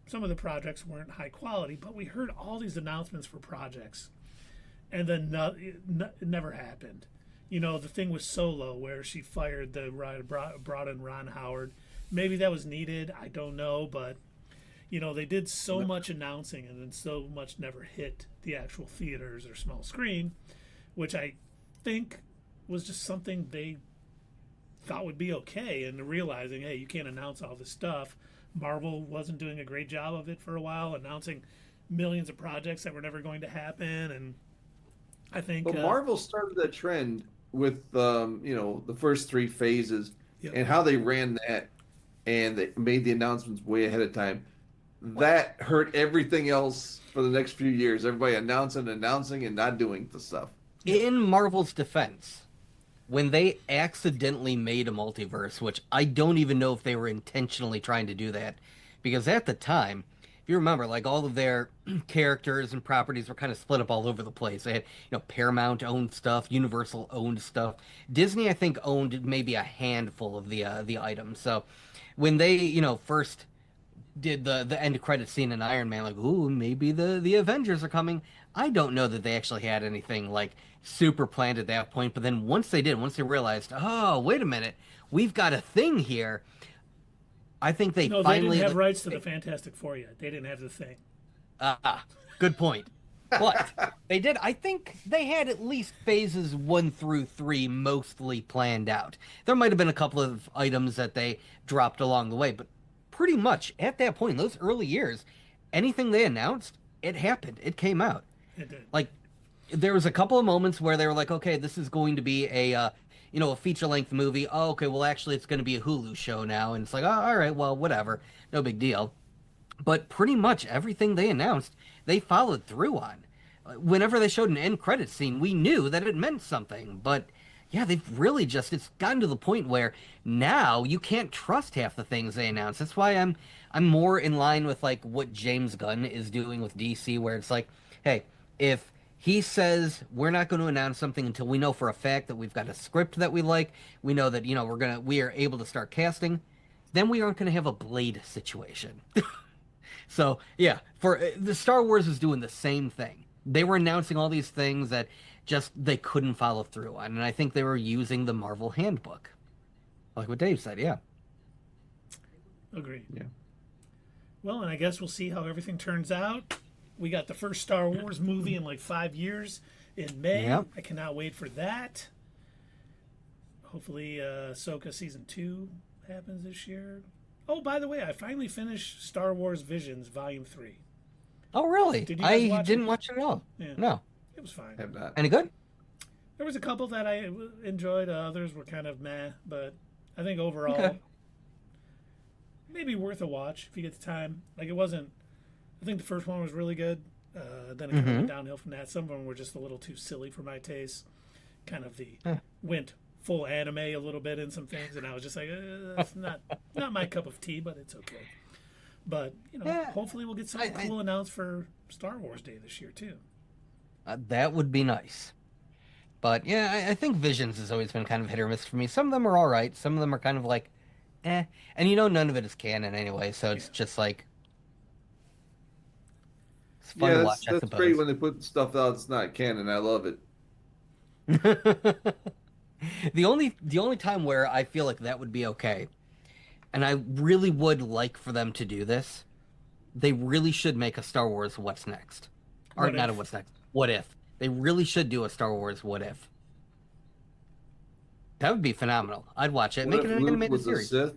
[SPEAKER 1] Some of the projects weren't high quality, but we heard all these announcements for projects, and then it never happened. The thing with Solo, where she fired brought in Ron Howard. Maybe that was needed. I don't know, but they did so much announcing, and then so much never hit the actual theaters or small screen, which I think was just something they thought would be okay, and realizing, hey, you can't announce all this stuff. Marvel wasn't doing a great job of it for a while, announcing millions of projects that were never going to happen, and I think
[SPEAKER 2] But Marvel started that trend with the first three phases and how they ran that, and they made the announcements way ahead of time. That hurt everything else for the next few years. Everybody announcing, and not doing the stuff.
[SPEAKER 3] In Marvel's defense, when they accidentally made a multiverse, which I don't even know if they were intentionally trying to do that, because at the time, if you remember, like all of their characters and properties were kind of split up all over the place. They had, Paramount owned stuff, Universal owned stuff. Disney, I think, owned maybe a handful of the items. So when they, first did the end credit scene in Iron Man, like, ooh, maybe the Avengers are coming. I don't know that they actually had anything like super planned at that point. But then once they realized, oh, wait a minute, we've got a thing here. I think they
[SPEAKER 1] no,
[SPEAKER 3] finally
[SPEAKER 1] they didn't have rights to the Fantastic Four yet. They didn't have the thing.
[SPEAKER 3] Good point. But they did. I think they had at least phases 1 through 3 mostly planned out. There might have been a couple of items that they dropped along the way, but pretty much at that point, in those early years, anything they announced, it happened. It came out.
[SPEAKER 1] It did.
[SPEAKER 3] Like, there was a couple of moments where they were like, okay, this is going to be a feature-length movie. Oh, okay, well, actually, it's going to be a Hulu show now. And it's like, oh, all right, well, whatever. No big deal. But pretty much everything they announced, they followed through on. Whenever they showed an end credit scene, we knew that it meant something. But yeah, they've really it's gotten to the point where now you can't trust half the things they announce. That's why I'm more in line with like what James Gunn is doing with DC, where it's like, hey, if he says we're not going to announce something until we know for a fact that we've got a script that we like, we know that we are able to start casting, then we aren't going to have a Blade situation. So yeah, for the Star Wars is doing the same thing. They were announcing all these things that just they couldn't follow through on, and I think they were using the Marvel handbook, like what Dave said. Yeah.
[SPEAKER 1] Agreed.
[SPEAKER 2] Yeah.
[SPEAKER 1] Well, and I guess we'll see how everything turns out. We got the first Star Wars movie in like 5 years in May.
[SPEAKER 3] Yep.
[SPEAKER 1] I cannot wait for that. Hopefully, Ahsoka season 2 happens this year. Oh, by the way, I finally finished Star Wars Visions Volume 3.
[SPEAKER 3] Oh, really?
[SPEAKER 1] Did you guys watch
[SPEAKER 3] didn't
[SPEAKER 1] it?
[SPEAKER 3] watch it at all.
[SPEAKER 1] Yeah.
[SPEAKER 3] No.
[SPEAKER 1] It was fine.
[SPEAKER 2] Have not.
[SPEAKER 3] Any good?
[SPEAKER 1] There was a couple that I enjoyed. Others were kind of meh, but I think overall,
[SPEAKER 3] Okay.
[SPEAKER 1] maybe worth a watch if you get the time. Like, it wasn't. I think the first one was really good. Then it kind of went downhill from that. Some of them were just a little too silly for my taste. Kind of went full anime a little bit in some things, and I was just like, that's not my cup of tea, but it's okay. But hopefully we'll get something cool announced for Star Wars Day this year too.
[SPEAKER 3] That would be nice. But yeah, I think Visions has always been kind of hit or miss for me. Some of them are all right. Some of them are kind of like, eh. And none of it is canon anyway, so it's just like, it's fun to watch, I
[SPEAKER 2] that's
[SPEAKER 3] suppose.
[SPEAKER 2] great when they put stuff out that's not canon. I love it.
[SPEAKER 3] The only time where I feel like that would be okay, and I really would like for them to do this, they really should make a Star Wars What's Next. Or not a What's Next. What If. They really should do a Star Wars What If. That would be phenomenal. I'd watch it.
[SPEAKER 2] What
[SPEAKER 3] Make
[SPEAKER 2] if
[SPEAKER 3] it an
[SPEAKER 2] Luke
[SPEAKER 3] animated
[SPEAKER 2] was
[SPEAKER 3] series.
[SPEAKER 2] a Sith?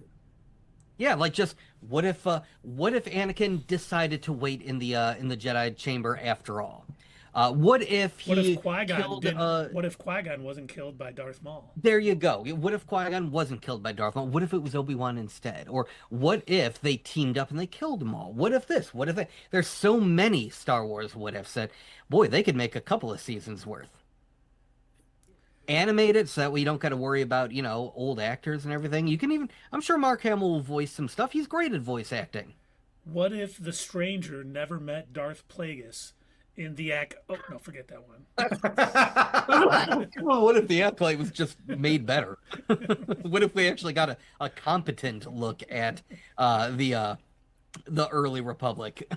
[SPEAKER 3] Yeah, like just what if Anakin decided to wait in the Jedi chamber after all? What if he killed?
[SPEAKER 1] What if Qui-Gon wasn't killed by Darth Maul?
[SPEAKER 3] There you go. What if Qui-Gon wasn't killed by Darth Maul? What if it was Obi-Wan instead? Or what if they teamed up and they killed Maul? What if this? What if that? There's so many Star Wars what ifs that, boy, they could make a couple of seasons worth. Animate it so that we don't got to worry about, old actors and everything. You can even, I'm sure Mark Hamill will voice some stuff. He's great at voice acting.
[SPEAKER 1] What if the stranger never met Darth Plagueis in the act? Oh, no, forget that one.
[SPEAKER 3] Well, what if the Acolyte was just made better? What if we actually got a competent look at the early Republic?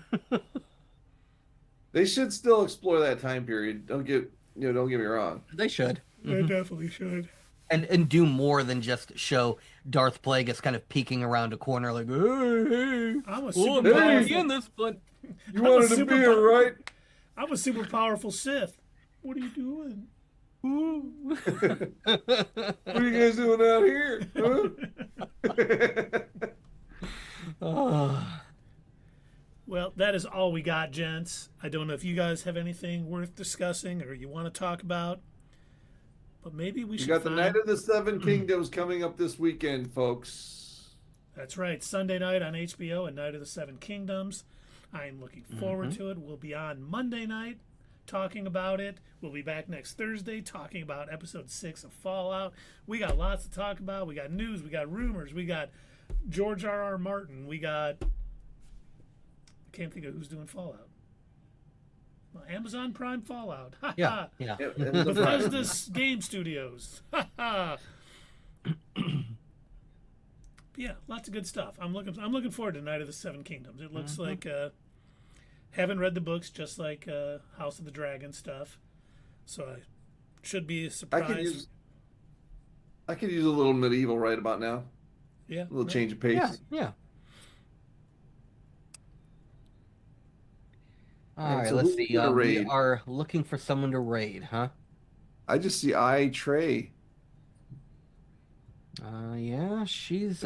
[SPEAKER 2] They should still explore that time period. Don't get me wrong.
[SPEAKER 3] They should.
[SPEAKER 1] They definitely should.
[SPEAKER 3] And do more than just show Darth Plagueis kind of peeking around a corner like, hey,
[SPEAKER 1] I'm a
[SPEAKER 3] super
[SPEAKER 1] super
[SPEAKER 3] powerful in this, but
[SPEAKER 2] You wanted to be here, right?
[SPEAKER 1] I'm a super powerful Sith. What are you doing?
[SPEAKER 2] What are you guys doing out here? Huh?
[SPEAKER 1] Well, that is all we got, gents. I don't know if you guys have anything worth discussing or you want to talk about, but maybe we should.
[SPEAKER 2] You got the Night of the Seven Kingdoms coming up this weekend, folks.
[SPEAKER 1] That's right. Sunday night on HBO and Night of the Seven Kingdoms. I am looking forward to it. We'll be on Monday night talking about it. We'll be back next Thursday talking about episode 6 of Fallout. We got lots to talk about. We got news. We got rumors. We got George R.R. Martin. We got... I can't think of who's doing Fallout. Well, Amazon Prime Fallout.
[SPEAKER 3] yeah.
[SPEAKER 1] Bethesda's Game Studios. Yeah, lots of good stuff. I'm looking forward to Night of the Seven Kingdoms. It looks like haven't read the books, just like House of the Dragon stuff. So I should be surprised.
[SPEAKER 2] I could use a little medieval right about now.
[SPEAKER 1] Yeah,
[SPEAKER 2] A little change of pace.
[SPEAKER 3] Yeah. All
[SPEAKER 2] Alright,
[SPEAKER 3] right,
[SPEAKER 2] so
[SPEAKER 3] let's
[SPEAKER 2] who's
[SPEAKER 3] see.
[SPEAKER 2] gonna
[SPEAKER 3] We
[SPEAKER 2] raid?
[SPEAKER 3] are looking for someone to raid, huh?
[SPEAKER 2] I just see Trey.
[SPEAKER 3] Yeah, she's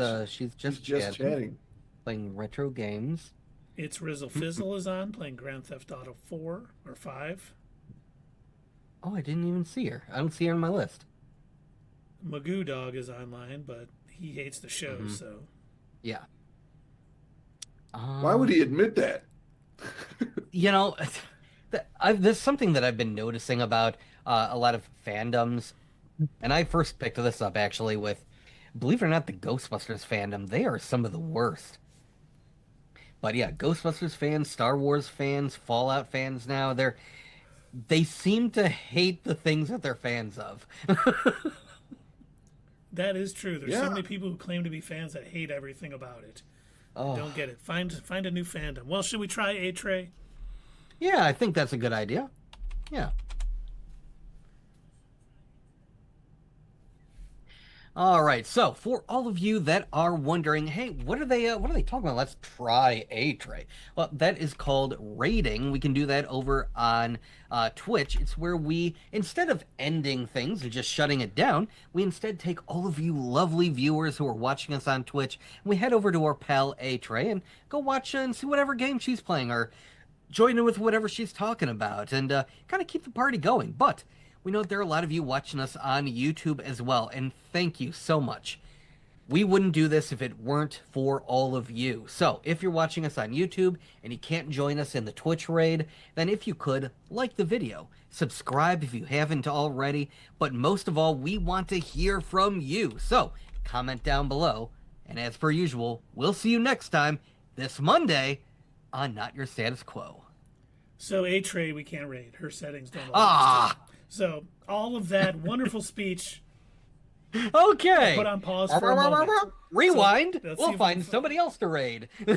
[SPEAKER 3] just
[SPEAKER 2] chatting.
[SPEAKER 3] playing retro games.
[SPEAKER 1] It's Rizzle Fizzle is on playing Grand Theft Auto 4 or 5.
[SPEAKER 3] Oh, I didn't even see her. I don't see her on my list.
[SPEAKER 1] Magoo Dog is online, but he hates the show, so
[SPEAKER 3] Yeah.
[SPEAKER 2] Why would he admit that?
[SPEAKER 3] There's something that I've been noticing about a lot of fandoms, and I first picked this up actually with, believe it or not, the Ghostbusters fandom. They are some of the worst. But yeah, Ghostbusters fans, Star Wars fans, Fallout fans now, they seem to hate the things that they're fans of.
[SPEAKER 1] that is true. There's so
[SPEAKER 2] Yeah.
[SPEAKER 1] many people who claim to be fans that hate everything about it.
[SPEAKER 3] Oh.
[SPEAKER 1] Don't get it. Find a new fandom. Well, should we try A-Tray?
[SPEAKER 3] Yeah, I think that's a good idea. Yeah. All right, so for all of you that are wondering, hey, what are they talking about? Let's try a tray. Well, that is called raiding. We can do that over on Twitch. It's where we, instead of ending things and just shutting it down, we instead take all of you lovely viewers who are watching us on Twitch, and we head over to our pal A Tray and go watch and see whatever game she's playing, or join in with whatever she's talking about, and kind of keep the party going. But we know there are a lot of you watching us on YouTube as well, and thank you so much. We wouldn't do this if it weren't for all of you. So if you're watching us on YouTube and you can't join us in the Twitch raid, then if you could, like the video, subscribe if you haven't already, but most of all, we want to hear from you. So comment down below, and as per usual, we'll see you next time, this Monday, on Not Your Status Quo.
[SPEAKER 1] So A-Tray we can't raid. Her settings don't allow us
[SPEAKER 3] Ah!
[SPEAKER 1] to. So all of that wonderful speech
[SPEAKER 3] Okay.
[SPEAKER 1] put on pause for a moment.
[SPEAKER 3] Rewind.
[SPEAKER 1] So, let's see
[SPEAKER 3] We'll
[SPEAKER 1] if
[SPEAKER 3] find
[SPEAKER 1] we can-
[SPEAKER 3] somebody else to raid.
[SPEAKER 1] I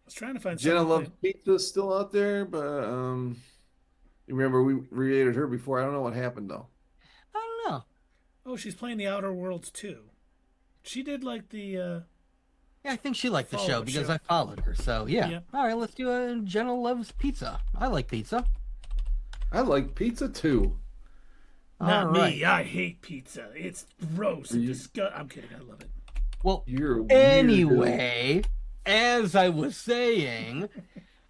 [SPEAKER 1] was trying to find
[SPEAKER 2] Jenna
[SPEAKER 1] something.
[SPEAKER 2] Love Pizza's still out there, but you remember we raided her before. I don't know what happened though.
[SPEAKER 3] I don't know.
[SPEAKER 1] Oh, she's playing the Outer Worlds too. She did like the
[SPEAKER 3] Yeah, I think she liked the
[SPEAKER 1] Follow
[SPEAKER 3] show
[SPEAKER 1] the
[SPEAKER 3] because
[SPEAKER 1] show.
[SPEAKER 3] I followed her. So yeah.
[SPEAKER 1] Yep.
[SPEAKER 3] All right, let's do a Jenna Loves Pizza. I like pizza.
[SPEAKER 2] I like pizza too.
[SPEAKER 1] not
[SPEAKER 3] All
[SPEAKER 1] me.
[SPEAKER 3] right.
[SPEAKER 1] I hate pizza. It's gross and
[SPEAKER 2] You-
[SPEAKER 1] disgusting. I'm kidding. I love it.
[SPEAKER 3] Well,
[SPEAKER 2] You're a weirdo.
[SPEAKER 3] anyway, as I was saying,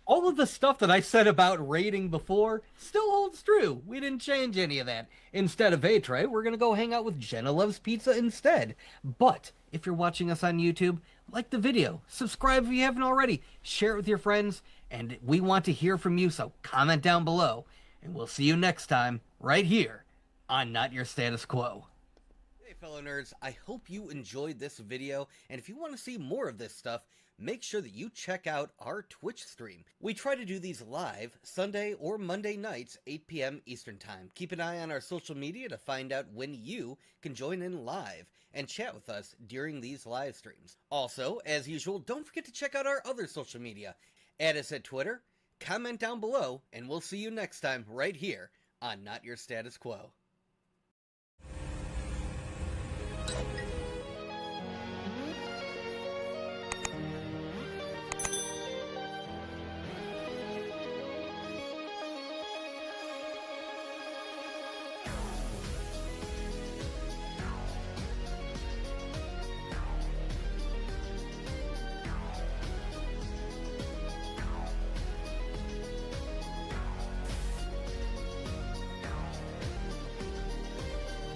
[SPEAKER 3] all of the stuff that I said about raiding before still holds true. We didn't change any of that. Instead of A-Tray, we're going to go hang out with Jenna Loves Pizza instead. But if you're watching us on YouTube, like the video, subscribe if you haven't already, share it with your friends, and we want to hear from you, so comment down below. And we'll see you next time, right here on Not Your Status Quo. Hey fellow nerds, I hope you enjoyed this video, and if you want to see more of this stuff, make sure that you check out our Twitch stream. We try to do these live Sunday or Monday nights, 8 p.m. Eastern Time. Keep an eye on our social media to find out when you can join in live and chat with us during these live streams. Also, as usual, don't forget to check out our other social media. Add us at Twitter, comment down below, and we'll see you next time right here on Not Your Status Quo.